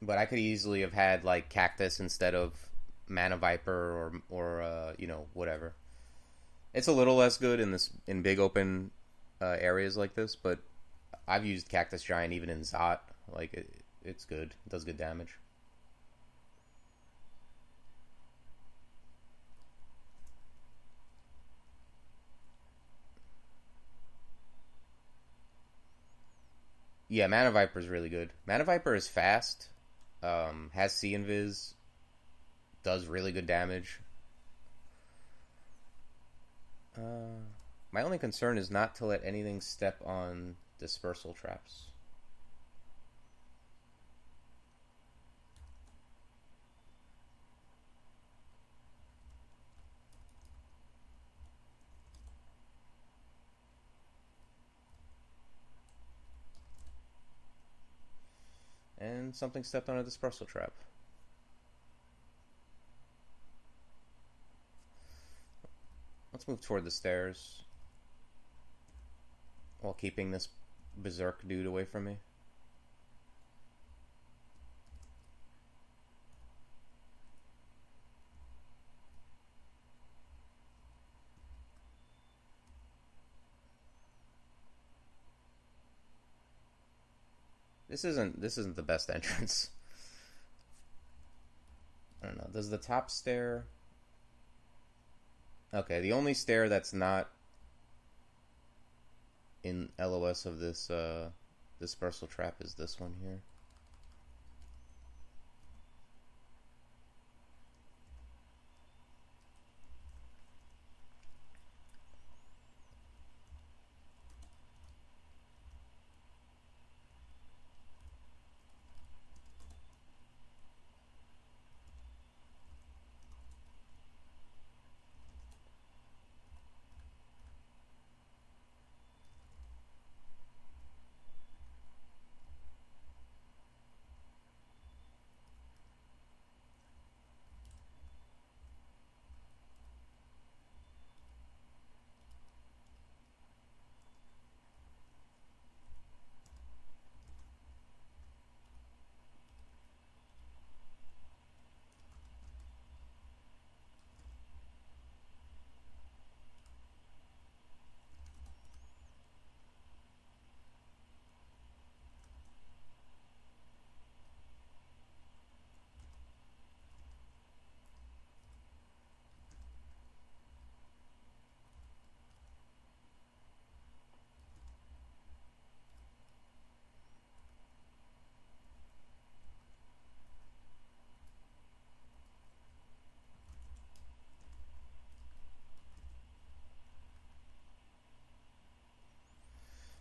But I could easily have had like Cactus instead of Mana Viper or you know, whatever. It's a little less good in big open areas like this, but I've used Cactus Giant even in Zot. Like it's good. It does good damage. Yeah, Mana Viper is really good. Mana Viper is fast, has C Invis, does really good damage. My only concern is not to let anything step on dispersal traps. And something stepped on a dispersal trap. Let's move toward the stairs while keeping this berserk dude away from me. This isn't the best entrance. I don't know. Does the top stair? Okay, the only stair that's not in LOS of this dispersal trap is this one here.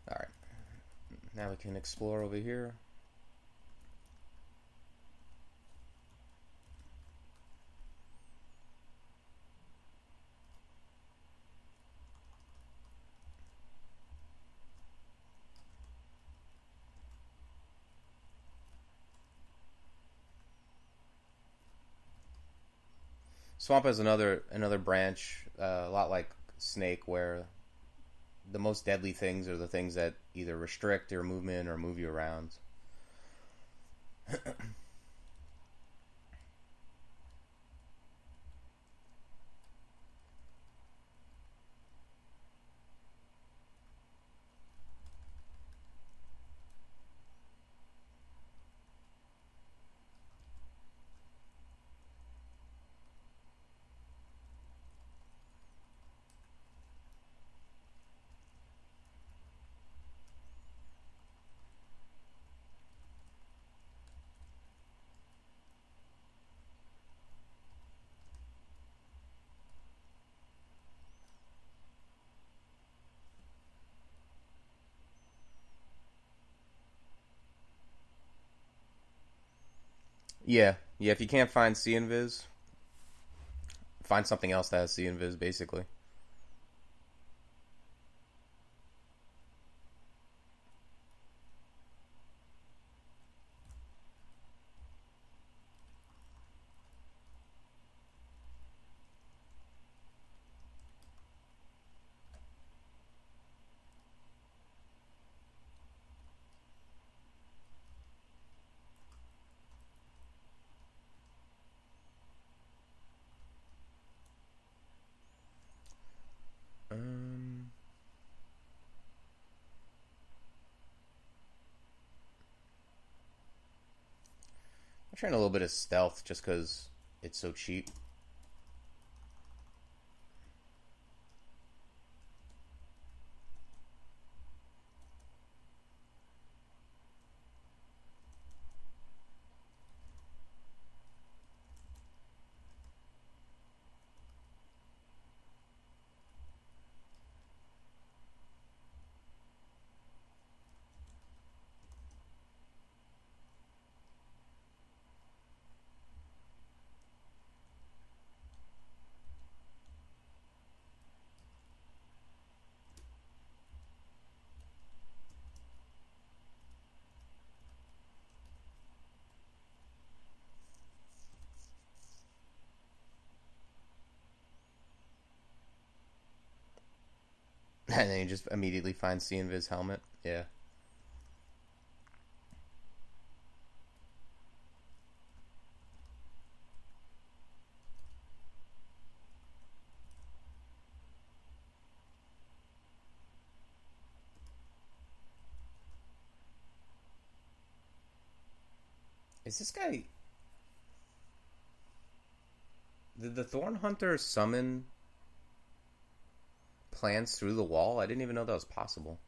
Alright. Now we can explore over here. Swamp has another branch, a lot like Snake, where the most deadly things are the things that either restrict your movement or move you around. Yeah, yeah. If you can't find see invis, find something else that has see invis, basically. Um, I'm trying a little bit of stealth just because it's so cheap. And then you just immediately find see invis helmet. Yeah. Is this guy... Did the Thorn Hunter summon plants through the wall? I didn't even know that was possible.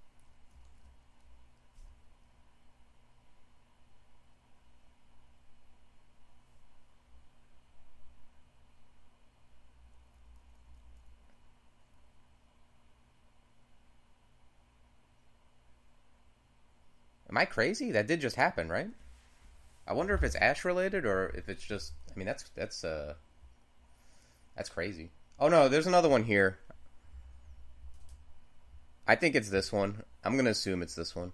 Am I crazy? That did just happen, right? I wonder if it's Ash related or if it's just... I mean, that's crazy. Oh no, there's another one here. I think it's this one. I'm gonna assume it's this one.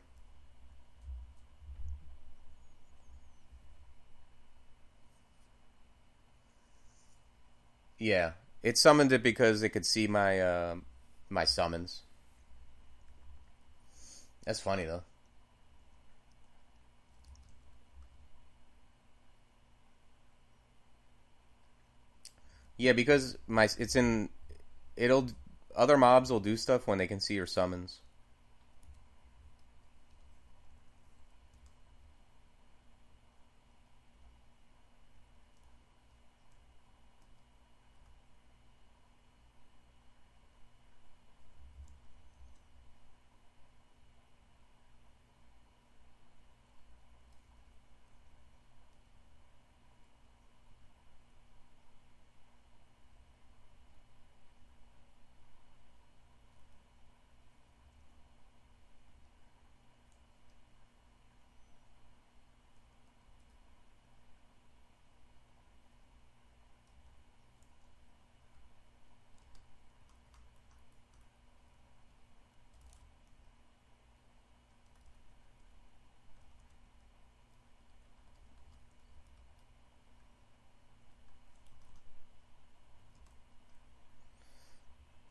Yeah, it summoned it because it could see my summons. That's funny though. Yeah, because my it's in it'll other mobs will do stuff when they can see your summons.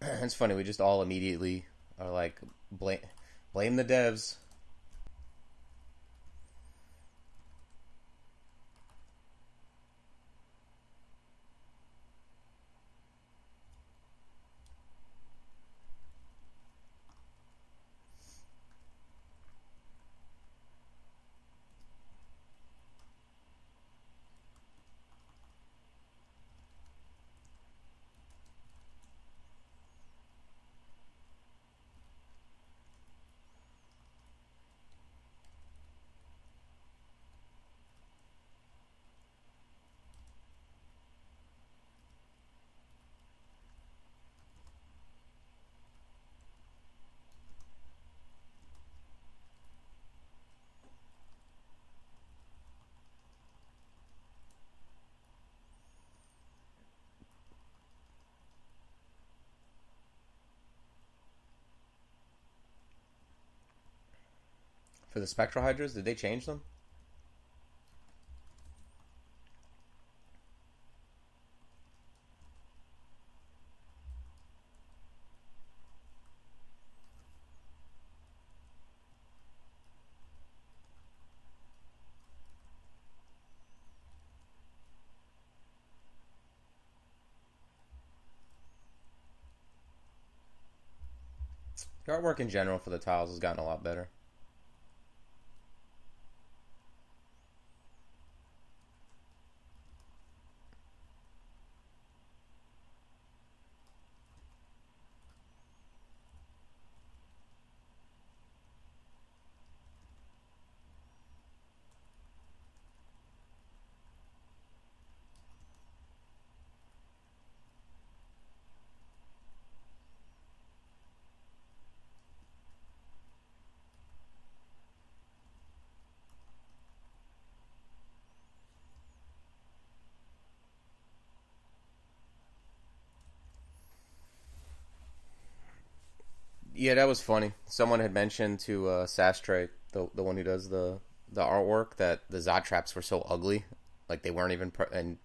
It's funny. We just all immediately are like blame the devs. For the spectral hydras, did they change them? The artwork in general for the tiles has gotten a lot better. Yeah, that was funny. Someone had mentioned to Sastre, the one who does the artwork, that the Zod traps were so ugly, like they weren't even. And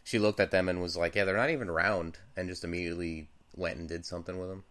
she looked at them and was like, "Yeah, they're not even round," and just immediately went and did something with them.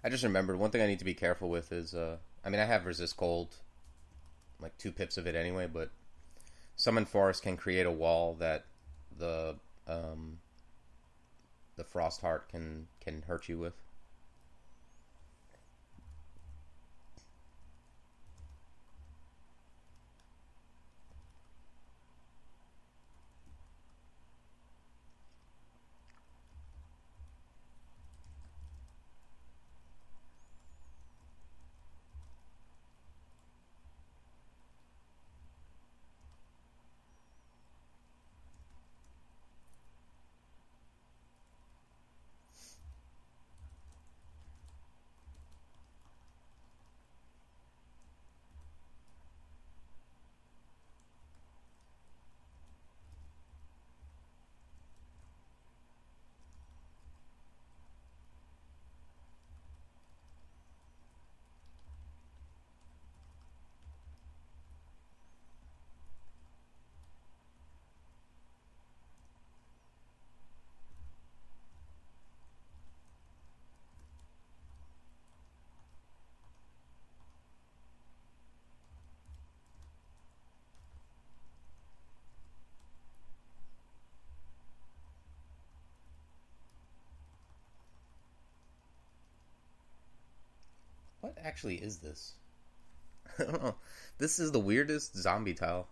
I just remembered one thing I need to be careful with is, I mean, I have resist cold, like 2 pips of it anyway, but summon forest can create a wall that the um, the frost heart can hurt you with. What actually is this? I don't know. This is the weirdest zombie tile.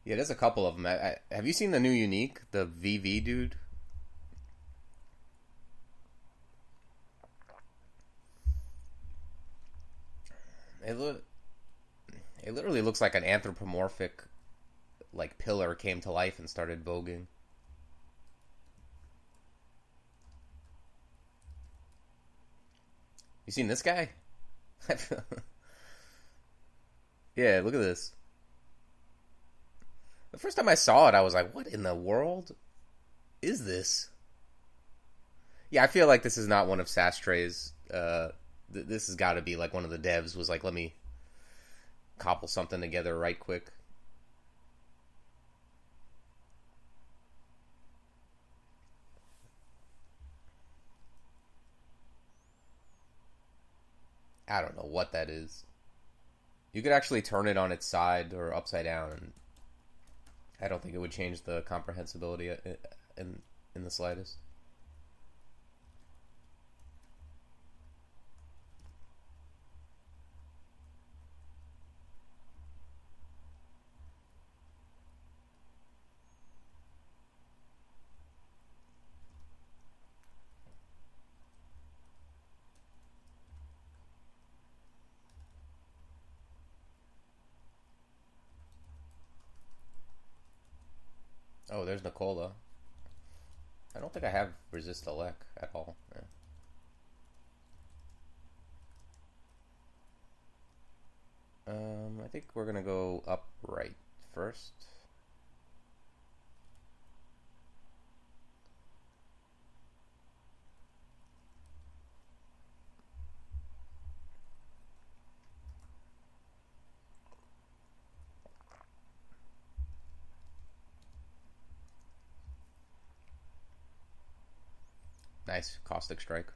Yeah, there's a couple of them. Have you seen the new unique, the VV dude? It look, it literally looks like an anthropomorphic like pillar came to life and started voguing. You seen this guy? Yeah, look at this. The first time I saw it, I was like, "What in the world is this?" Yeah, I feel like this is not one of Sastray's. This has got to be like one of the devs was like, "Let me cobble something together right quick." I don't know what that is. You could actually turn it on its side or upside down, and I don't think it would change the comprehensibility in the slightest. Oh, there's Nicola. I don't think I have resist elect at all. Yeah. I think we're gonna go upright first. Nice caustic strike.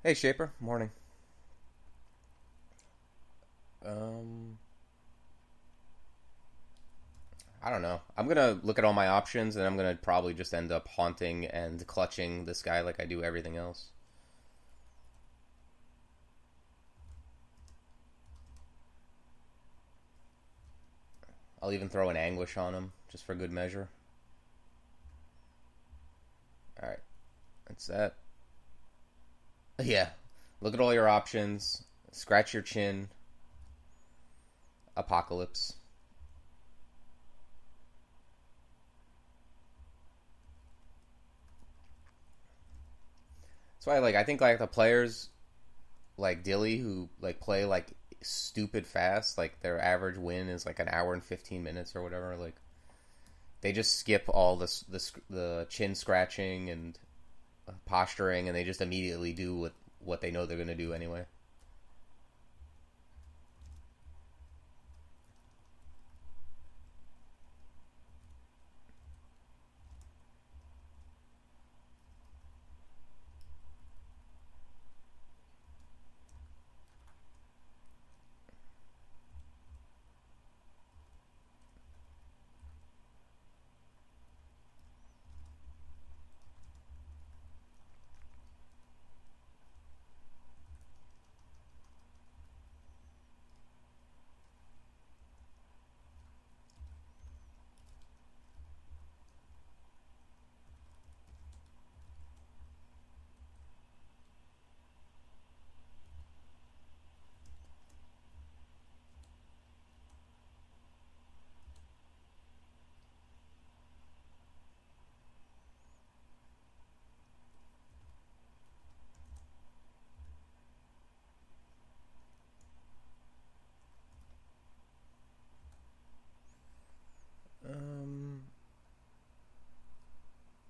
Hey, Shaper. Morning. Um, I don't know. I'm gonna look at all my options, and I'm gonna probably just end up haunting and clutching this guy like I do everything else. I'll even throw an anguish on him just for good measure. All right, that's that. Yeah, look at all your options. Scratch your chin. Apocalypse. So I think like the players like Dilly who like play like stupid fast, like their average win is like an hour and 15 minutes or whatever. Like they just skip all the chin scratching and posturing and they just immediately do what they know they're going to do anyway.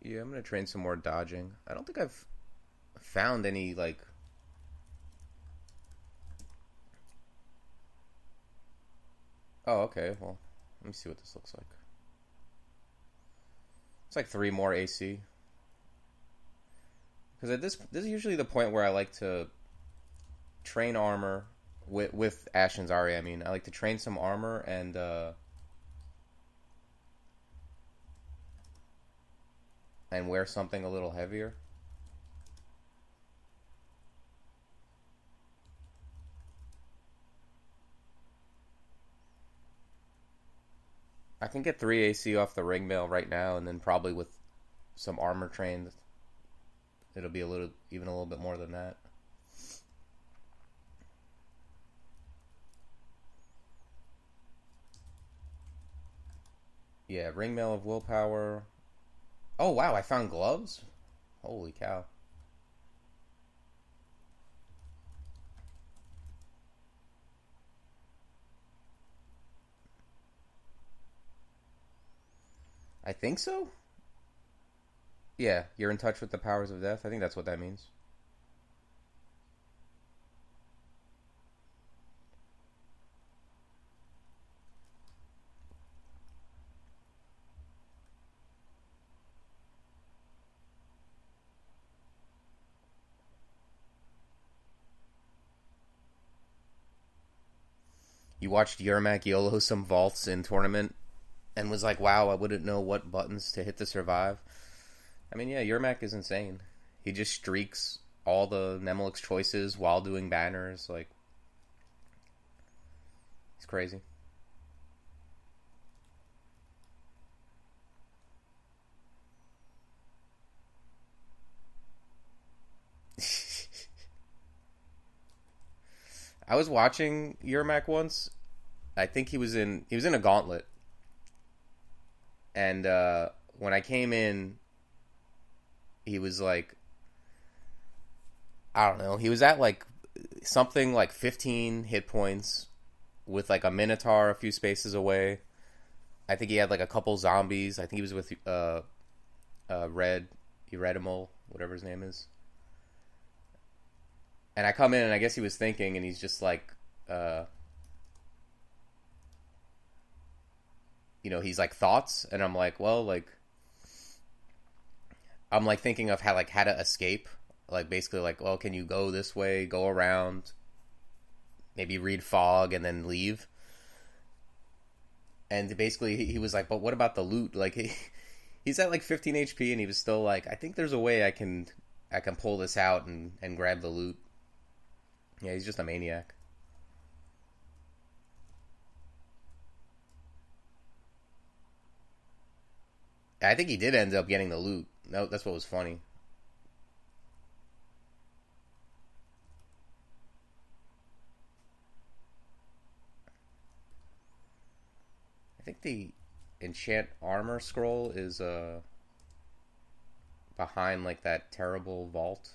Yeah, I'm gonna train some more dodging. I don't think I've found any like. Oh, okay. Well, let me see what this looks like. It's like 3 more AC. Because at this is usually the point where I like to train armor with Ashenzari. I mean, I like to train some armor and wear something a little heavier. I can get 3 AC off the ring mail right now, and then probably with some armor trained, it'll be even a little bit more than that. Yeah, ring mail of willpower. Oh wow, I found gloves. Holy cow. I think so. Yeah, you're in touch with the powers of death. I think that's what that means. You watched Yermak YOLO some vaults in tournament and was like, wow, I wouldn't know what buttons to hit to survive. I mean, yeah, Yermak is insane. He just streaks all the Nemelic's choices while doing banners. Like, he's crazy. I was watching Yermak once. I think he was in a gauntlet, and when I came in, he was like, I don't know, he was at like something like 15 hit points with like a Minotaur a few spaces away. I think he had like a couple zombies. I think he was with Red Eredimal, whatever his name is. And I come in and I guess he was thinking, and he's just like, uh, he's like thoughts, and I'm like, well, like I'm like thinking of how to escape, like basically like, well, can you go this way, go around, maybe read fog and then leave. And basically he was like, but what about the loot? Like he's at like 15 HP, and he was still like, I think there's a way I can pull this out and grab the loot. Yeah, he's just a maniac. I think he did end up getting the loot. No, that's what was funny. I think the enchant armor scroll is behind like that terrible vault.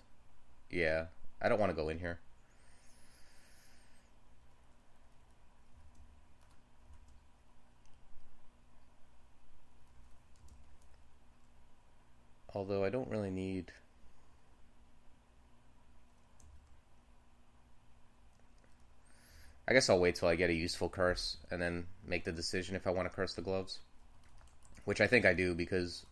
Yeah, I don't want to go in here. Although I don't really need. I guess I'll wait till I get a useful curse and then make the decision if I want to curse the gloves. Which I think I do, because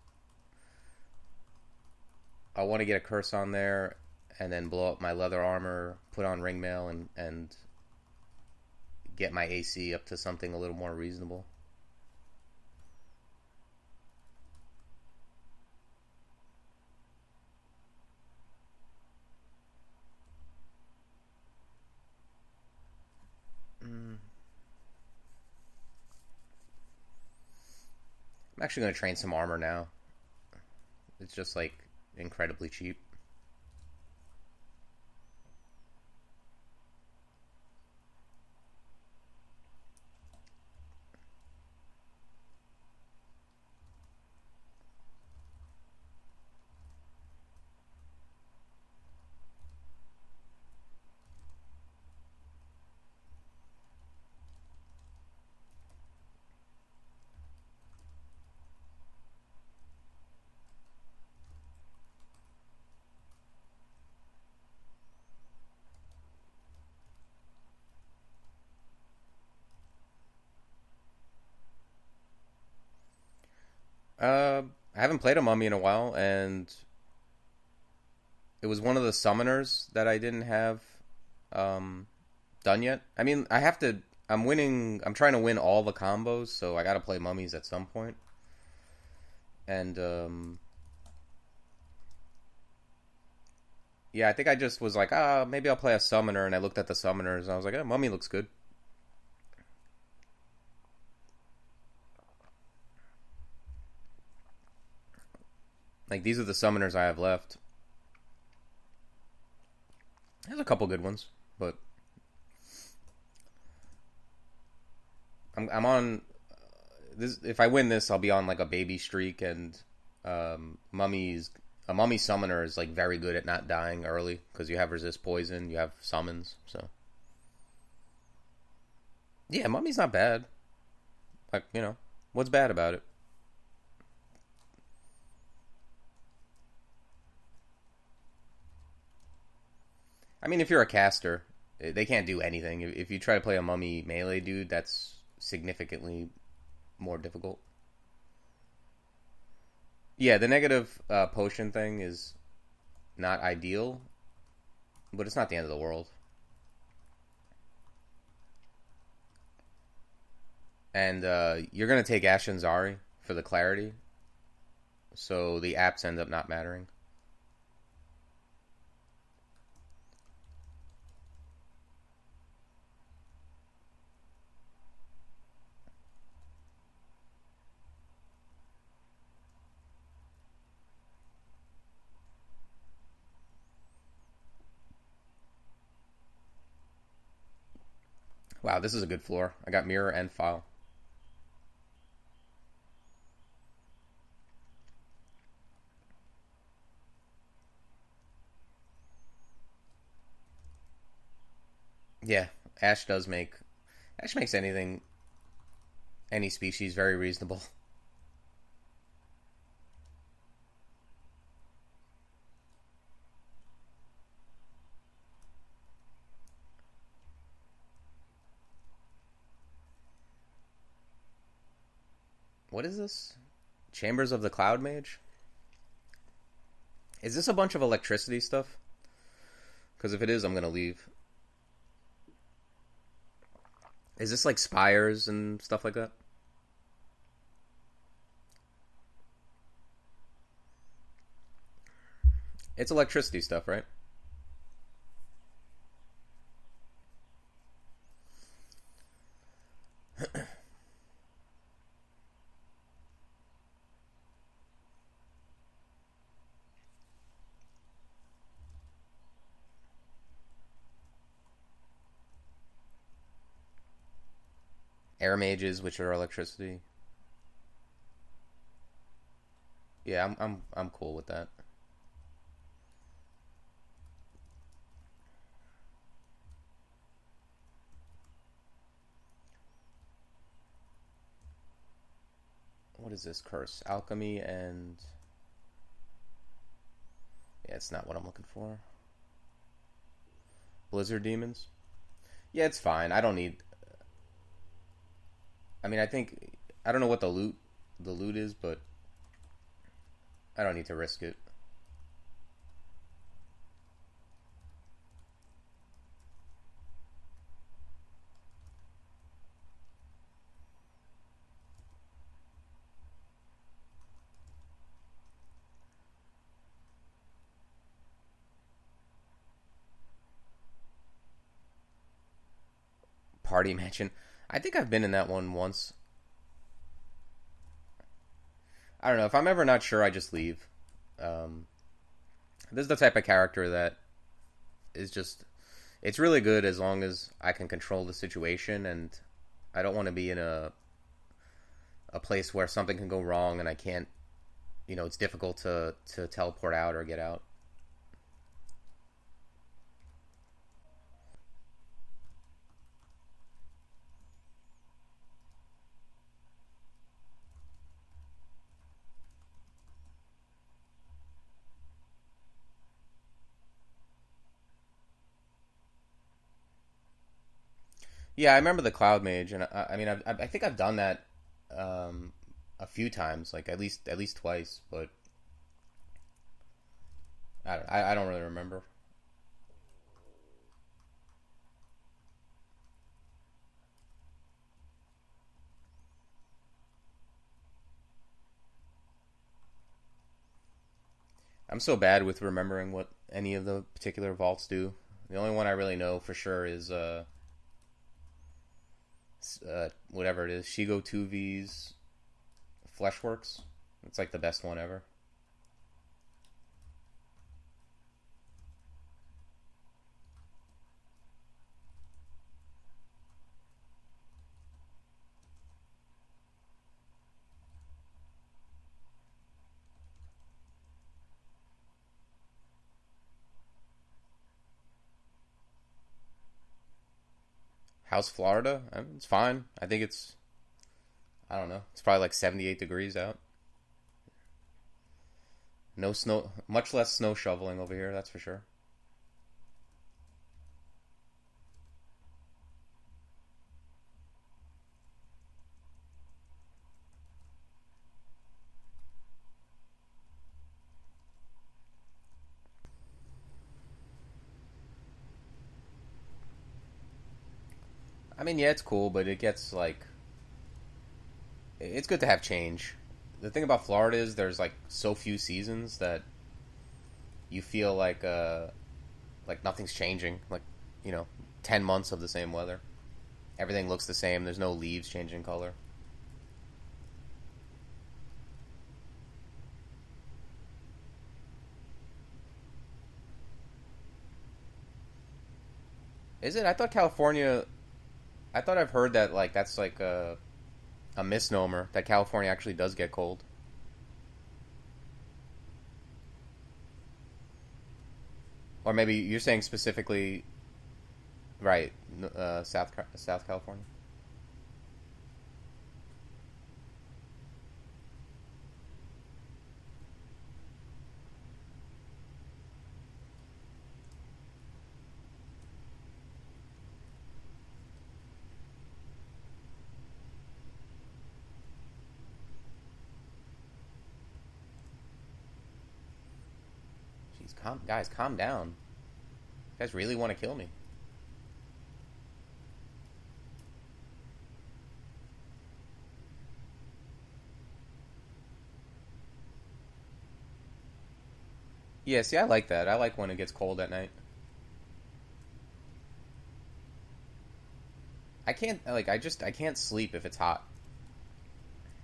I want to get a curse on there and then blow up my leather armor, put on ringmail, and get my AC up to something a little more reasonable. I'm actually going to train some armor now. It's just like incredibly cheap. I haven't played a mummy in a while, and it was one of the summoners that I didn't have um, done yet. I mean, I have to. I'm winning. I'm trying to win all the combos, so I got to play mummies at some point. And yeah, I think I just was like, maybe I'll play a summoner, and I looked at the summoners, and I was like, mummy looks good. Like, these are the summoners I have left. There's a couple good ones, but I'm on this. If I win this, I'll be on like a baby streak, and mummies. A mummy summoner is like very good at not dying early because you have resist poison, you have summons. So yeah, mummy's not bad. Like, what's bad about it? I mean, if you're a caster, they can't do anything. If you try to play a mummy melee dude, that's significantly more difficult. Yeah, the negative potion thing is not ideal, but it's not the end of the world. And you're going to take Ashenzari for the clarity, so the apps end up not mattering. Wow, this is a good floor. I got mirror and file. Yeah, Ash does make... Ash makes anything, any species, very reasonable. What is this? Chambers of the Cloud Mage? Is this a bunch of electricity stuff? Because if it is, I'm going to leave. Is this like spires and stuff like that? It's electricity stuff, right? Air mages, which are electricity. Yeah, I'm cool with that. What is this curse? Alchemy and... Yeah, it's not what I'm looking for. Blizzard demons. Yeah, it's fine. I don't need. I mean, I don't know what the loot is, but I don't need to risk it. Party mansion. I think I've been in that one once. I don't know. If I'm ever not sure, I just leave. Um, this is the type of character that is just. It's really good as long as I can control the situation, and I don't want to be in a place where something can go wrong and I can't. It's difficult to teleport out or get out. Yeah, I remember the Cloud Mage, and I mean, I think I've done that um, a few times, like at least twice, but I don't really remember. I'm so bad with remembering what any of the particular vaults do. The only one I really know for sure is whatever it is, Shigo 2V's Fleshworks. It's like the best one ever. House Florida, it's fine. I don't know. It's probably like 78 degrees out. No snow, much less snow shoveling over here. That's for sure. I mean, yeah, it's cool, but it gets like it's good to have change. The thing about Florida is there's like so few seasons that you feel like nothing's changing. Like, you know, 10 months of the same weather. Everything looks the same. There's no leaves changing color. Is it? I thought California. I thought I've heard that like that's like a misnomer that California actually does get cold. Or maybe you're saying specifically, right? South California. Jeez, guys, calm down. You guys really want to kill me? Yeah, see, I like that. I like when it gets cold at night. I can't like I can't sleep if it's hot.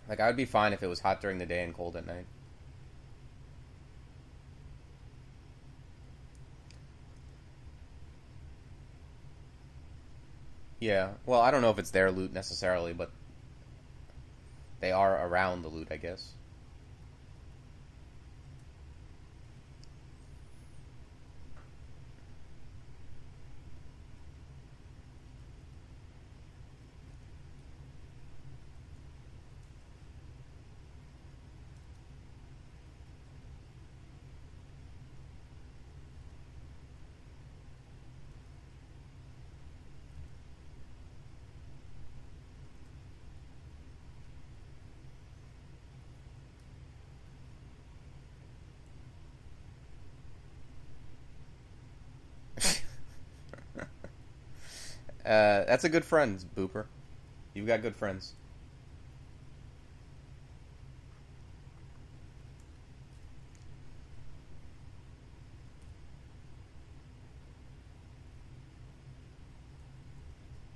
Like I would be fine if it was hot during the day and cold at night. Yeah. Well, I don't know if it's their loot necessarily, but they are around the loot, I guess. That's a good friend, Booper. You've got good friends.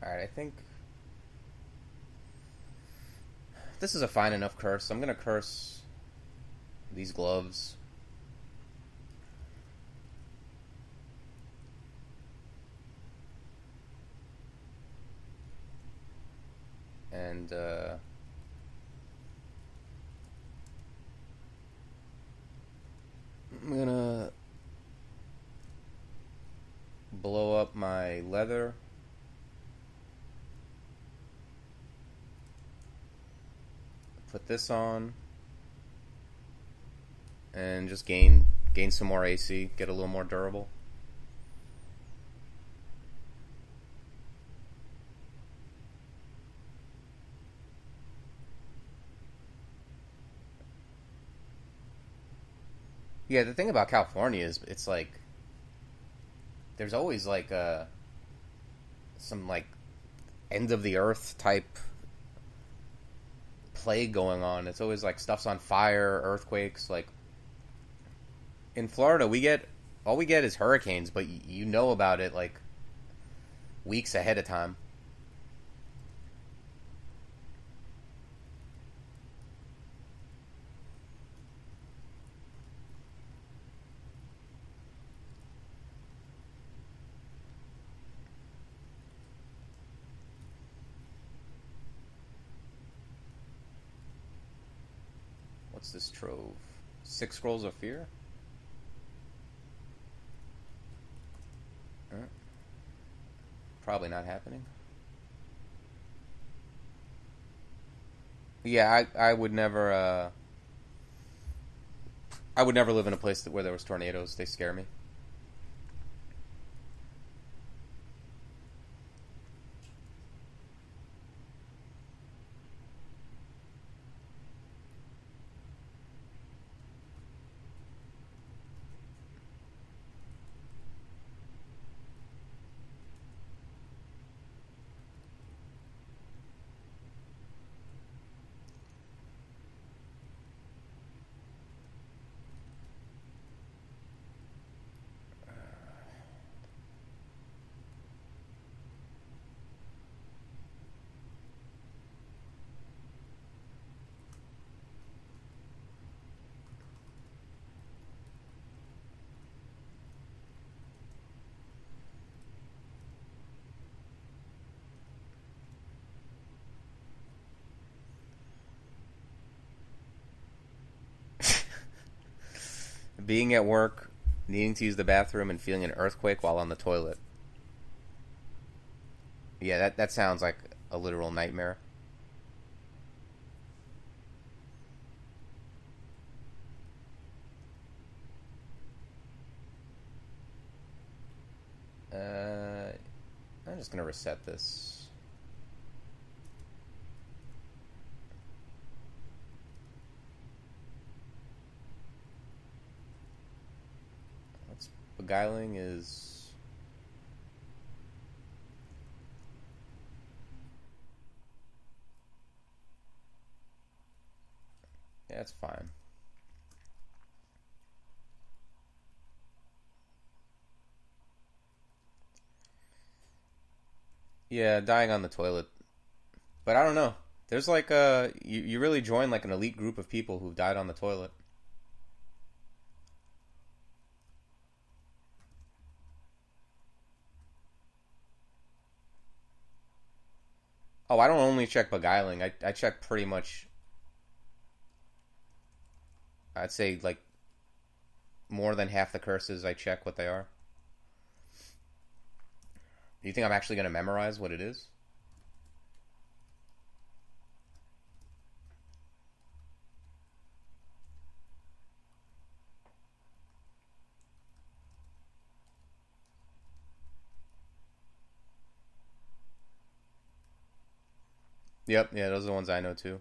Alright, I think this is a fine enough curse. I'm gonna curse these gloves. And, I'm gonna blow up my leather. Put this on. And just gain some more AC. Get a little more durable. Yeah, the thing about California is it's like there's always like some like end of the earth type plague going on. It's always like stuff's on fire, earthquakes. Like in Florida, we get is hurricanes, but you know about it like weeks ahead of time. What's this trove? 6 scrolls of fear? Probably not happening. Yeah, I would never I would never live in a place where there was tornadoes. They scare me. Being at work, needing to use the bathroom, and feeling an earthquake while on the toilet. Yeah, that sounds like a literal nightmare. Uh, I'm just gonna reset this. What's beguiling is. Yeah, it's fine. Yeah, dying on the toilet. But I don't know. There's like you really join like an elite group of people who've died on the toilet. Oh, I don't only check beguiling. I check pretty much. I'd say like more than half the curses. I check what they are. Do you think I'm actually gonna memorize what it is? Yep, yeah, those are the ones I know too.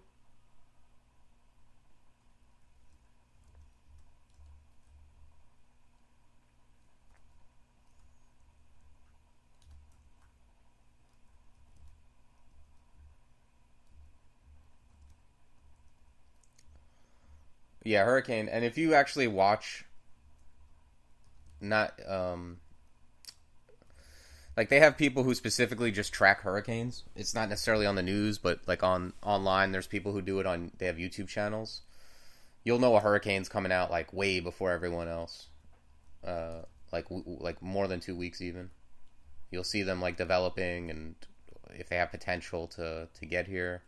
Yeah, hurricane. And if you actually watch, not like they have people who specifically just track hurricanes. It's not necessarily on the news, but like on online, there's people who do it on. They have YouTube channels. You'll know a hurricane's coming out like way before everyone else. Like more than 2 weeks even. You'll see them like developing and if they have potential to get here.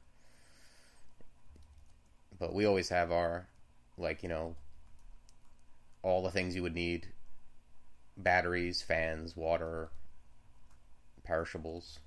But we always have our like all the things you would need: batteries, fans, water, perishables.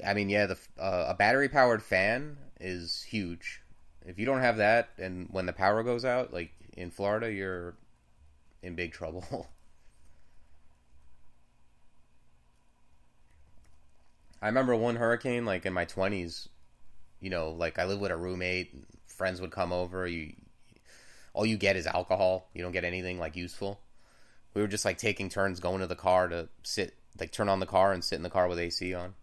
I mean, yeah, the a battery powered fan is huge. If you don't have that, and when the power goes out, like in Florida, you're in big trouble. I remember one hurricane, like in my 20s. Like I lived with a roommate. Friends would come over. You all you get is alcohol. You don't get anything like useful. We were just like taking turns going to the car to sit, like turn on the car and sit in the car with AC on.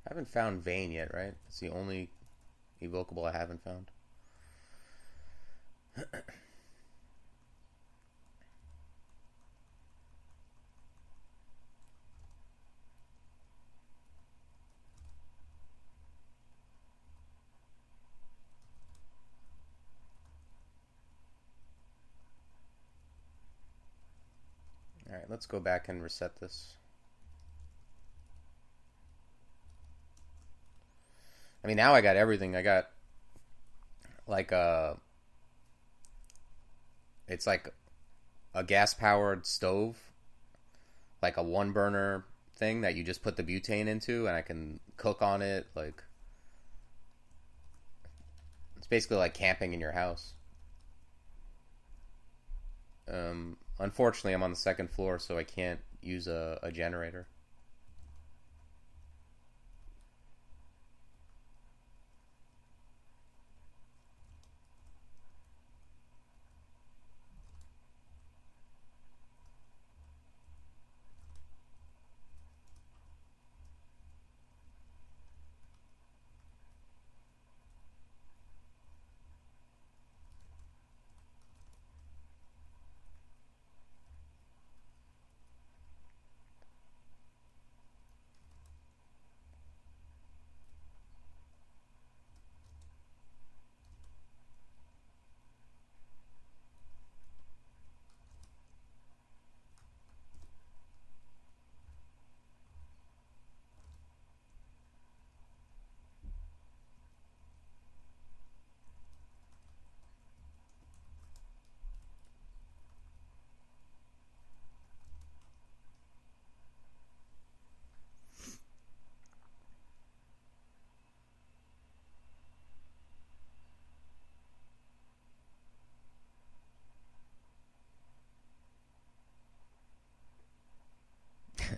I haven't found Vane yet, right? It's the only evocable I haven't found. All right, let's go back and reset this. I mean, now I got everything. I got like it's like a gas powered stove, like a one burner thing that you just put the butane into, and I can cook on it. Like it's basically like camping in your house. Unfortunately, I'm on the second floor, so I can't use a generator.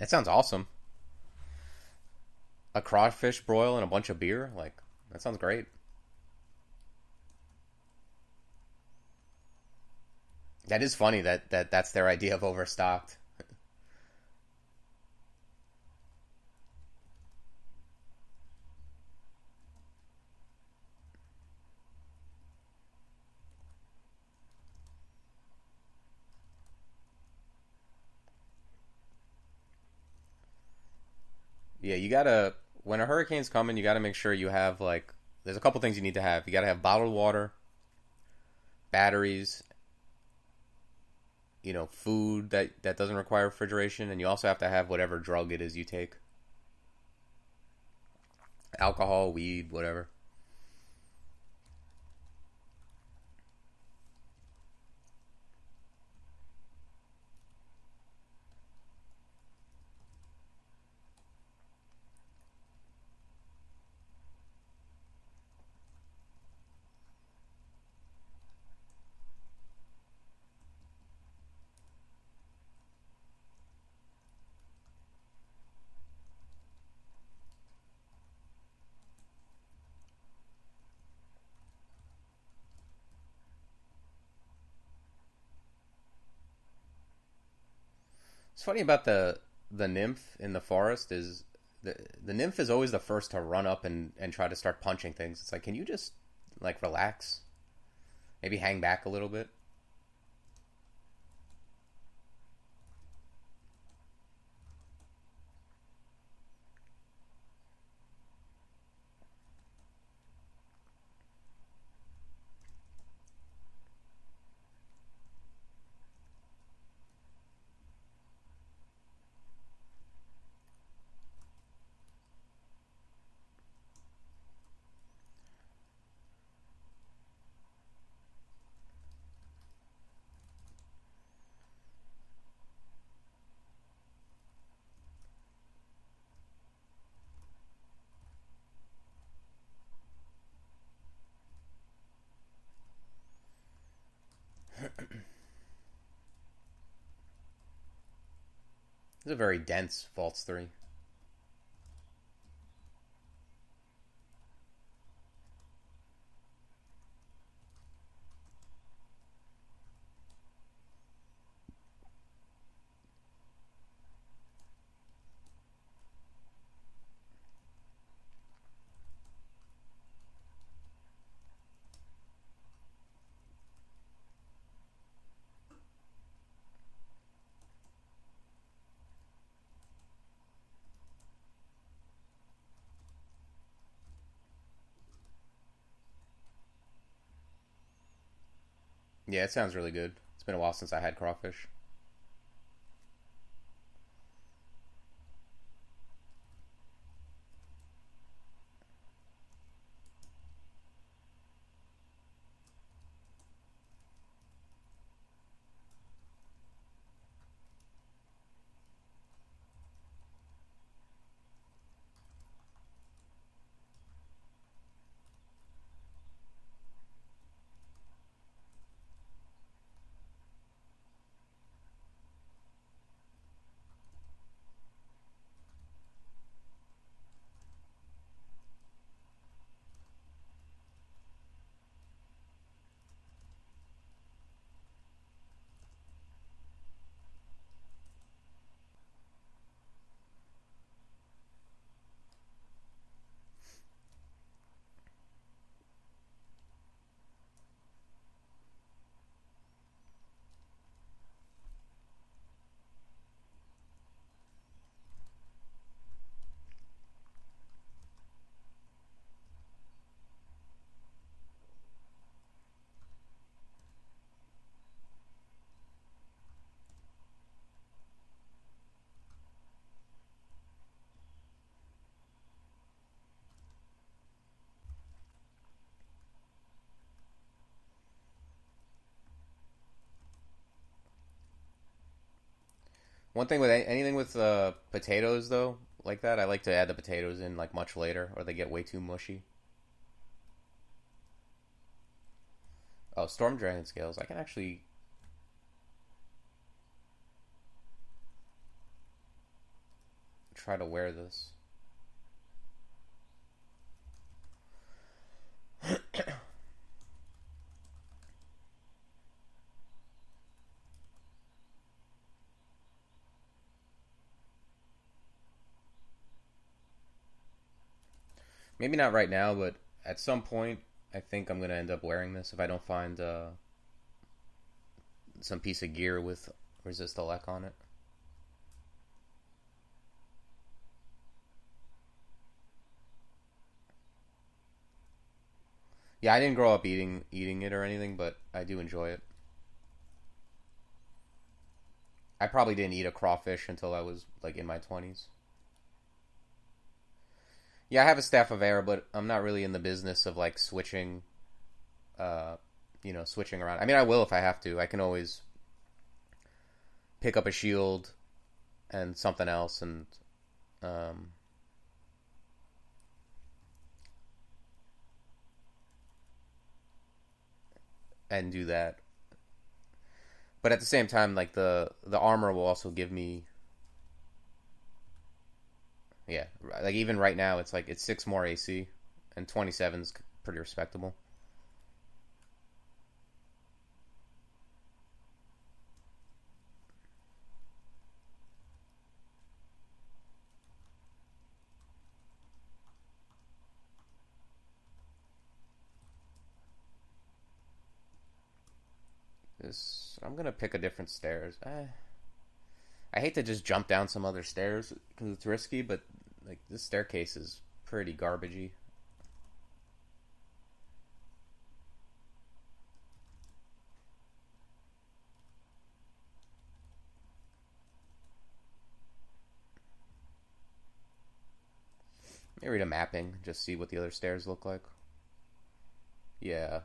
That sounds awesome. A crawfish broil and a bunch of beer, like that sounds great. That is funny that's their idea of overstocked. Yeah, you gotta when a hurricane's coming, you gotta make sure you have like there's a couple things you need to have. You gotta have bottled water, batteries, food that doesn't require refrigeration, and you also have to have whatever drug it is you take. Alcohol, weed, whatever. It's funny about the nymph in the forest is the nymph is always the first to run up and try to start punching things. It's like, can you just like relax? Maybe hang back a little bit. It's a very dense Vaults 3. Yeah, it sounds really good. It's been a while since I had crawfish. One thing with anything with potatoes though, like that, I like to add the potatoes in like much later, or they get way too mushy. Oh, storm dragon scales. I can actually try to wear this. Maybe not right now, but at some point, I think I'm gonna end up wearing this if I don't find some piece of gear with resist elect on it. Yeah, I didn't grow up eating it or anything, but I do enjoy it. I probably didn't eat a crawfish until I was like in my 20s. Yeah, I have a staff of air, but I'm not really in the business of like switching, uh, switching around. I mean, I will if I have to. I can always pick up a shield and something else, um, and do that. But at the same time, like the armor will also give me, yeah, like even right now, it's like it's 6 more AC, and 27's pretty respectable. This I'm gonna pick a different stairs. I hate to just jump down some other stairs because it's risky, but like this staircase is pretty garbagey. Maybe read a mapping, just see what the other stairs look like. Yeah,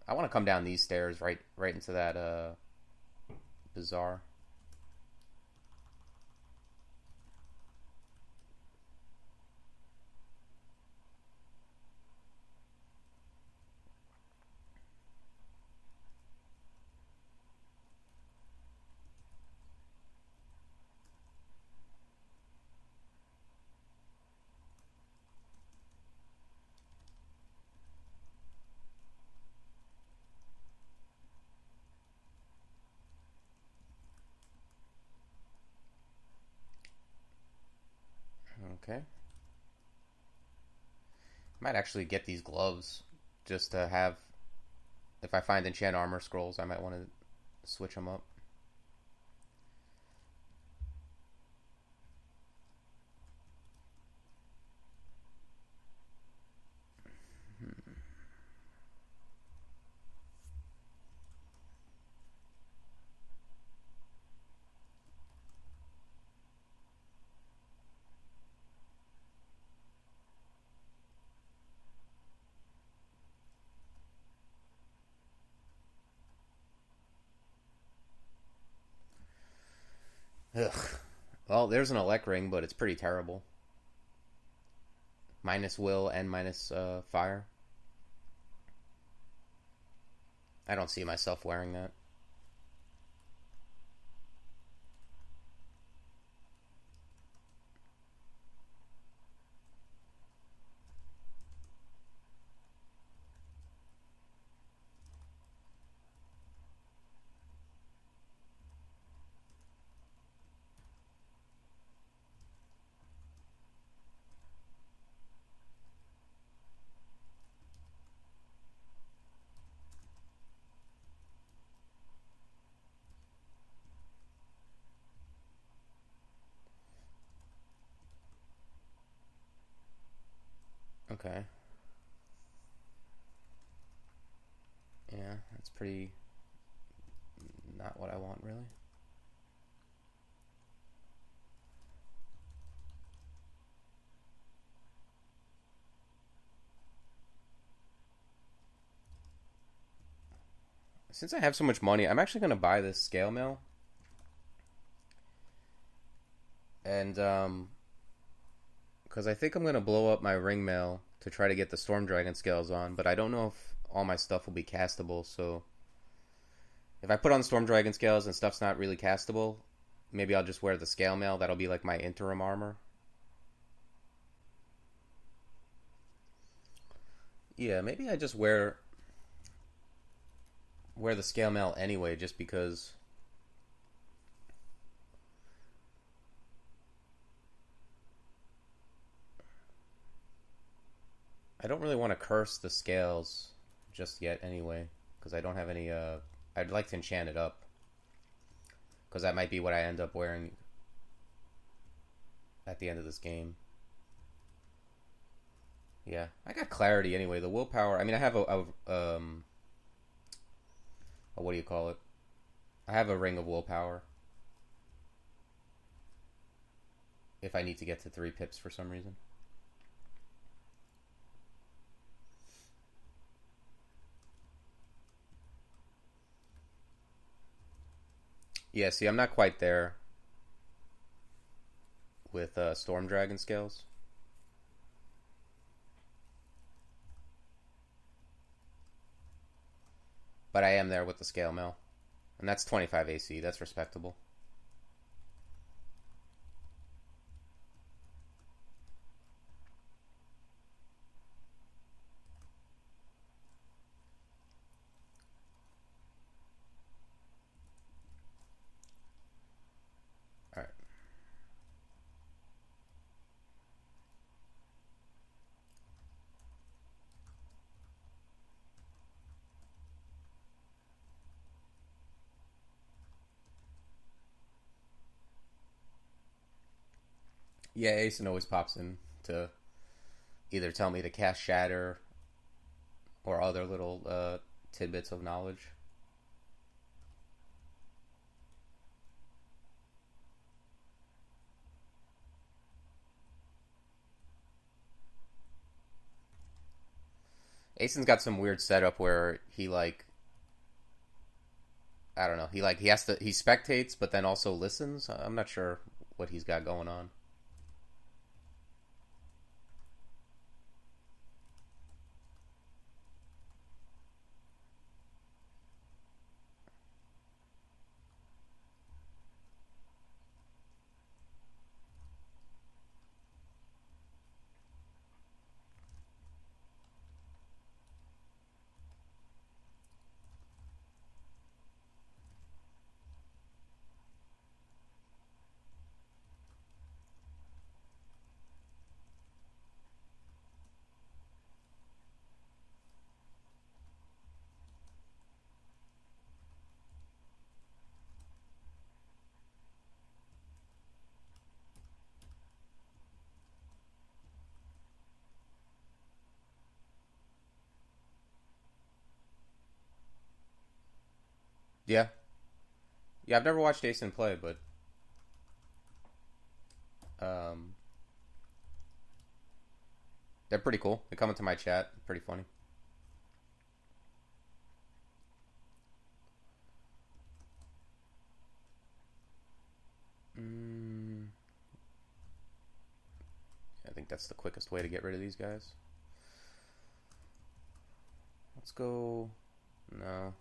I want to come down these stairs right into that bazaar. Okay, might actually get these gloves just to have. If I find enchant armor scrolls, I might want to switch them up. Ugh. Well, there's an elect ring, but it's pretty terrible. Minus will and minus fire. I don't see myself wearing that. Okay. Yeah, that's pretty not what I want, really. Since I have so much money, I'm actually going to buy this scale mill. And, because I think I'm going to blow up my ring mail to try to get the Storm Dragon scales on, but I don't know if all my stuff will be castable, so if I put on Storm Dragon scales and stuff's not really castable, maybe I'll just wear the scale mail. That'll be like my interim armor. Yeah, maybe I just wear the scale mail anyway, just because I don't really want to curse the scales just yet anyway, because I don't have any. I'd like to enchant it up, because that might be what I end up wearing at the end of this game. Yeah, I got clarity anyway. The willpower. I mean, I have a what do you call it? I have a ring of willpower if I need to get to 3 pips for some reason. Yeah, see, I'm not quite there with Storm Dragon scales. But I am there with the scale mail. And that's 25 AC. That's respectable. Alright. Yeah, Aesen always pops in to either tell me to cast Shatter or other little tidbits of knowledge. Asen's got some weird setup where he like I don't know. He has to he spectates but then also listens. I'm not sure what he's got going on. Yeah. Yeah, I've never watched Asen play, but um they're pretty cool. They come into my chat. Pretty funny. Mm, I think that's the quickest way to get rid of these guys. Let's go. No.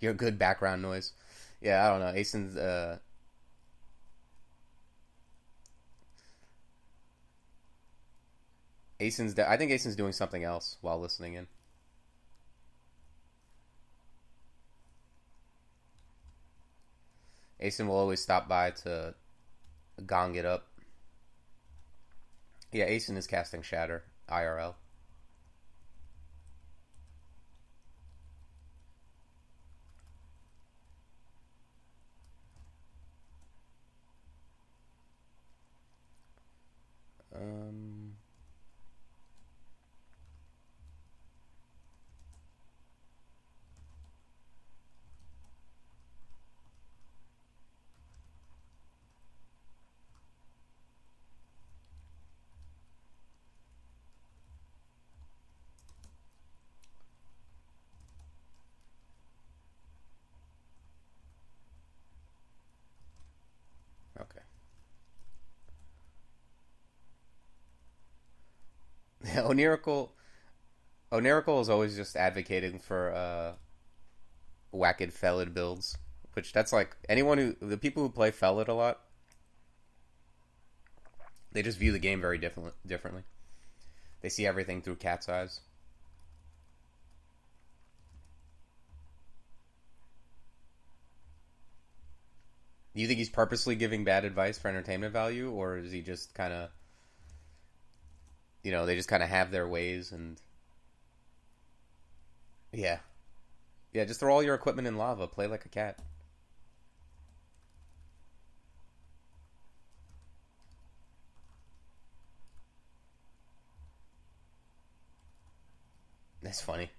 You're good background noise. Yeah, I don't know. I think Asen's doing something else while listening in. Asen will always stop by to gong it up. Yeah, Asen is casting Shatter IRL. Um, okay. Yeah, Onirical is always just advocating for whacked Felid builds, which that's like the people who play Felid a lot, they just view the game very differently. They see everything through cat's eyes. Do you think he's purposely giving bad advice for entertainment value, or is he just kind of, they just kind of have their ways and yeah, yeah, just throw all your equipment in lava, play like a cat. That's funny.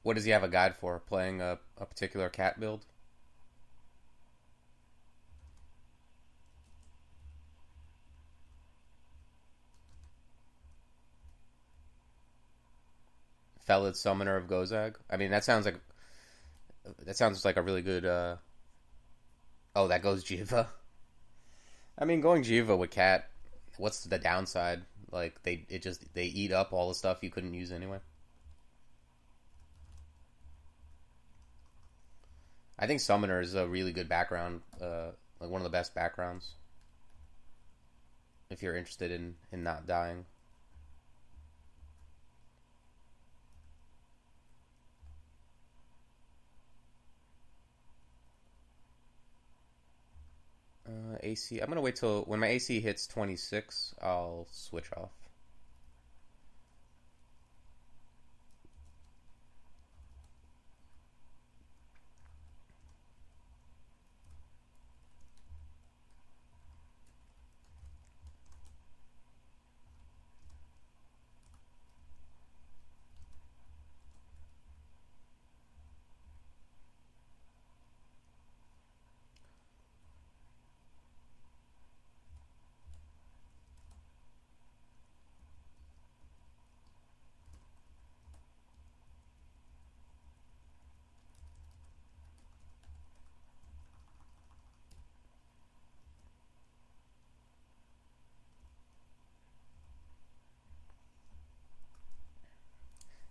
What does he have a guide for? Playing a particular cat build? Felid Summoner of Gozag? I mean, that sounds like a really good. Oh, that goes Jiva. I mean, going Jiva with cat. What's the downside? Like they eat up all the stuff you couldn't use anyway. I think Summoner is a really good background. Like one of the best backgrounds if you're interested in not dying. AC. I'm gonna wait till when my AC hits 26. I'll switch off.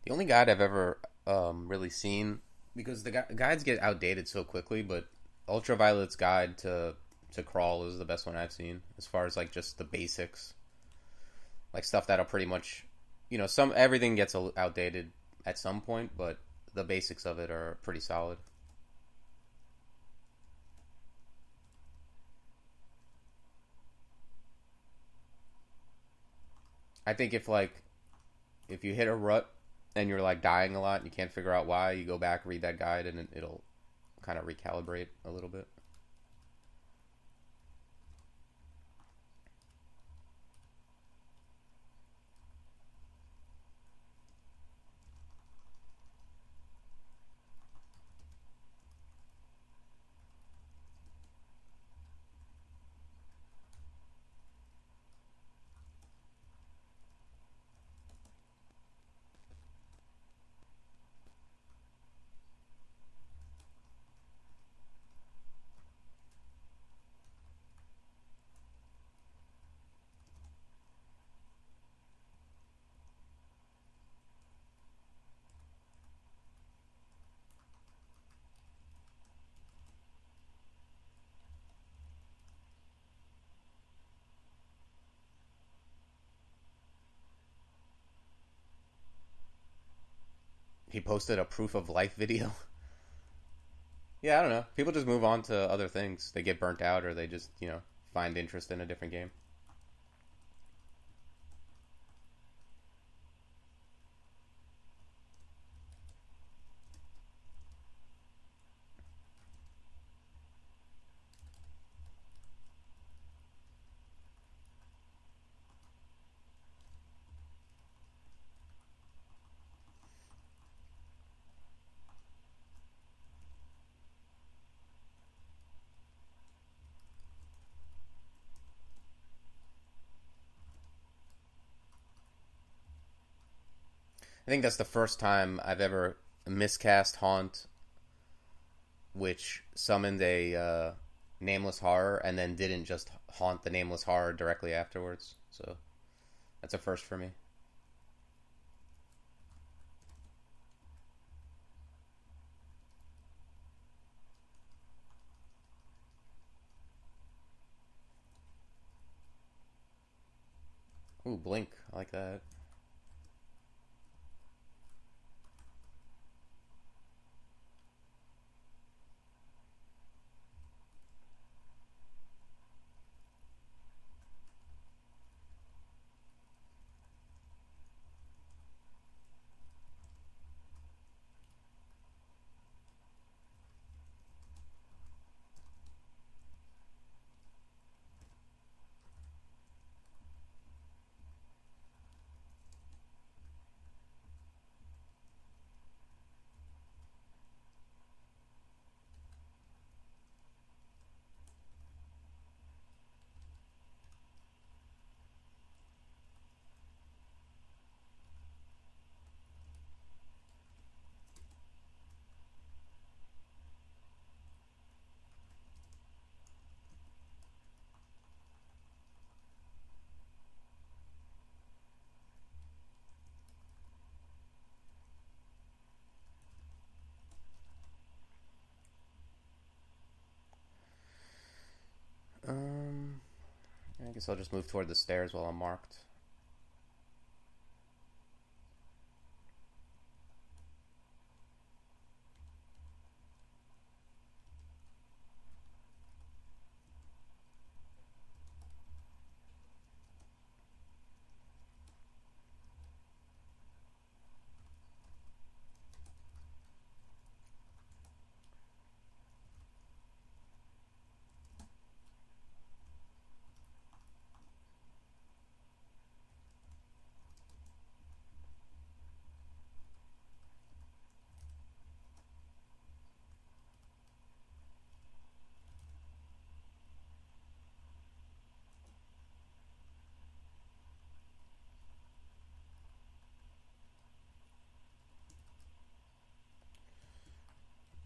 The only guide I've ever really seen, because the guides get outdated so quickly, but Ultraviolet's guide to crawl is the best one I've seen as far as like just the basics, like stuff that'll pretty much, some everything gets outdated at some point, but the basics of it are pretty solid. I think if you hit a rut and you're like dying a lot and you can't figure out why, you go back, read that guide, and it'll kind of recalibrate a little bit. He posted a proof of life video. Yeah, I don't know. People just move on to other things. They get burnt out, or they just find interest in a different game. I think that's the first time I've ever miscast Haunt, which summoned a nameless horror and then didn't just haunt the nameless horror directly afterwards. So That's a first for me. Ooh, blink. I like that. Um, I guess I'll just move toward the stairs while I'm marked.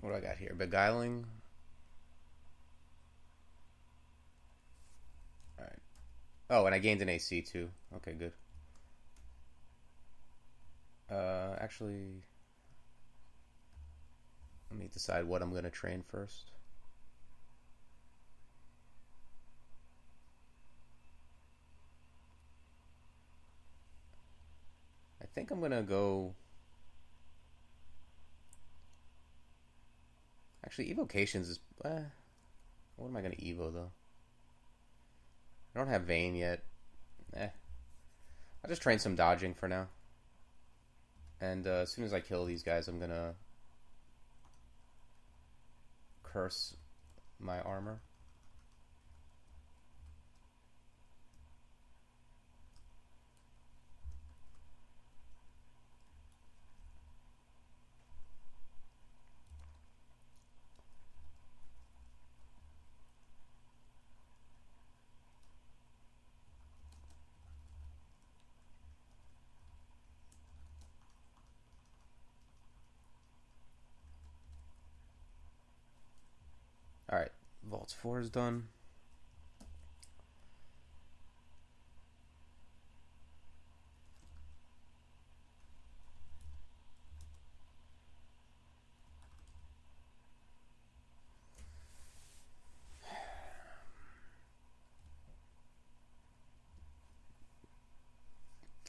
What do I got here? Beguiling. All right. Oh, and I gained an AC too. Okay, good. Actually, let me decide what I'm gonna train first. I think I'm gonna go. Actually, evocations is. What am I gonna evo though? I don't have Vayne yet. I'll just train some dodging for now. And as soon as I kill these guys, I'm gonna curse my armor. Alright, Vaults 4 is done.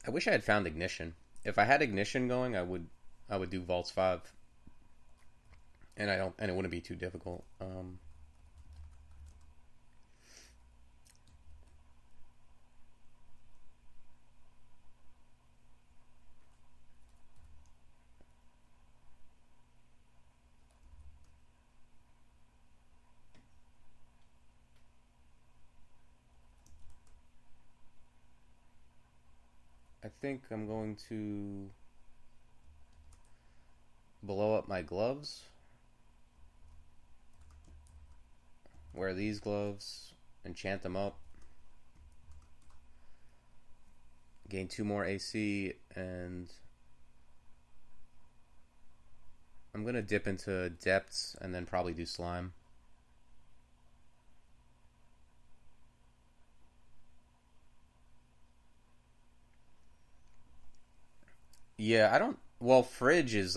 I wish I had found ignition. If I had ignition going, I would do Vaults 5. And it wouldn't be too difficult. I think I'm going to blow up my gloves. Wear these gloves, enchant them up, gain 2 more AC, and I'm gonna dip into depths and then probably do slime. Yeah, I don't. Well, fridge is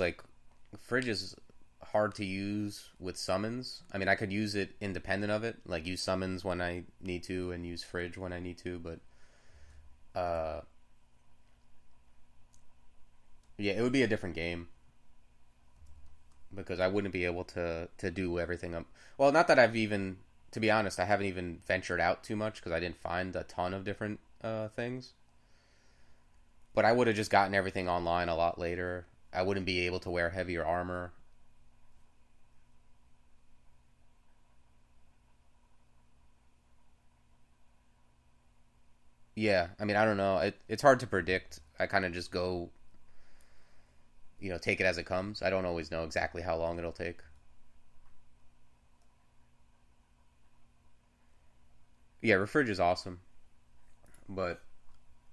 hard to use with summons. I mean, I could use it independent of it, like use summons when I need to and use fridge when I need to. But uh, yeah, it would be a different game because I wouldn't be able to do everything. Well, not that I've even, to be honest, I haven't even ventured out too much because I didn't find a ton of different things. But I would have just gotten everything online a lot later. I wouldn't be able to wear heavier armor. Yeah, I mean, I don't know. It's hard to predict. I kind of just go, take it as it comes. I don't always know exactly how long it'll take. Yeah, Refridge is awesome, but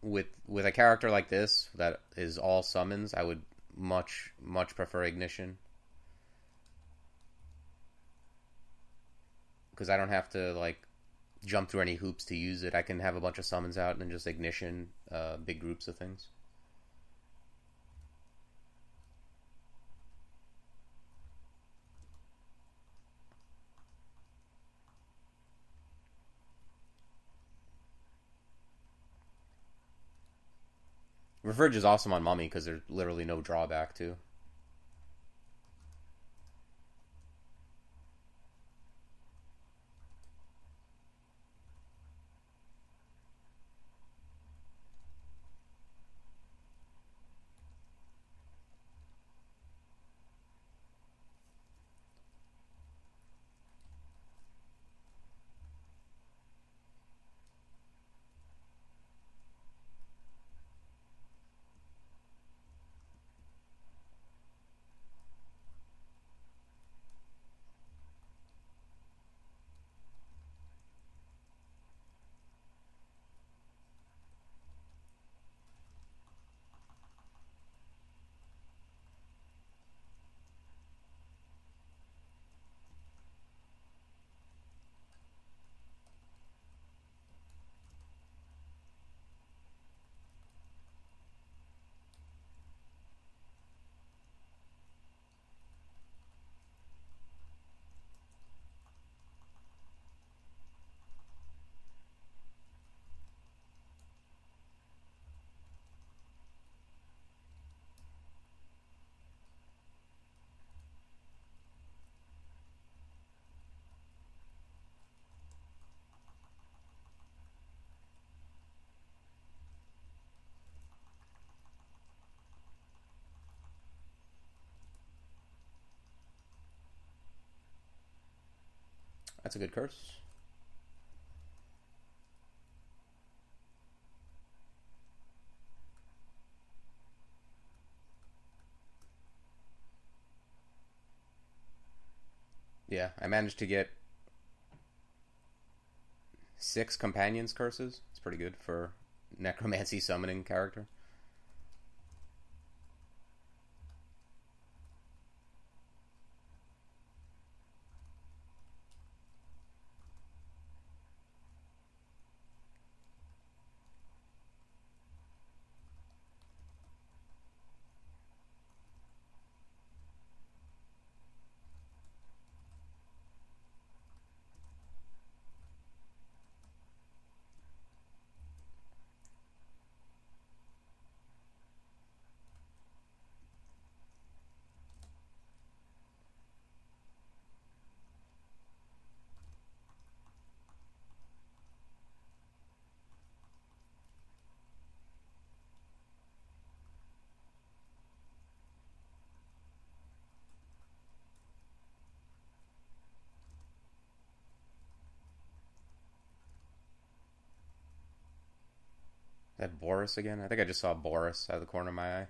with a character like this that is all summons, I would much prefer Ignition because I don't have to like jump through any hoops to use it. I can have a bunch of summons out and then just Ignition big groups of things. Refridge is awesome on Mummy because there's literally no drawback to. That's a good curse. Yeah, I managed to get 6 companions curses. It's pretty good for necromancy summoning character. That Boris again? I think I just saw Boris out of the corner of my eye.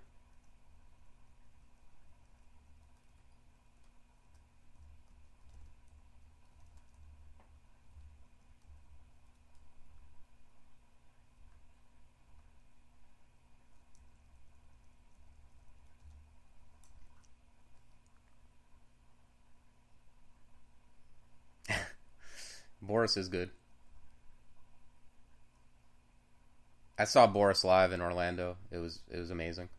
Boris is good. I saw Boris live in Orlando. It was amazing.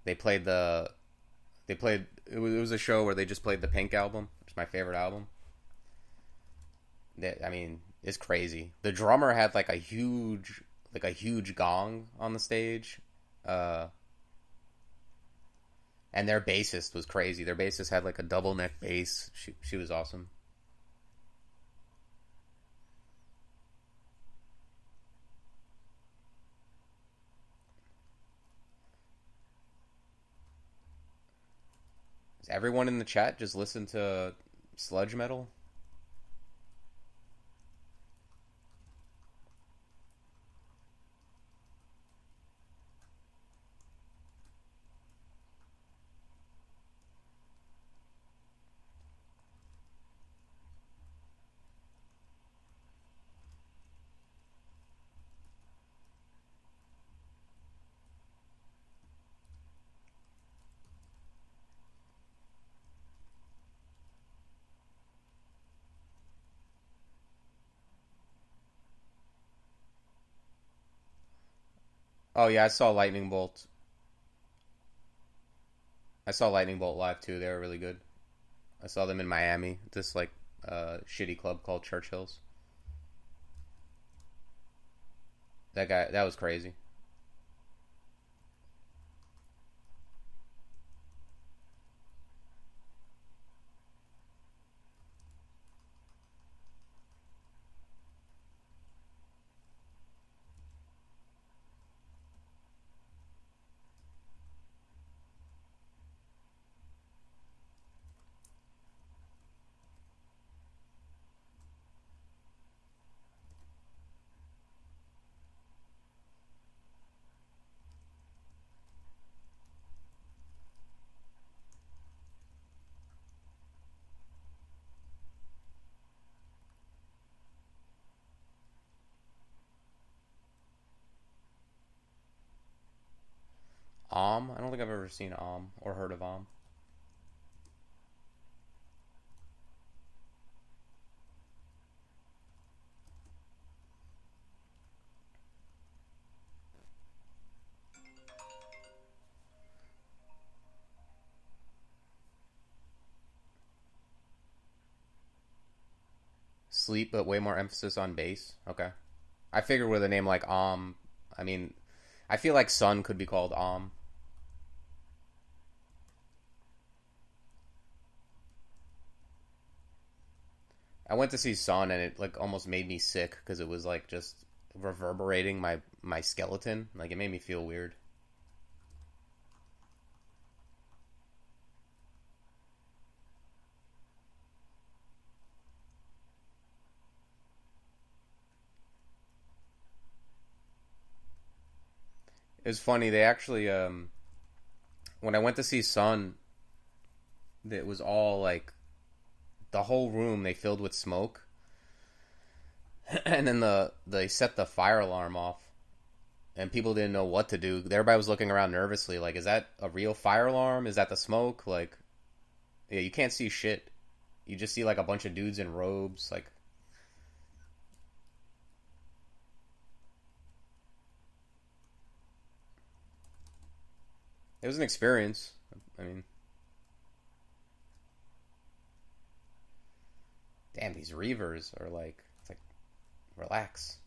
They played the they played it was a show where they just played the Pink album, which is my favorite album. I mean, it's crazy. The drummer had like a huge gong on the stage, uh, and their bassist was crazy. Their bassist had like a double neck bass. She was awesome. Does everyone in the chat just listen to sludge metal? Oh yeah, I saw Lightning Bolt. I saw Lightning Bolt live too. They were really good. I saw them in Miami. This like shitty club called Churchill's. That was crazy. I don't think I've ever seen or heard of Sleep, but way more emphasis on bass. Okay. I figured with a name like I mean, I feel like Sun could be called I went to see Sun and it like almost made me sick because it was like just reverberating my skeleton. Like it made me feel weird. It was funny. They actually when I went to see Sun, it was all like the whole room they filled with smoke, and then they set the fire alarm off, and people didn't know what to do. Everybody was looking around nervously, like, is that a real fire alarm? Is that the smoke? Like, yeah, you can't see shit. You just see like a bunch of dudes in robes. Like, it was an experience. I mean, damn, these Reavers are like, it's like, relax.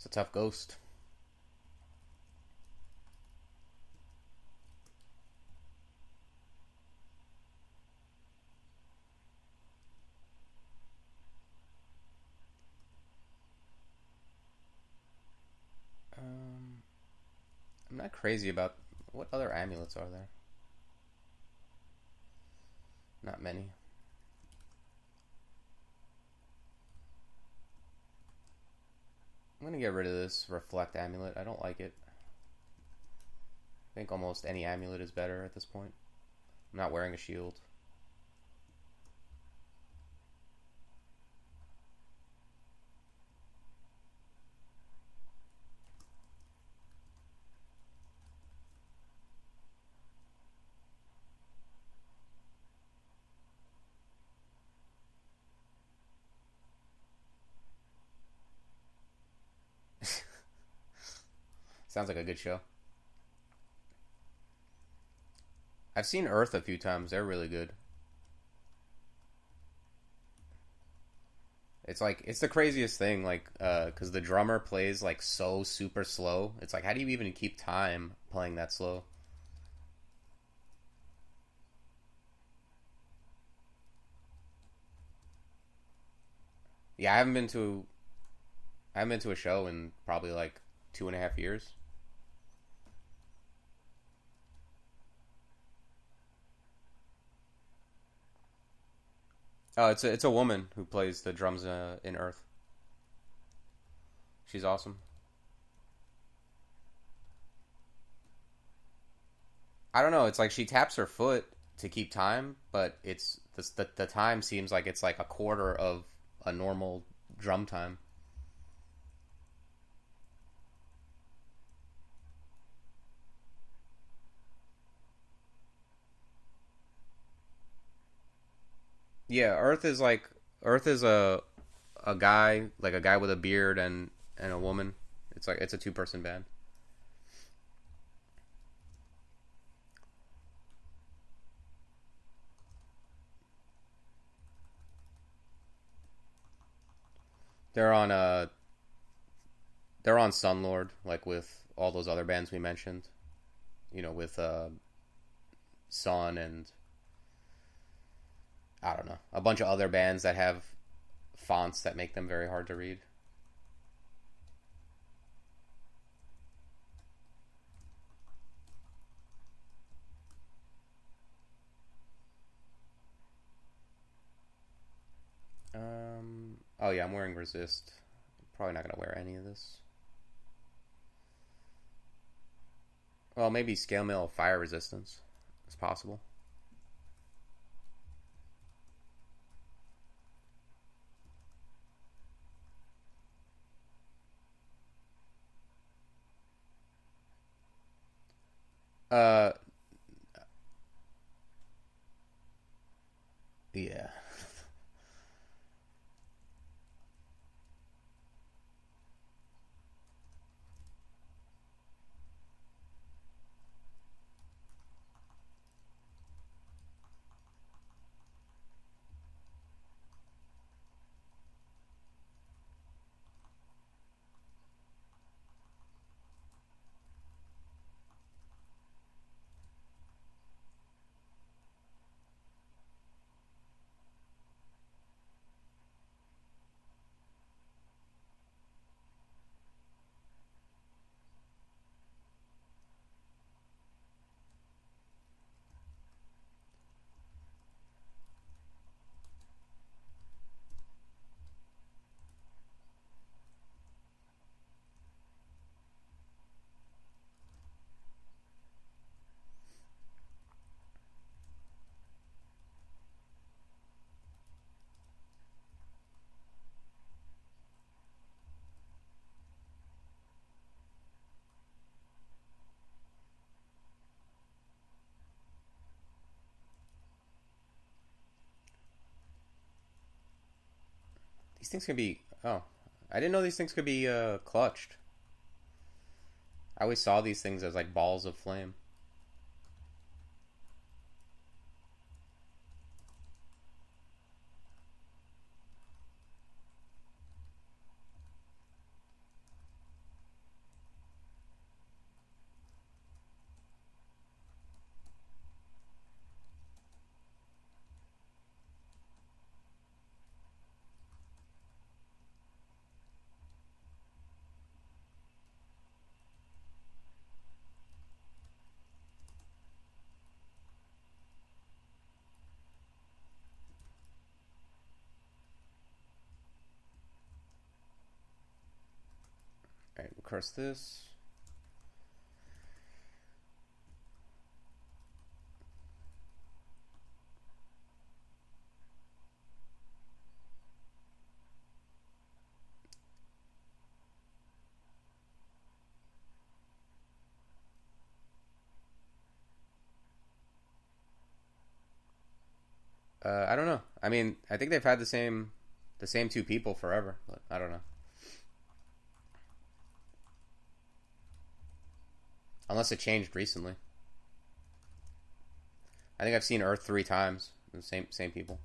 It's a tough ghost. I'm not crazy about what other amulets are there. Not many. I'm gonna get rid of this reflect amulet. I don't like it. I think almost any amulet is better at this point. I'm not wearing a shield. Sounds like a good show. I've seen Earth a few times. They're really good. It's like it's the craziest thing, like, because the drummer plays like so super slow. It's like, how do you even keep time playing that slow? Yeah, I haven't been to a show in probably like 2.5 years. Oh, it's a woman who plays the drums in Earth. She's awesome. I don't know. It's like she taps her foot to keep time, but it's the time seems like it's like a quarter of a normal drum time. Yeah, Earth is a guy, like a guy with a beard and a woman. It's like it's a two-person band. They're on they're on Sunlord, like with all those other bands we mentioned. With Sun and I don't know, a bunch of other bands that have fonts that make them very hard to read. Oh yeah, I'm wearing resist. Probably not gonna wear any of this. Well, maybe scale mail fire resistance. It's possible. Uh, yeah. These things can be. Oh, I didn't know these things could be clutched. I always saw these things as like balls of flame. curse this. I don't know. I mean, I think they've had the same two people forever, but I don't know. Unless it changed recently. I think I've seen Earth 3 times. The same people.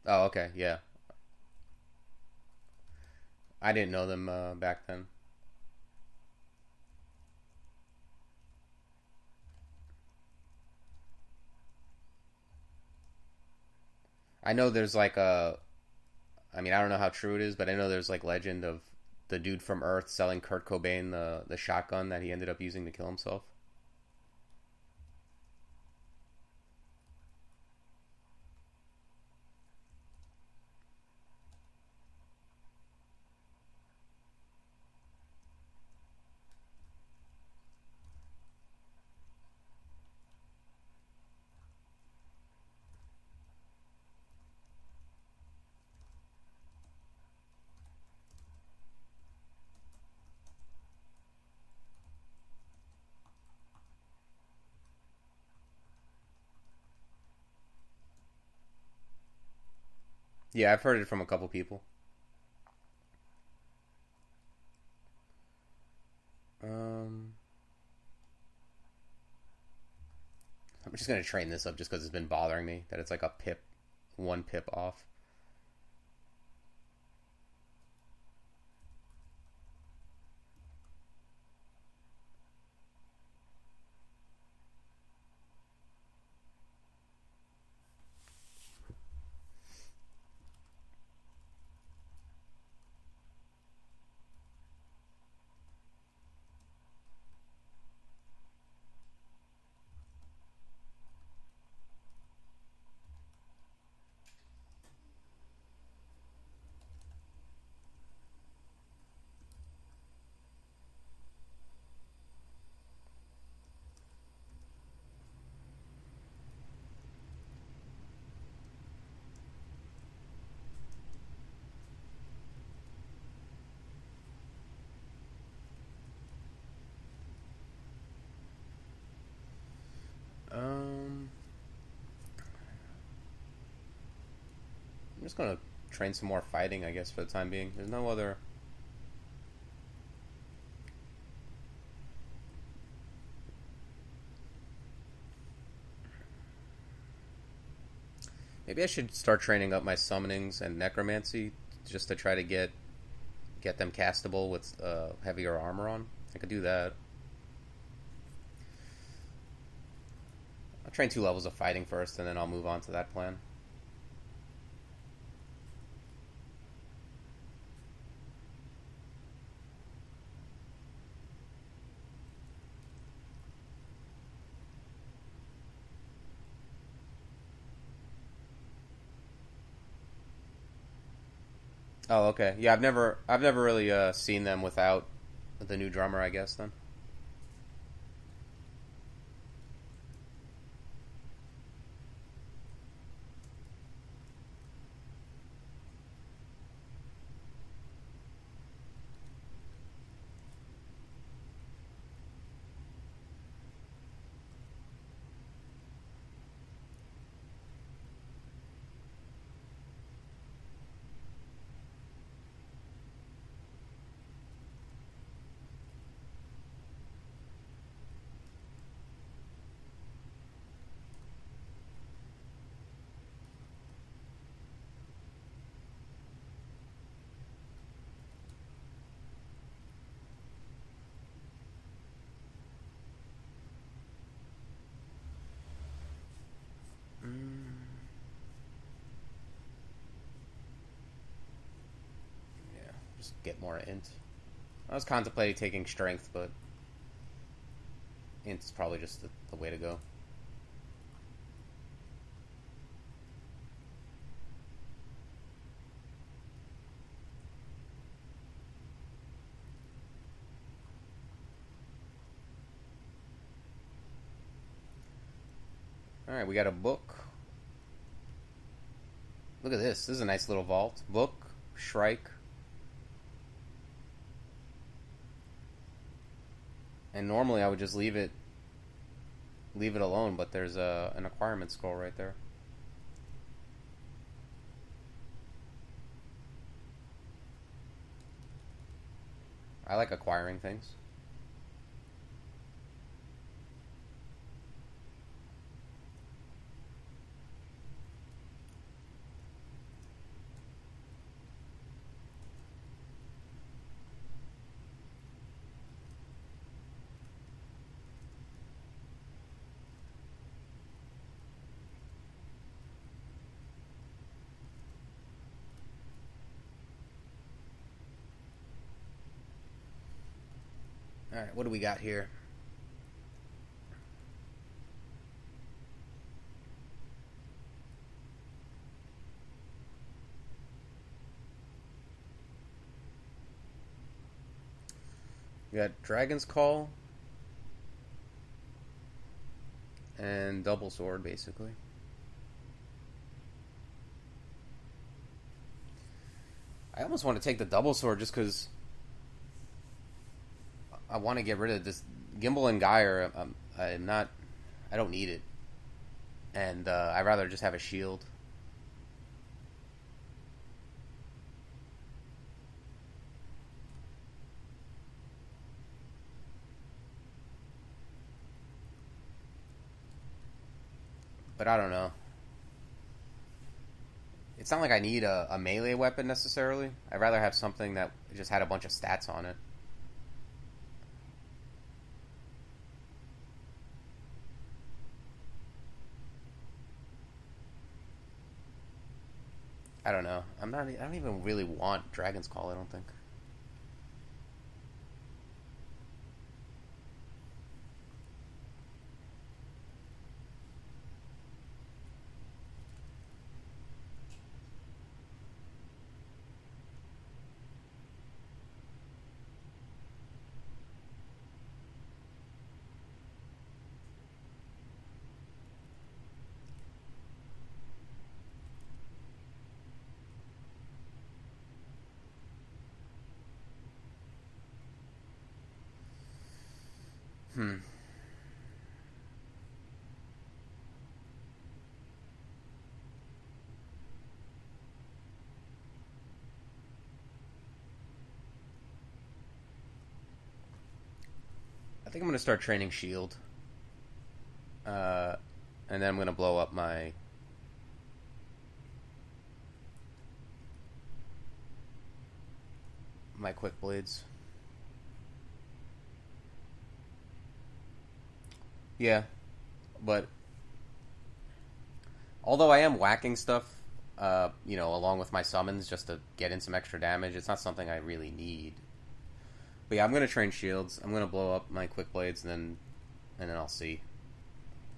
Oh, okay, yeah. I didn't know them back then. I know there's like a. I mean, I don't know how true it is, but I know there's like legend of the dude from Earth selling Kurt Cobain the shotgun that he ended up using to kill himself. Yeah, I've heard it from a couple people. Um, I'm just gonna train this up just because it's been bothering me that it's like a pip, 1 pip off. Um, I'm just gonna train some more fighting, I guess, for the time being. There's no other. Maybe I should start training up my summonings and necromancy just to try to get them castable with heavier armor on. I could do that. I'll train 2 levels of fighting first, and then I'll move on to that plan. Oh, okay. Yeah, I've never really seen them without the new drummer, I guess. Then. Yeah, just get more int. I was contemplating taking strength, but int is probably just the way to go. Alright, we got a book. Look at this. This is a nice little vault. Book, Shrike. And normally I would just leave it alone, but there's an acquirement scroll right there. I like acquiring things. Alright, what do we got here? We got Dragon's Call and Double Sword, basically. I almost want to take the Double Sword just because I want to get rid of this Gimbal and Gyre. I'm not. I don't need it, and I'd rather just have a shield. But I don't know. It's not like I need a melee weapon necessarily. I'd rather have something that just had a bunch of stats on it. I don't know. I don't even really want Dragon's Call, I don't think. Hmm. I think I'm gonna start training shield. And then I'm gonna blow up my quick blades. Yeah, but although I am whacking stuff, along with my summons just to get in some extra damage, it's not something I really need. But yeah, I'm gonna train shields. I'm gonna blow up my quick blades, and then I'll see.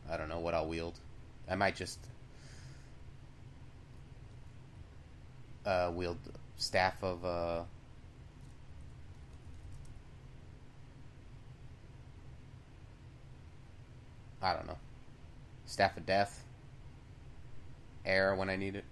I don't know what I'll wield. I might just wield staff of I don't know, staff of death, air when I need it.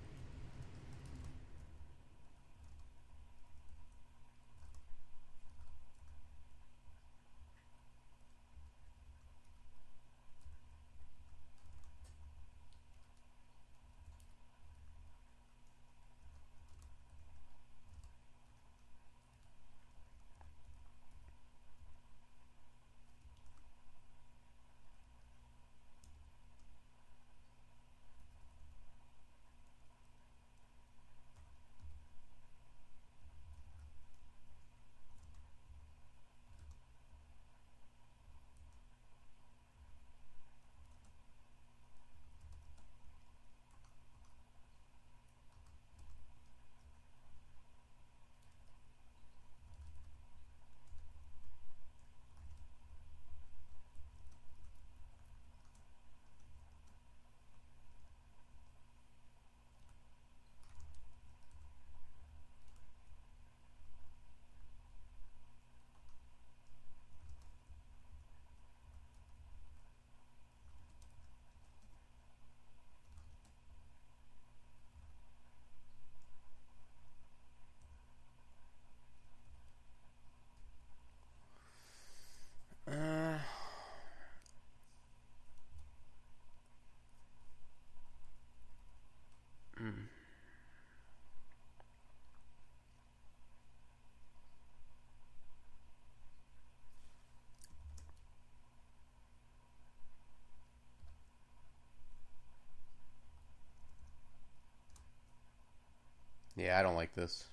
Yeah, I don't like this.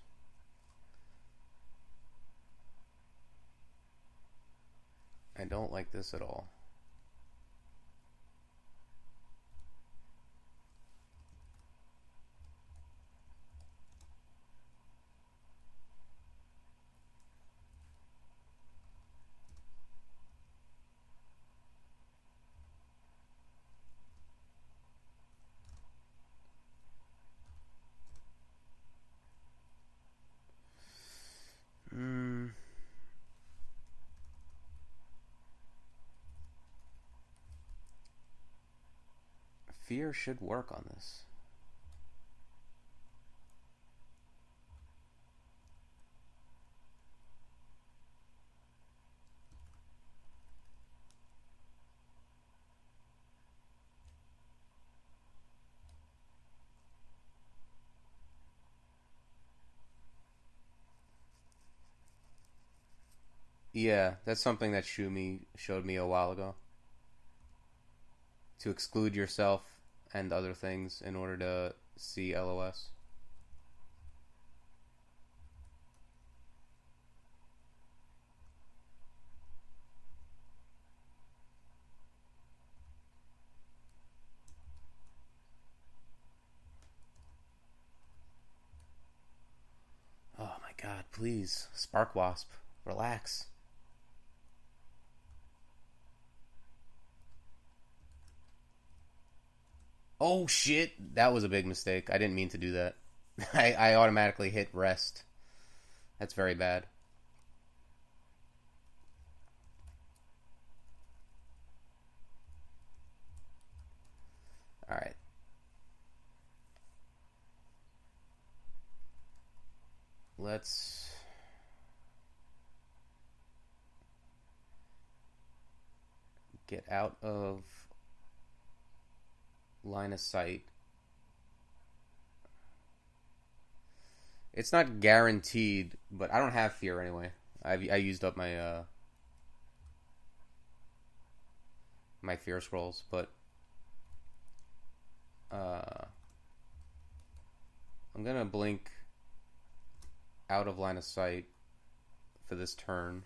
I don't like this at all. Hmm. Fear should work on this. Yeah, that's something that Shumi showed me a while ago. To exclude yourself and other things in order to see LOS. Oh my god, please. Spark Wasp. Relax. Oh shit, that was a big mistake. I didn't mean to do that. I automatically hit rest. That's very bad. Alright. Let's get out of line of sight. It's not guaranteed, but I don't have fear anyway. I used up my fear scrolls, but uh, I'm gonna blink out of line of sight for this turn.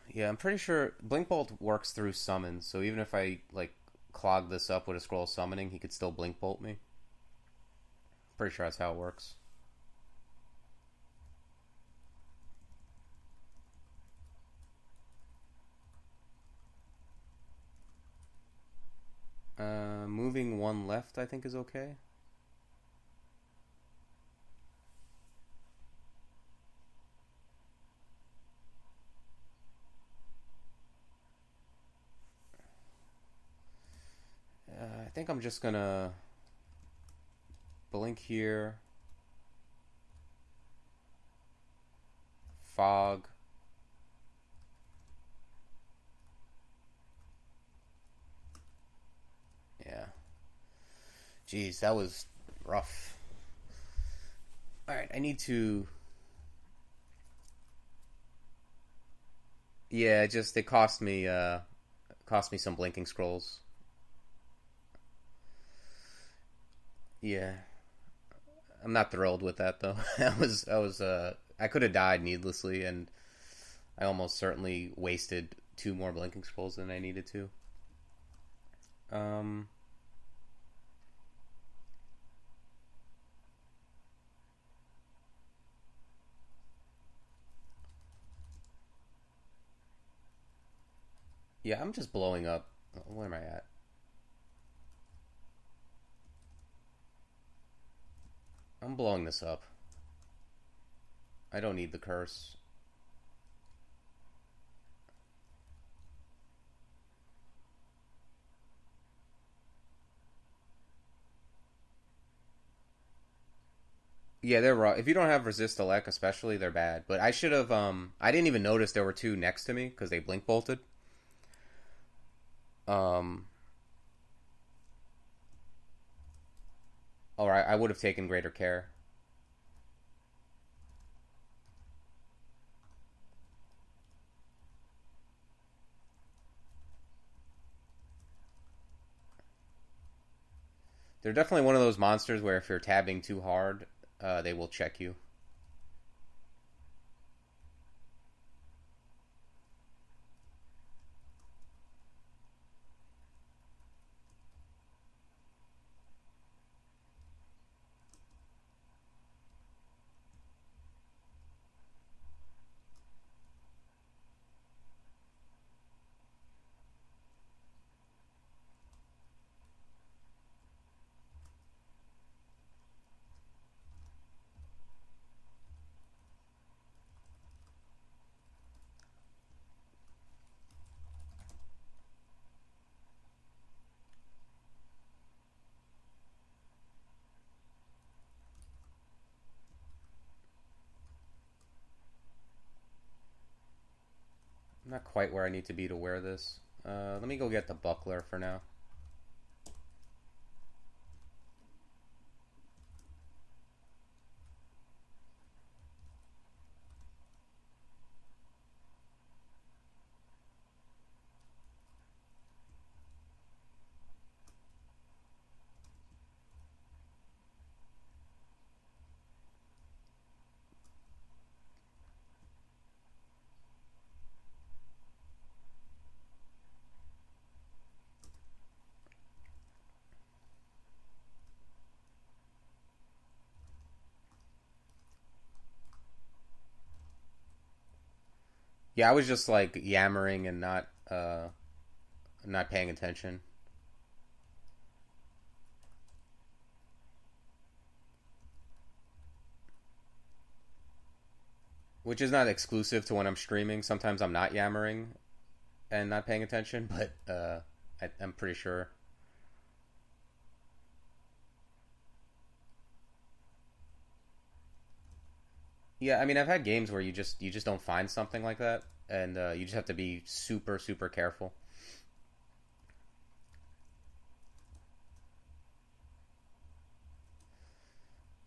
Yeah, I'm pretty sure Blink Bolt works through summons, so even if I like clog this up with a scroll summoning, he could still Blink Bolt me. Pretty sure that's how it works. Moving one left, I think, is okay. I think I'm just gonna blink here, fog. Yeah. Jeez, that was rough. All right, I need to. Yeah, it cost me some blinking scrolls. Yeah, I'm not thrilled with that though. I could have died needlessly, and I almost certainly wasted two more blinking scrolls than I needed to. Um, yeah, I'm just blowing up. Where am I at? I'm blowing this up. I don't need the curse. Yeah, they're raw. If you don't have resist elect, especially, they're bad. But I should have. I didn't even notice there were two next to me because they blink bolted. Um, Alright, I would have taken greater care. They're definitely one of those monsters where if you're tabbing too hard, they will check you. I'm not quite where I need to be to wear this. Let me go get the buckler for now. Yeah, I was just like yammering and not paying attention, which is not exclusive to when I'm streaming. Sometimes I'm not yammering and not paying attention, but I'm pretty sure. Yeah, I mean, I've had games where you just don't find something like that, and you just have to be super super careful.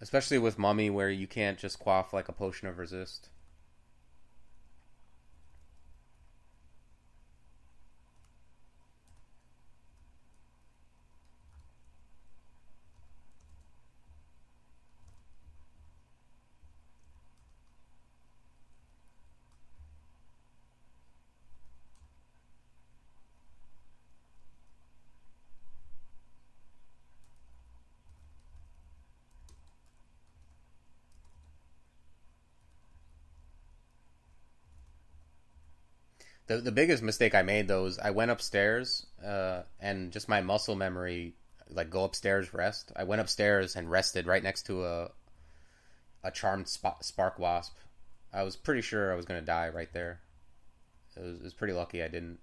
Especially with Mummy, where you can't just quaff like a potion of resist. The biggest mistake I made though is I went upstairs and just my muscle memory, like go upstairs rest. I went upstairs and rested right next to a charmed spark wasp. I was pretty sure I was gonna die right there. It was pretty lucky I didn't.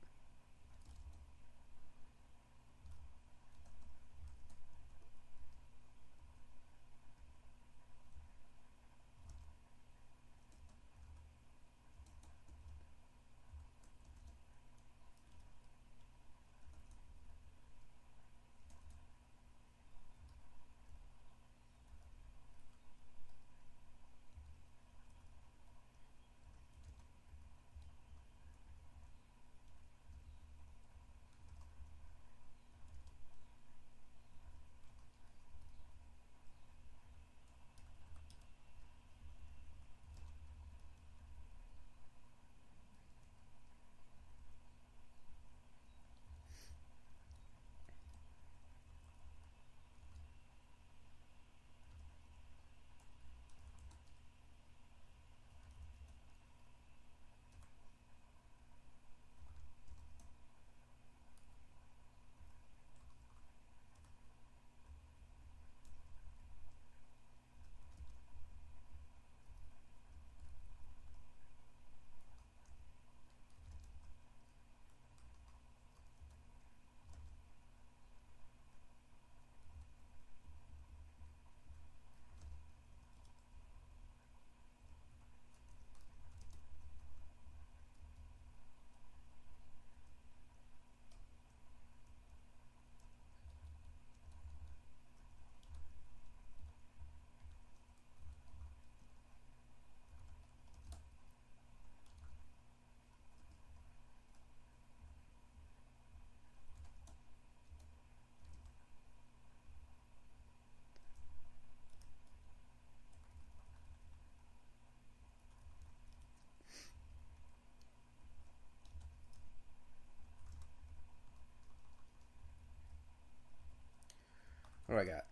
What do I got?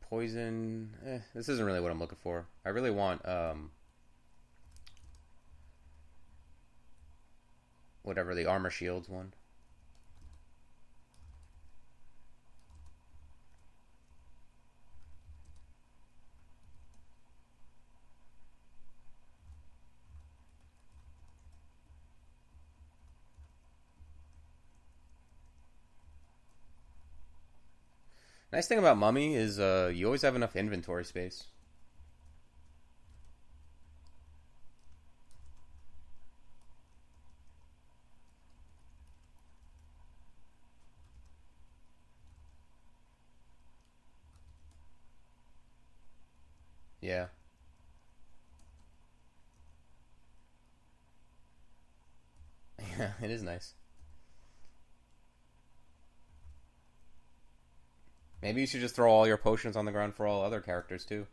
Poison. This isn't really what I'm looking for. I really want whatever the armor shields one. Nice thing about Mummy is you always have enough inventory space. Yeah. Yeah, it is nice. Maybe you should just throw all your potions on the ground for all other characters too.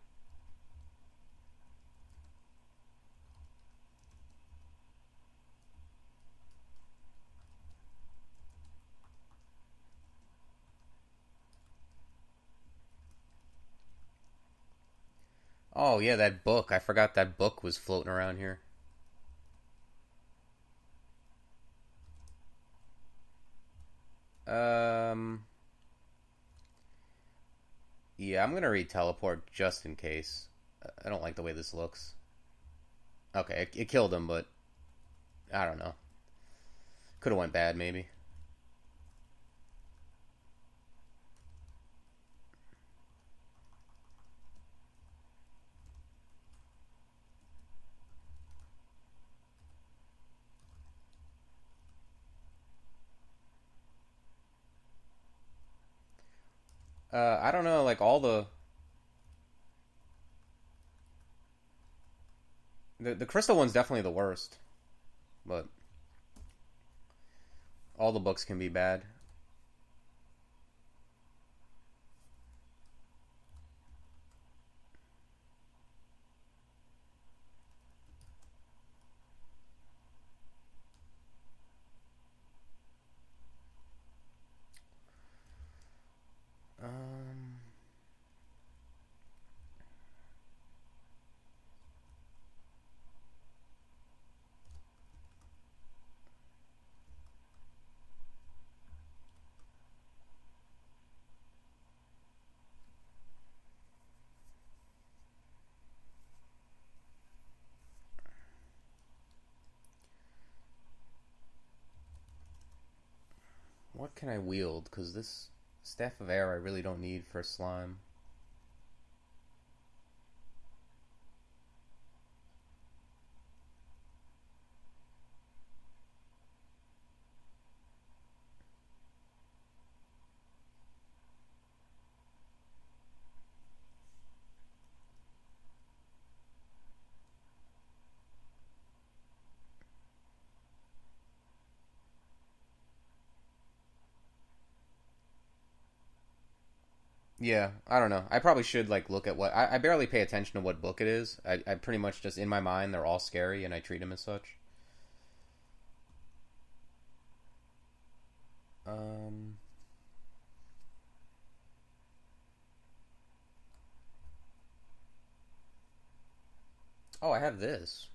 Oh yeah, that book. I forgot that book was floating around here. Um, yeah, I'm gonna read teleport just in case. I don't like the way this looks. Okay, it killed him, but I don't know. Could have went bad maybe. I don't know. Like all the crystal one's definitely the worst, but all the books can be bad. Um, what can I wield? Because this staff of air I really don't need for slime. Yeah, I don't know. I probably should like look at what I barely pay attention to what book it is. I pretty much just in my mind they're all scary and I treat them as such. Um. Oh, I have this.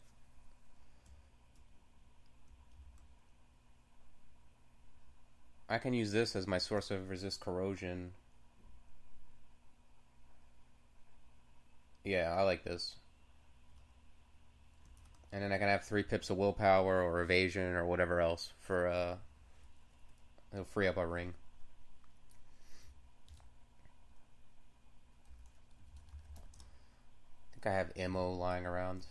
I can use this as my source of resist corrosion. Yeah, I like this. And then I can have 3 pips of willpower or evasion or whatever else for it'll free up a ring. I think I have ammo lying around.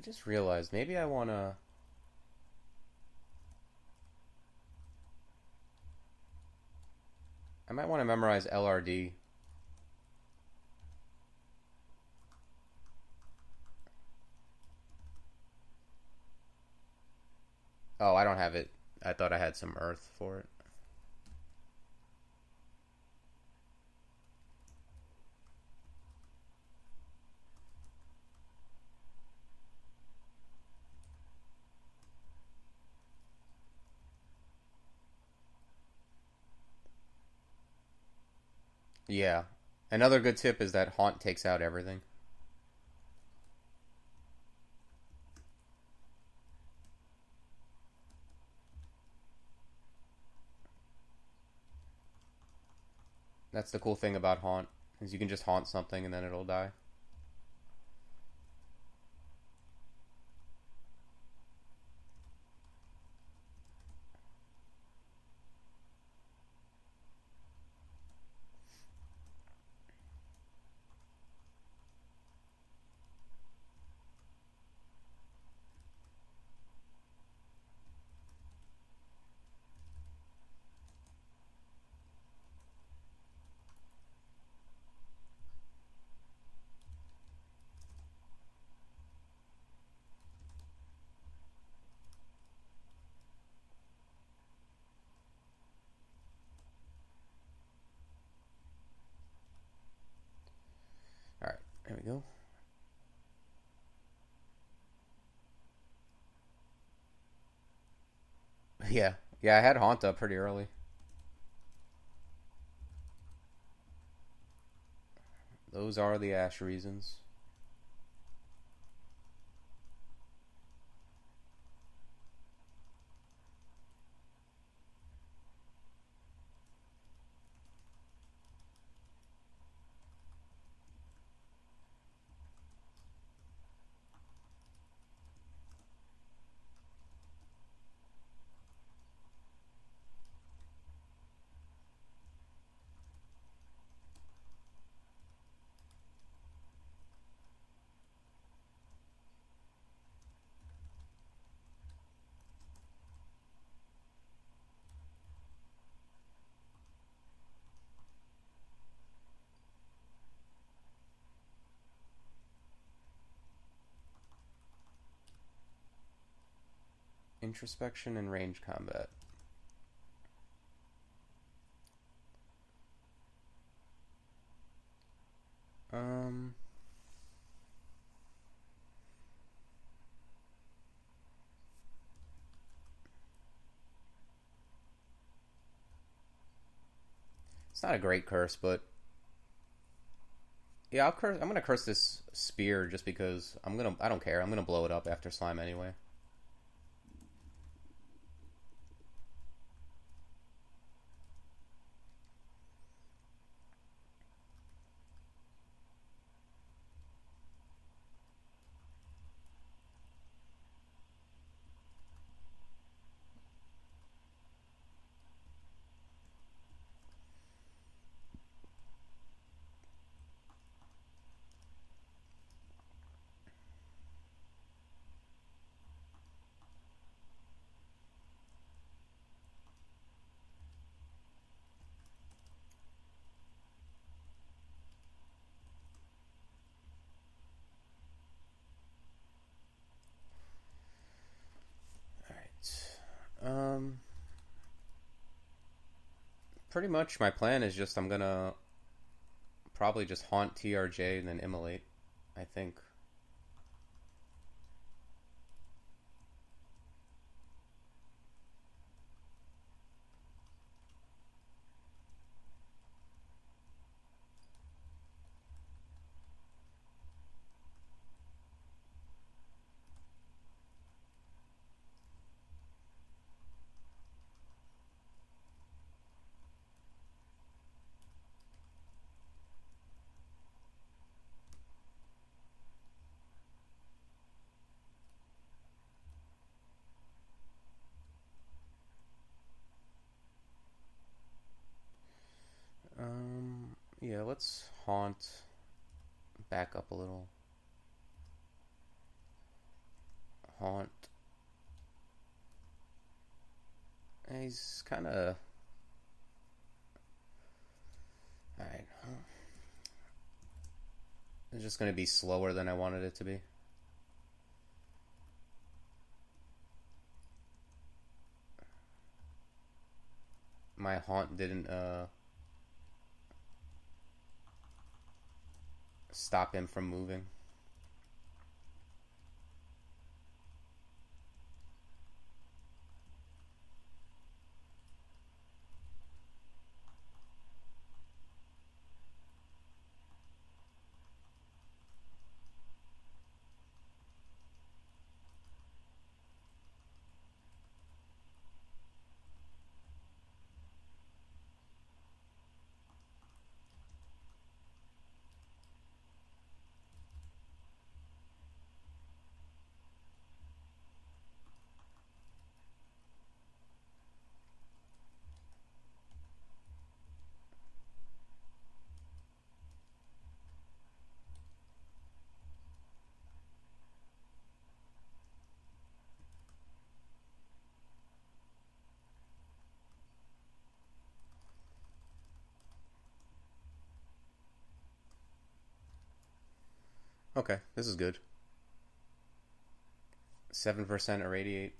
I just realized maybe I wanna. I might want to memorize LRD. Oh, I don't have it. I thought I had some earth for it. Yeah. Another good tip is that haunt takes out everything. That's the cool thing about haunt is you can just haunt something and then it'll die. All right, there we go. Yeah, yeah, I had haunt up pretty early. Those are the ash reasons. Introspection and range combat. Um, it's not a great curse, but yeah, I'll curse. I'm gonna curse this spear just because I'm gonna. I don't care. I'm gonna blow it up after slime anyway. All right. Pretty much my plan is just I'm gonna probably just haunt TRJ and then immolate. I think. Yeah, let's haunt back up a little. Haunt. He's kind of... Alright. It's just going to be slower than I wanted it to be. My Haunt didn't stop him from moving. Okay, this is good. 7% irradiate.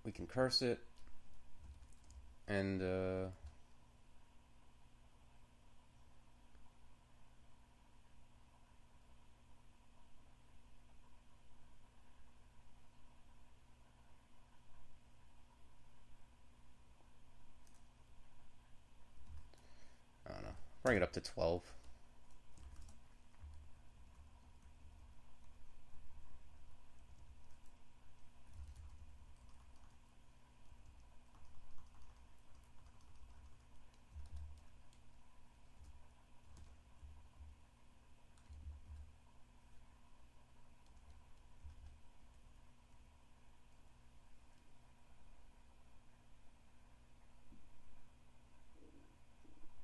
We can curse it. And I don't know. Bring it up to 12.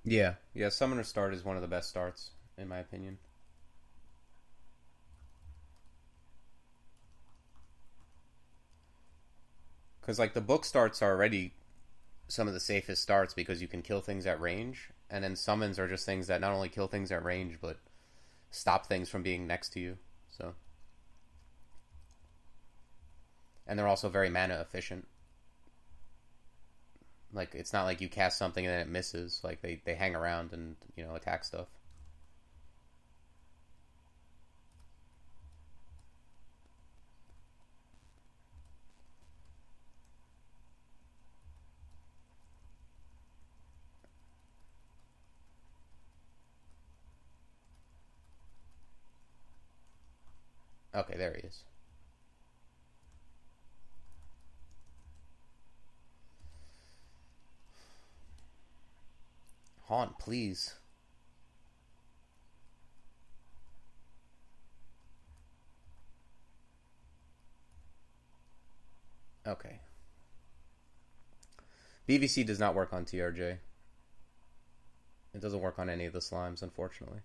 Yeah. Yeah, Summoner start is one of the best starts, in my opinion. Because, like, the book starts are already some of the safest starts because you can kill things at range, and then summons are just things that not only kill things at range, but stop things from being next to you. So, and they're also very mana efficient. Like, it's not like you cast something and then it misses. Like, they hang around and, you know, attack stuff. Okay, there he is. Haunt, please. Okay. BVC does not work on TRJ. It doesn't work on any of the slimes, unfortunately.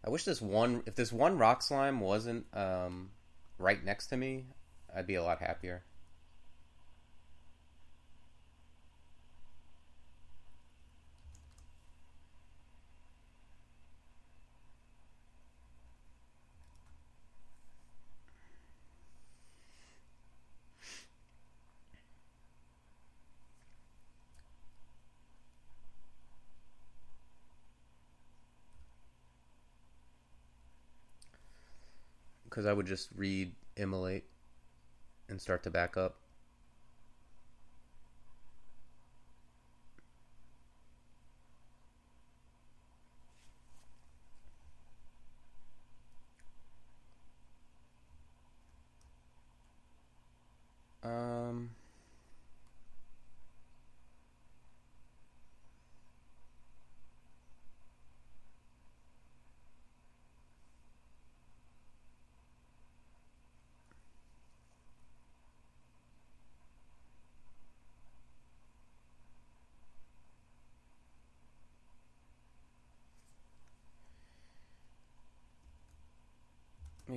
I wish if this one rock slime wasn't right next to me, I'd be a lot happier. Because I would just read Immolate and start to back up. Um,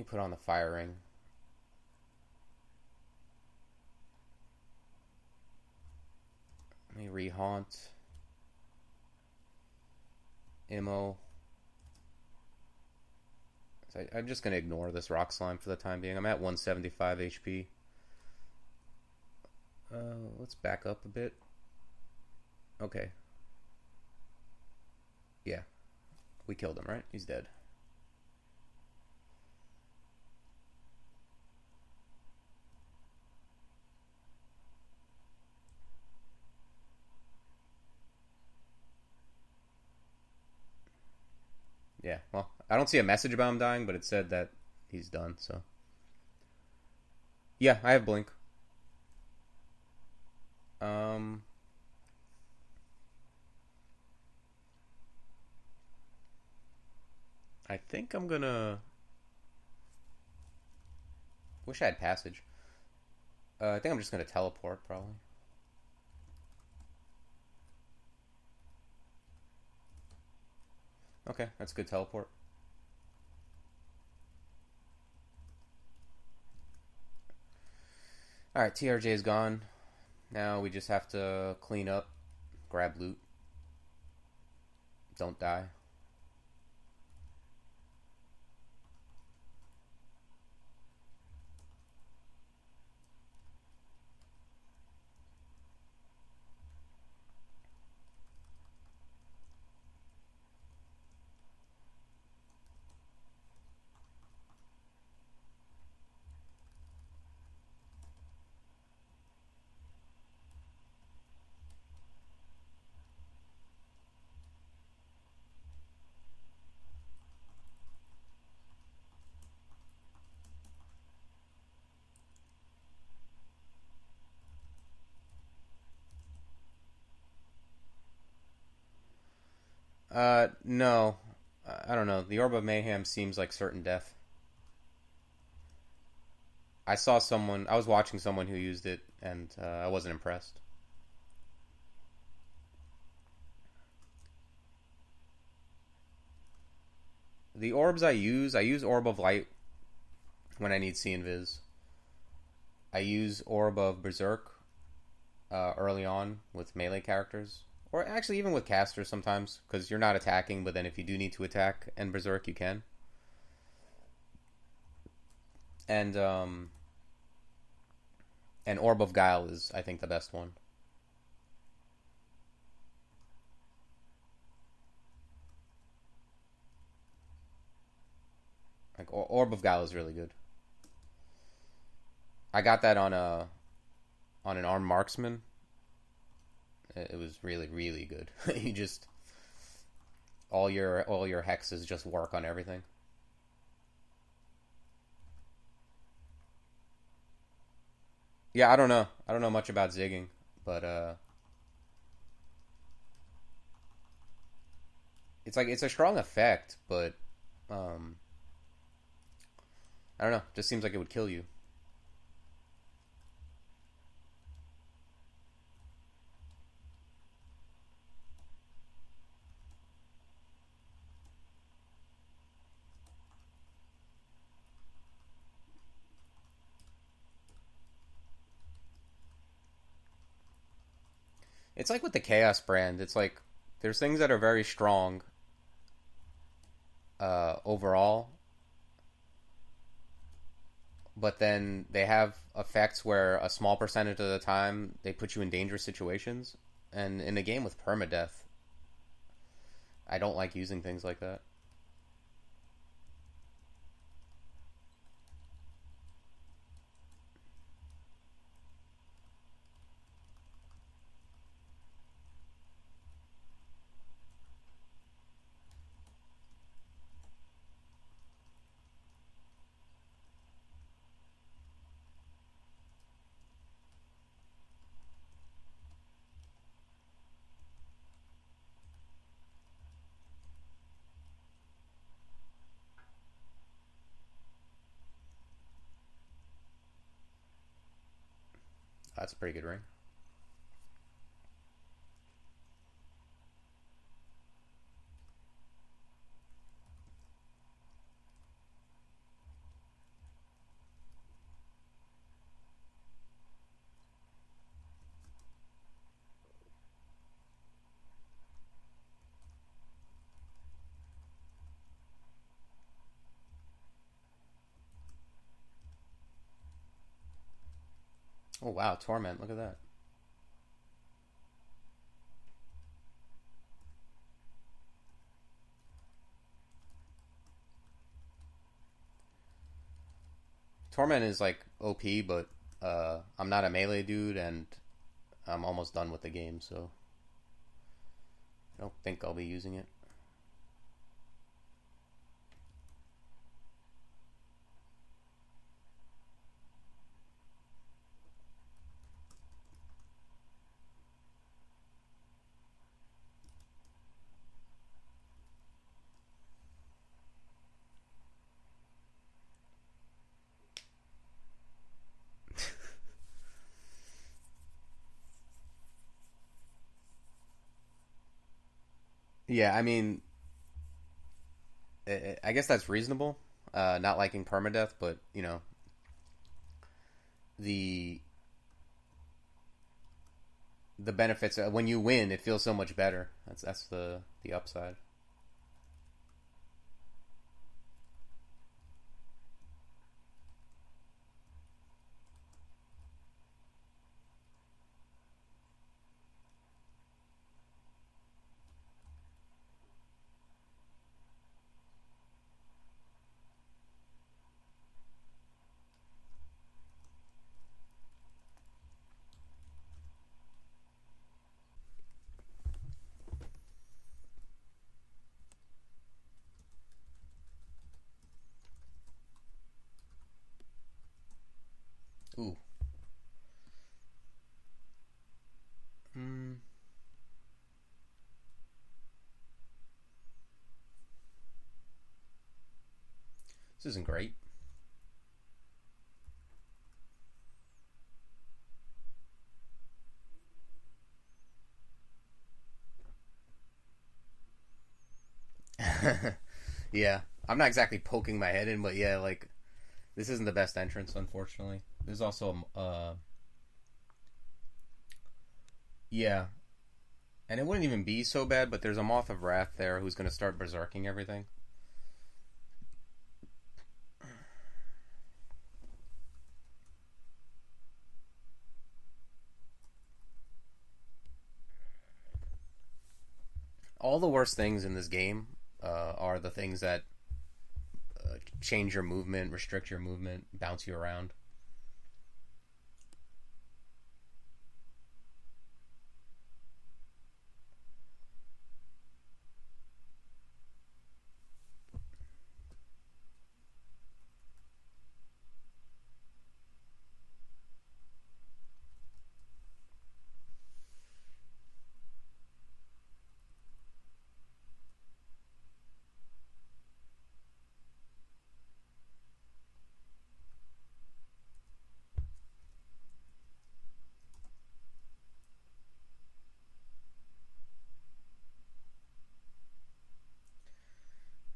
me put on the fire ring. Let me rehaunt. Immo. So I'm just going to ignore this rock slime for the time being. I'm at 175 HP. Let's back up a bit. Okay. Yeah. We killed him, right? He's dead. Yeah, well, I don't see a message about him dying, but it said that he's done, so. Yeah, I have Blink. Um, I think I'm gonna. Wish I had Passage. I think I'm just gonna teleport, probably. Okay, that's a good teleport. Alright, TRJ is gone. Now we just have to clean up, grab loot. Don't die. No. I don't know. The Orb of Mayhem seems like certain death. I was watching someone who used it, and I wasn't impressed. The orbs I use Orb of Light when I need See and Viz. I use Orb of Berserk early on with melee characters. Or actually even with casters sometimes, because you're not attacking, but then if you do need to attack and Berserk, you can. And Orb of Guile is, I think, the best one. Like Orb of Guile is really good. I got that on an armed marksman. It was really, really good. You just all your hexes just work on everything. Yeah, I don't know. I don't know much about zigging, but it's like it's a strong effect, but um, I don't know. Just seems like it would kill you. It's like with the Chaos brand. It's like there's things that are very strong overall, but then they have effects where a small percentage of the time they put you in dangerous situations. And in a game with permadeath, I don't like using things like that. That's a pretty good ring. Oh wow, torment! Look at that. Torment is like OP, but I'm not a melee dude, and I'm almost done with the game, so I don't think I'll be using it. Yeah, I mean, I guess that's reasonable. Not liking permadeath, but you know, the the benefits when you win, it feels so much better. That's the upside. Ooh. Mm, this isn't great. Yeah, I'm not exactly poking my head in, but yeah, like this isn't the best entrance, unfortunately. There's also yeah, and it wouldn't even be so bad, but there's a Moth of Wrath there who's going to start berserking everything. All the worst things in this game are the things that change your movement, restrict your movement, bounce you around.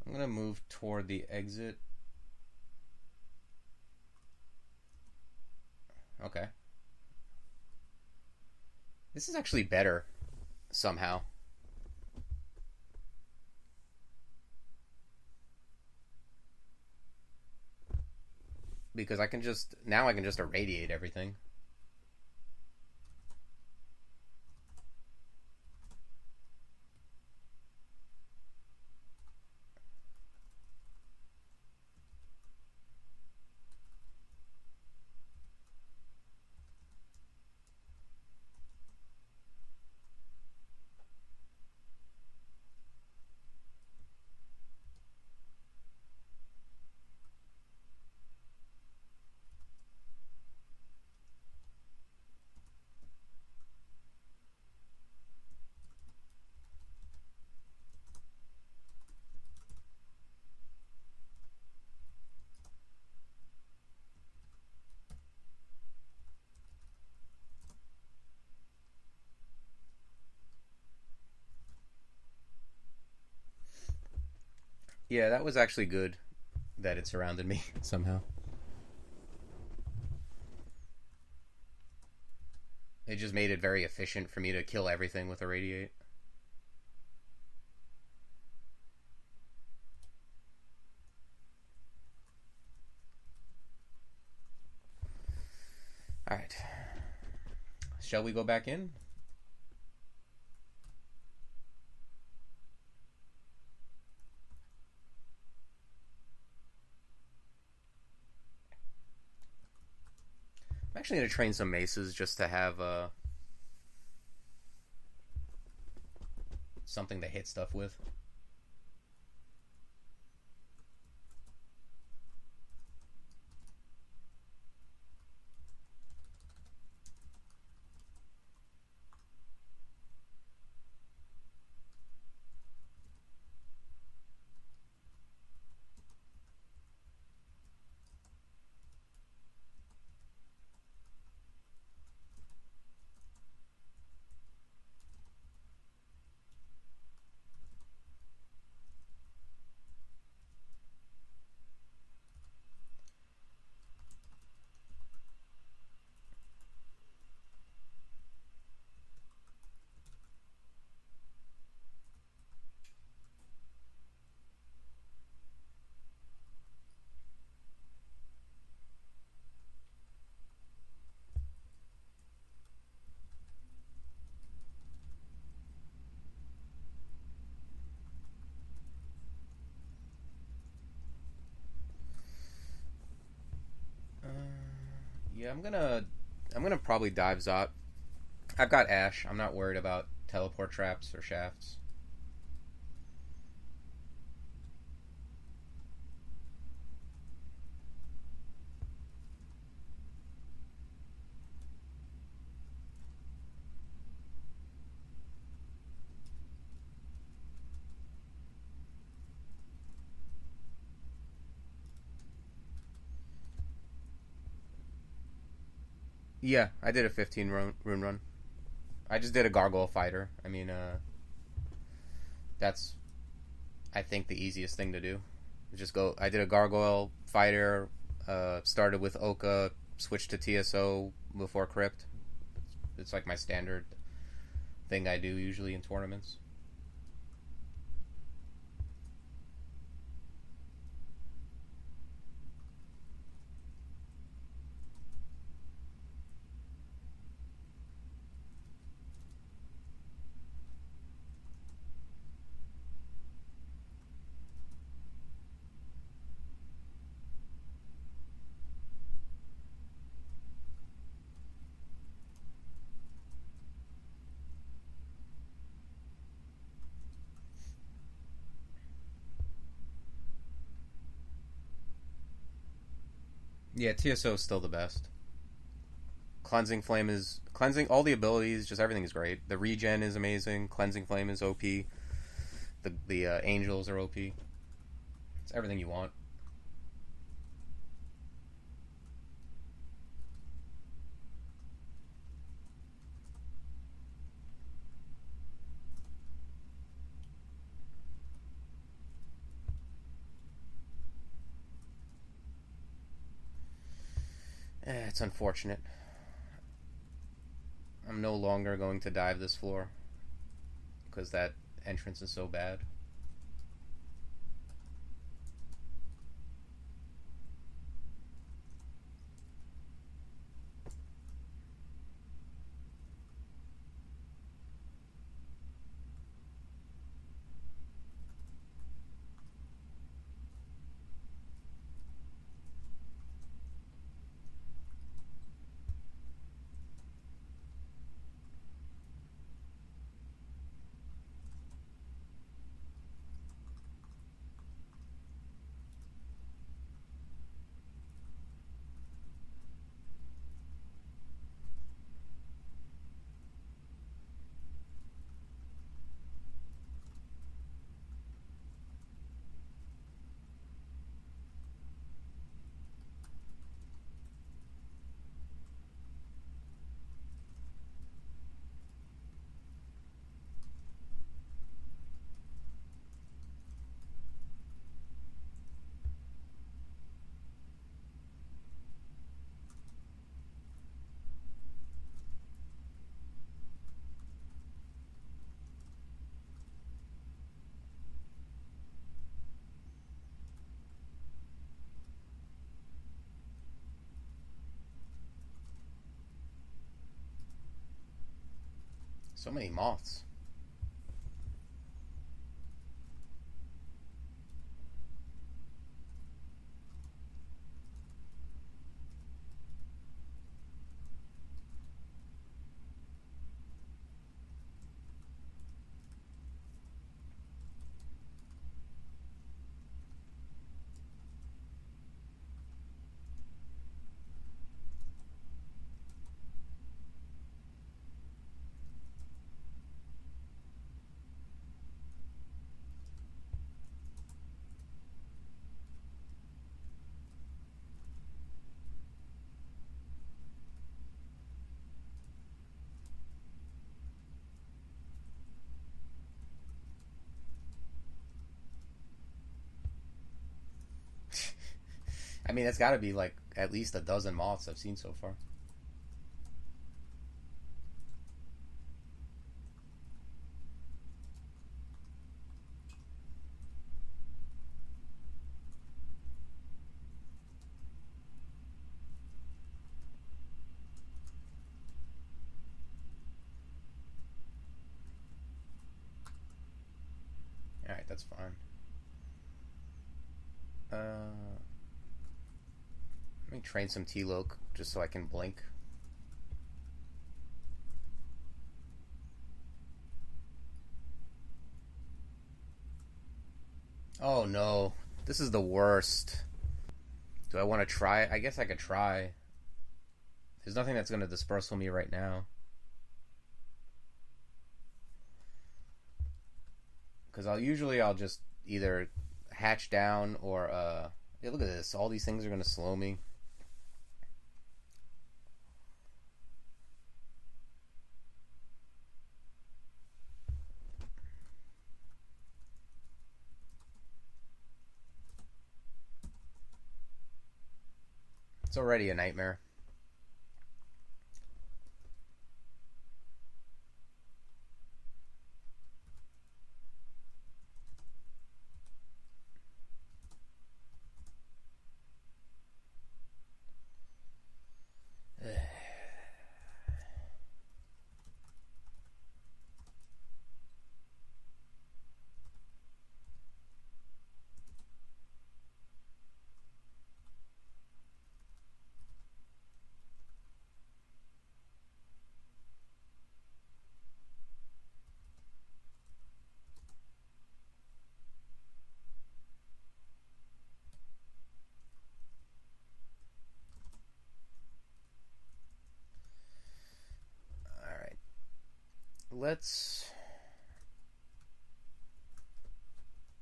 I'm gonna move toward the exit. Okay. This is actually better somehow. Because I can just now I can just irradiate everything. Yeah, that was actually good that it surrounded me somehow. It just made it very efficient for me to kill everything with irradiate. All right. Shall we go back in? I'm actually going to train some maces just to have something to hit stuff with. Yeah, I'm gonna probably dive Zot. I've got Ash. I'm not worried about teleport traps or shafts. Yeah, I did a 15 rune run. I just did a gargoyle fighter. I mean, that's I think the easiest thing to do. Just go. I did a gargoyle fighter. Started with Oka, switched to TSO before Crypt. It's like my standard thing I do usually in tournaments. Yeah, TSO is still the best. Cleansing Flame is cleansing all the abilities. Just everything is great. The regen is amazing. Cleansing Flame is OP. The angels are OP. It's everything you want. It's unfortunate. I'm no longer going to dive this floor because that entrance is so bad. So many moths. I mean, that's got to be like at least a dozen moths I've seen so far. Alright, that's fine. Let me train some T-Loc just so I can blink. Oh no. This is the worst. Do I want to try? I guess I could try. There's nothing that's going to dispersal me right now. Because I'll just either hatch down or yeah, look at this. All these things are going to slow me. It's already a nightmare.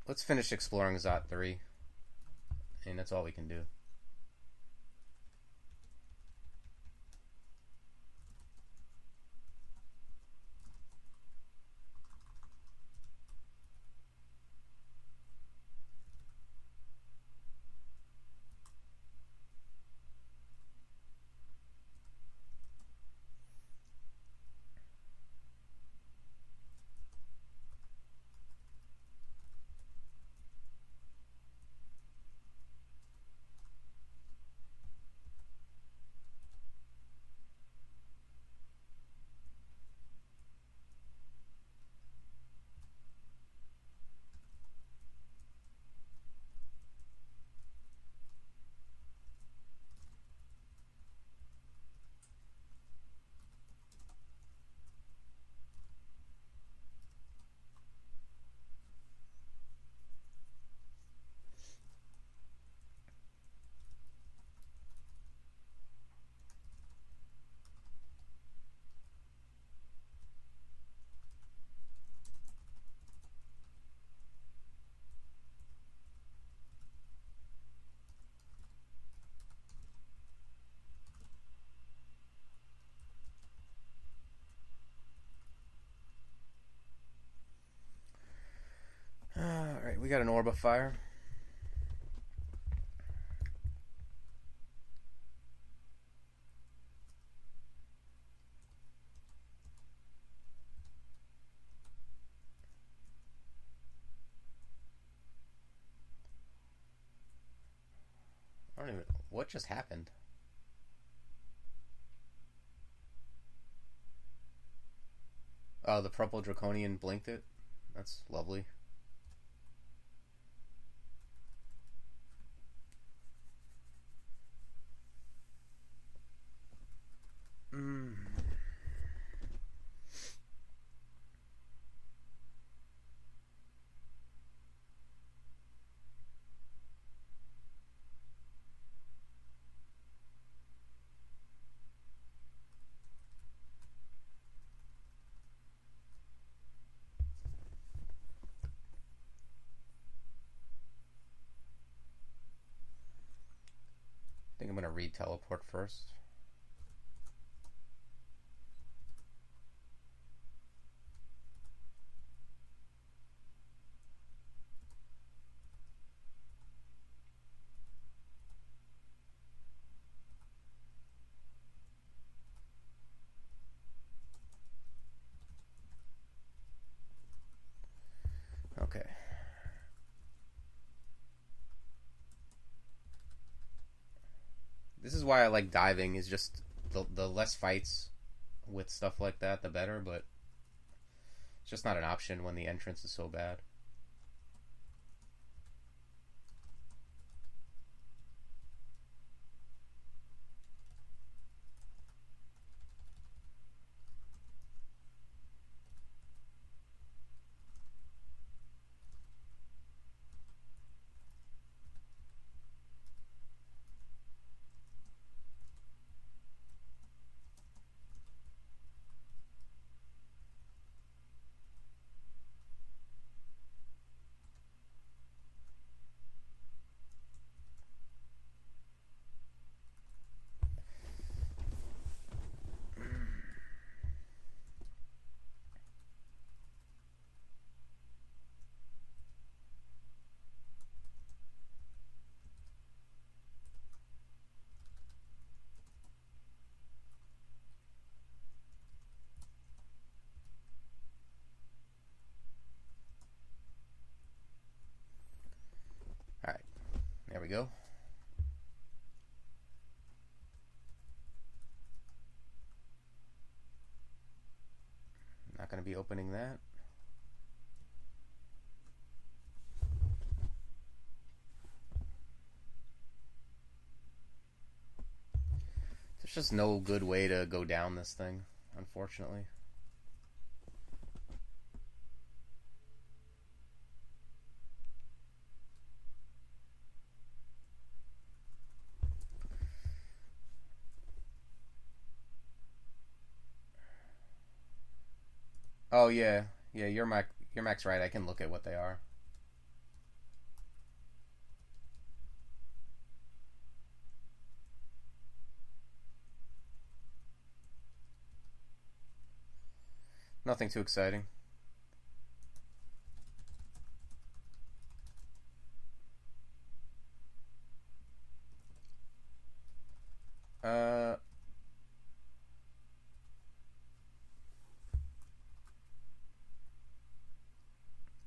Let's finish exploring Zot 3. And that's all we can do. Alright, we got an orb of fire. I don't even... What just happened? Oh, Oh, the purple draconian blinked it. That's lovely. Mm. I think I'm gonna re-teleport first. Okay. This is why I like diving, is just the less fights with stuff like that, the better, but it's just not an option when the entrance is so bad. Alright, there we go. Not going to be opening that. There's just no good way to go down this thing, unfortunately. Oh yeah, yeah. Yermak's right. I can look at what they are. Nothing too exciting. Uh,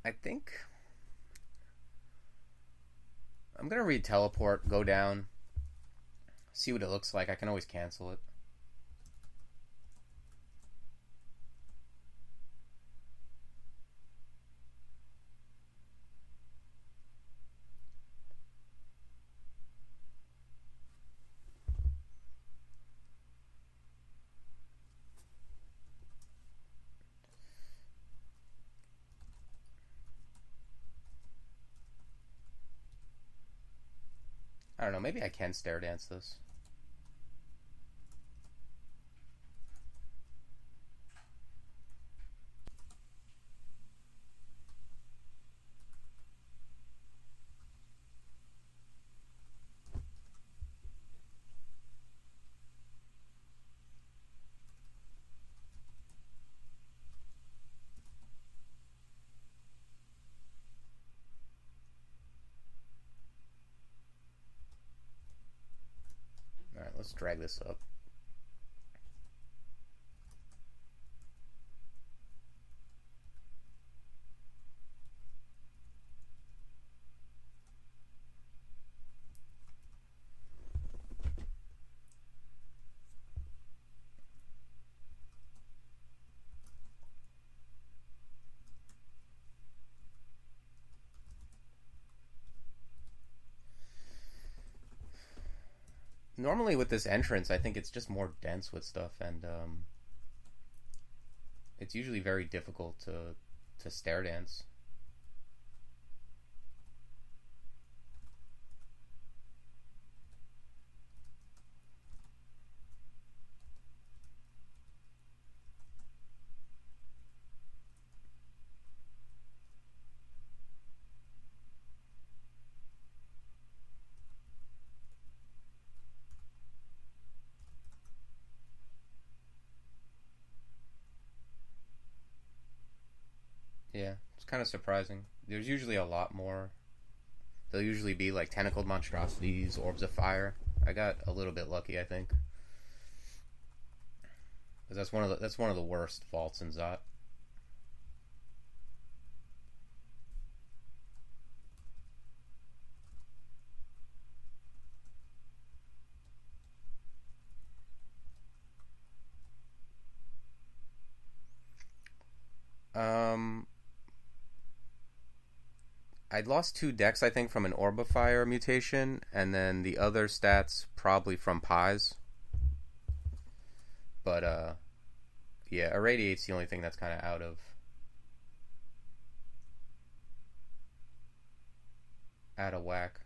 I think I'm gonna read teleport, go down, see what it looks like. I can always cancel it. I don't know. Maybe I can stare dance this. All right, let's drag this up. normally with this entrance, I think it's just more dense with stuff, and it's usually very difficult to stair dance. Yeah, it's kind of surprising. There's usually a lot more. There'll usually be like tentacled monstrosities, orbs of fire. I got a little bit lucky, I think, because that's one of the worst faults in Zot. Um, I'd lost two decks, I think, from an Orb of Fire mutation, and then the other stats probably from Pies. But yeah, Irradiate's the only thing that's kind of out of whack.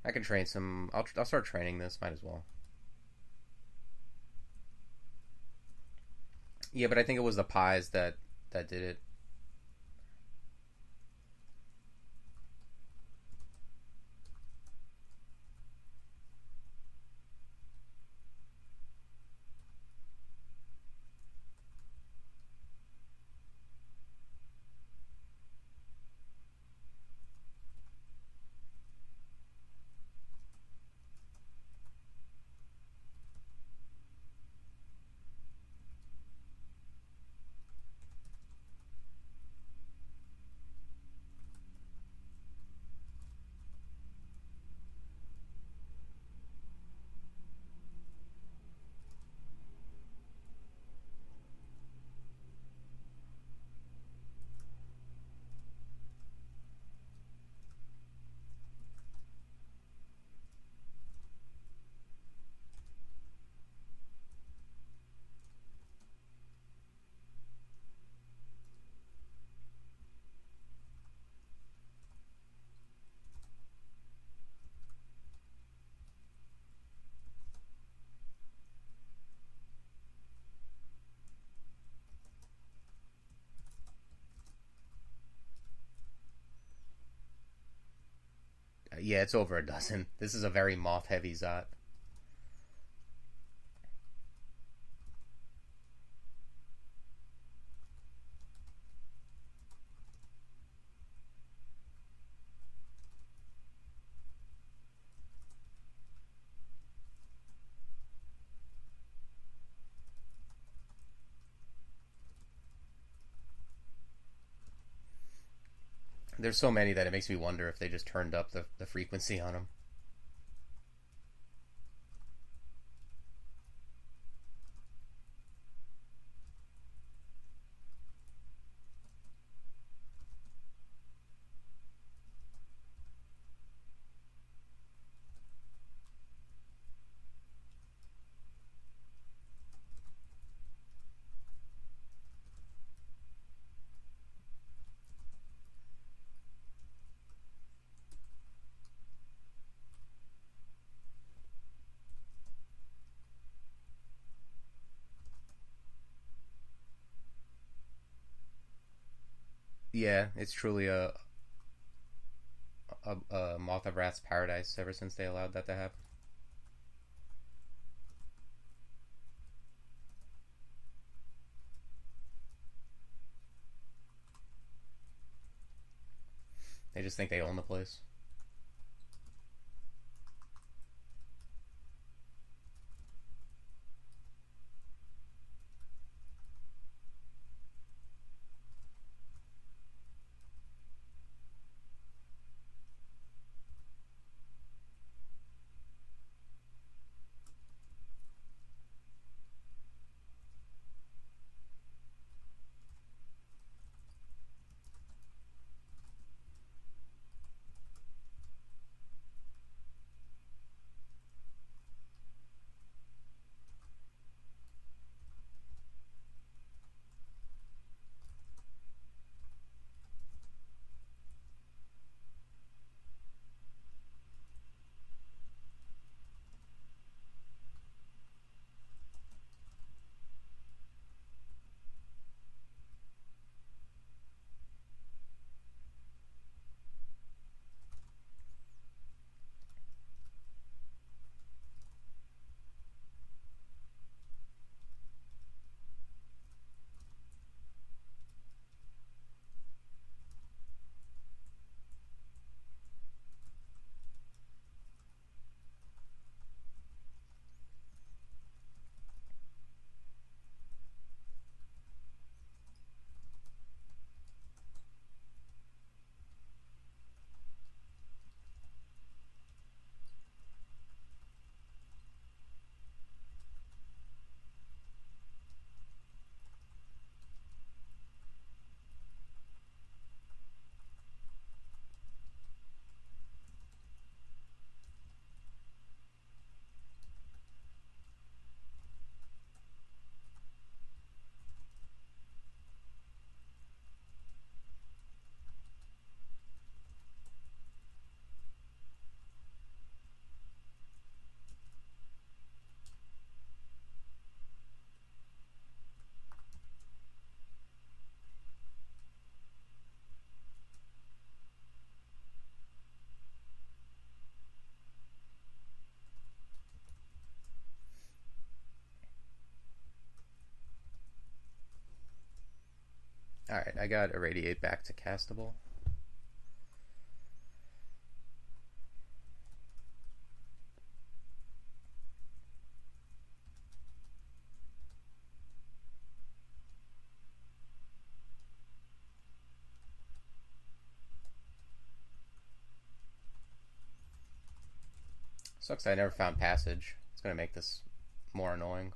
I can train some. I'll start training this. Might as well. Yeah, but I think it was the Pies that did it. Yeah, it's over a dozen. This is a very moth heavy Zot. There's so many that it makes me wonder if they just turned up the frequency on them. Yeah, it's truly a Moth of Wrath's paradise ever since they allowed that to happen. They just think they own the place. Alright, I got Irradiate back to castable. Sucks that I never found Passage. It's gonna make this more annoying.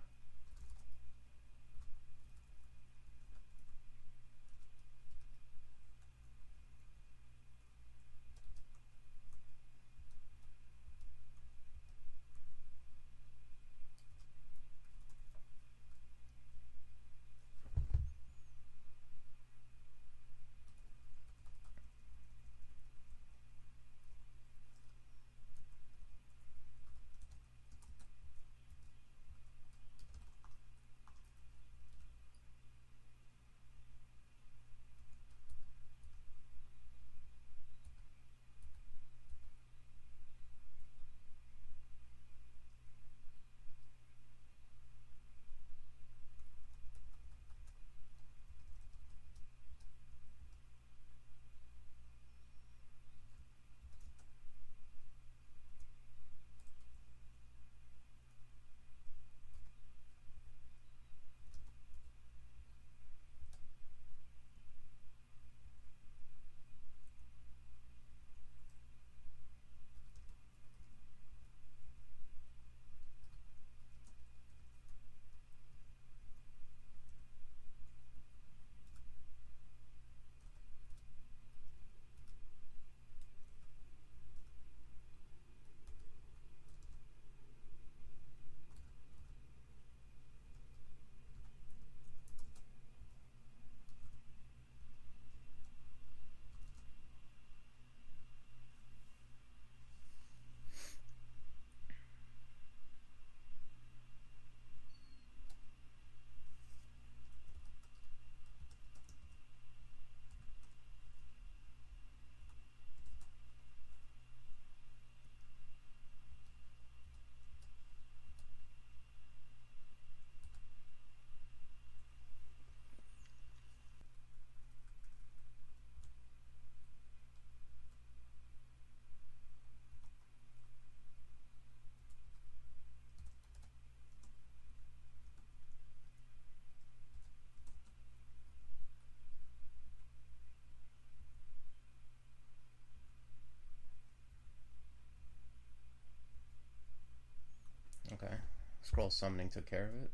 Okay. Scroll Summoning took care of it.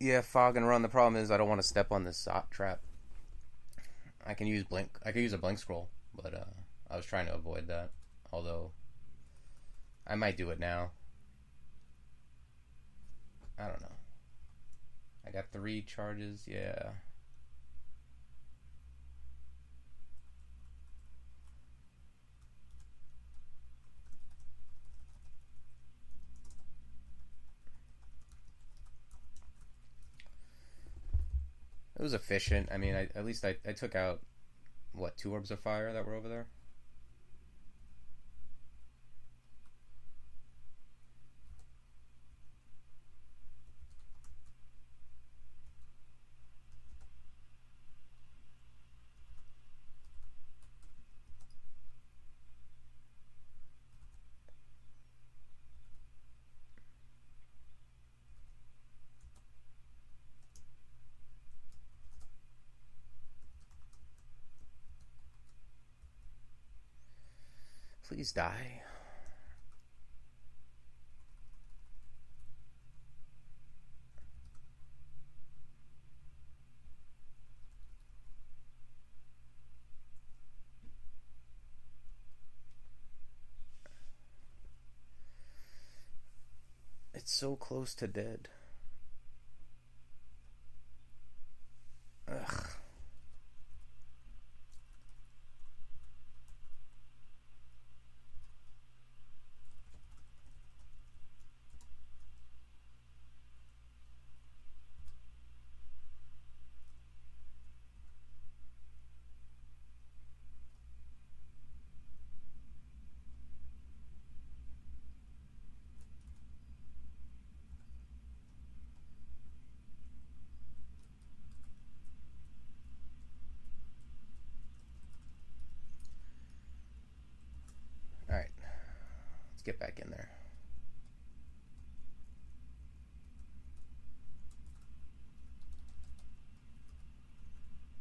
Yeah, Fog and Run. The problem is I don't want to step on this Zot trap. I can use Blink. I could use a Blink Scroll, but I was trying to avoid that. Although I might do it now. I don't know. I got 3 charges. Yeah. It was efficient. I mean, at least I took out, what, 2 Orbs of Fire that were over there? Please die. It's so close to dead. Ugh. Alright. Let's get back in there.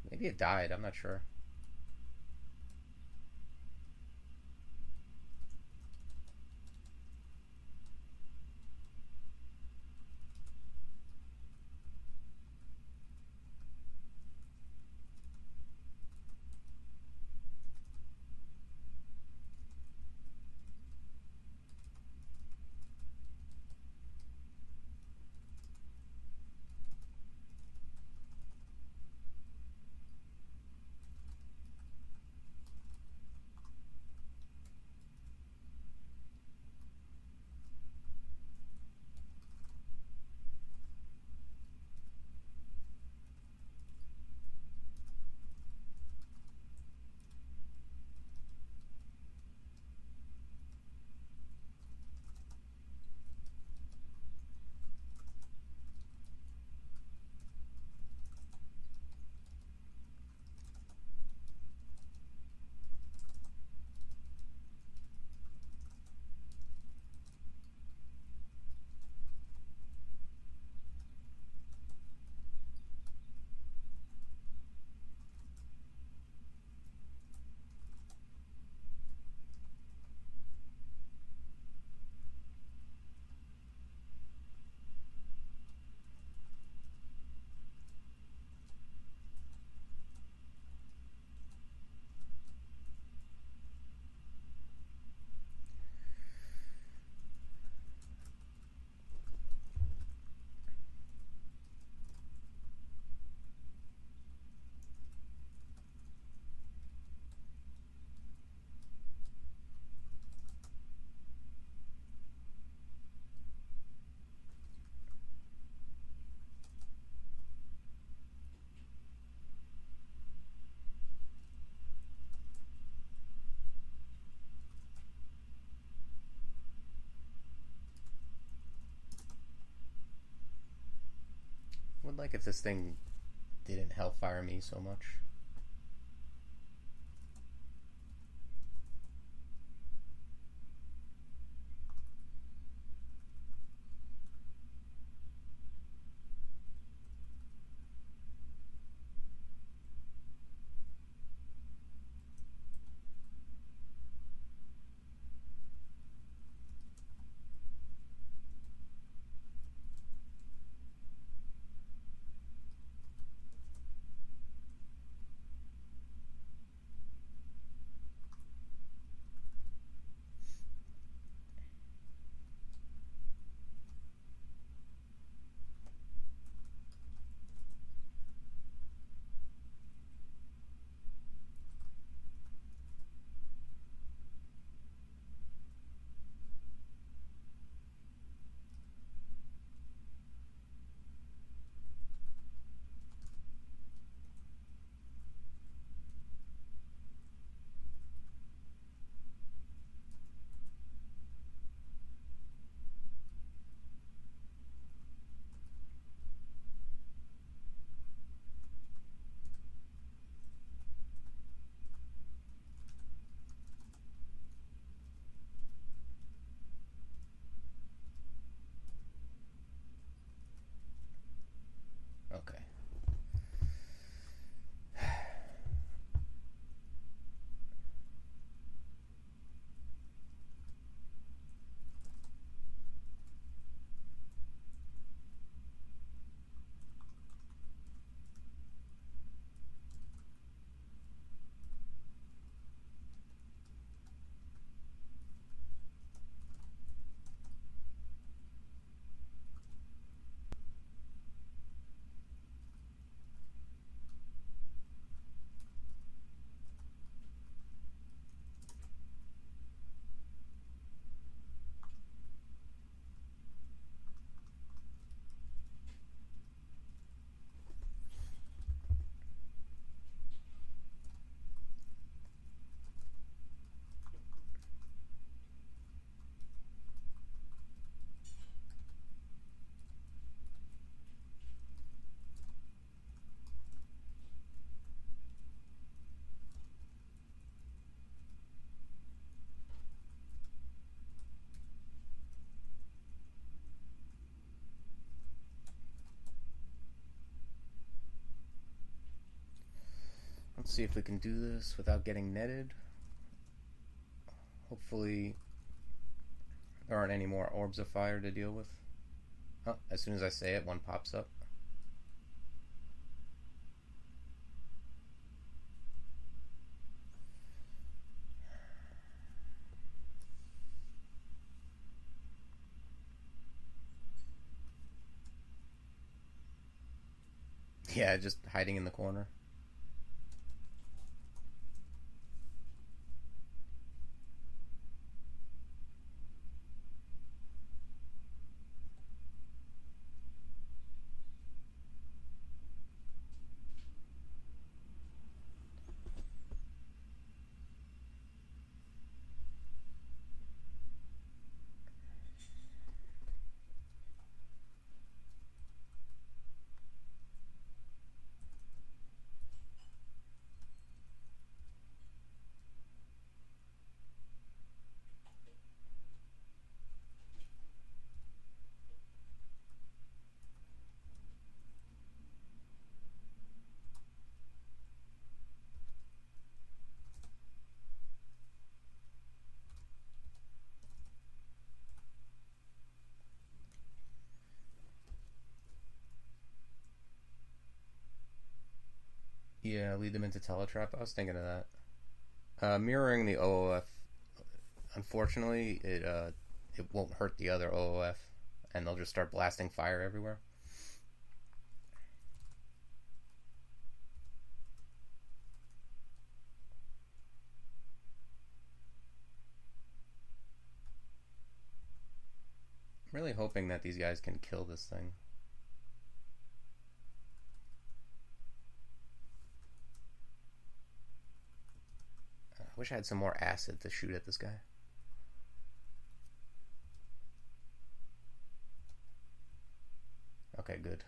Maybe it died, I'm not sure. Would like if this thing didn't hellfire me so much. Let's see if we can do this without getting netted. Hopefully there aren't any more orbs of fire to deal with. Oh, as soon as I say it, one pops up. Yeah, just hiding in the corner. Yeah, lead them into teletrap. I was thinking of that. Mirroring the OOF. Unfortunately, it won't hurt the other OOF, and they'll just start blasting fire everywhere. I'm really hoping that these guys can kill this thing. I wish I had some more acid to shoot at this guy. Okay, good.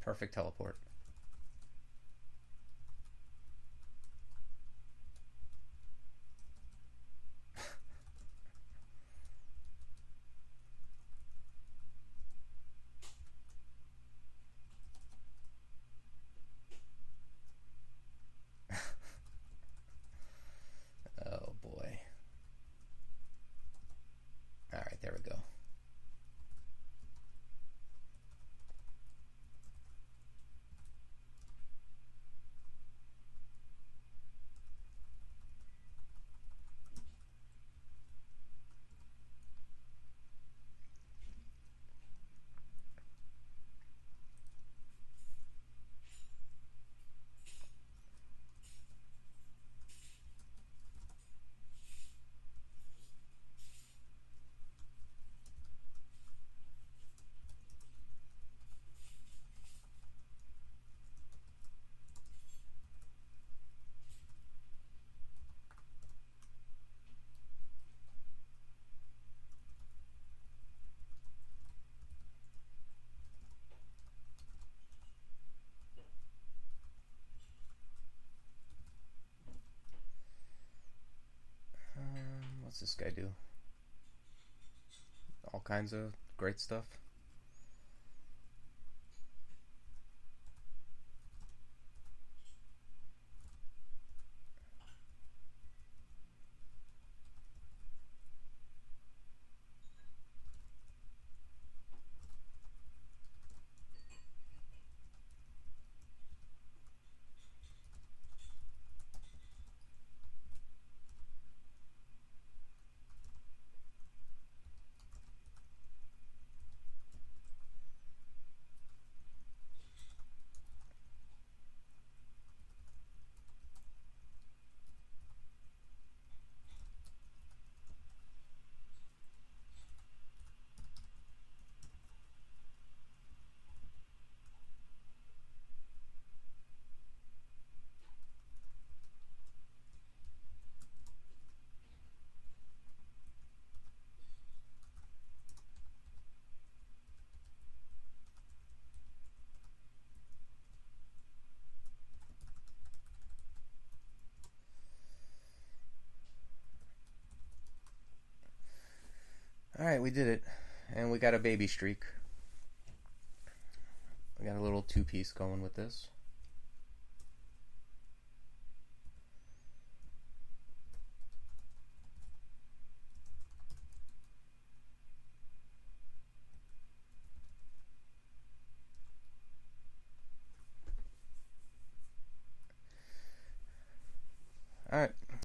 Perfect teleport. Oh boy. Alright, there we go. What's this guy do? All kinds of great stuff. Alright, we did it. And we got a baby streak. We got a little two-piece going with this. Alright,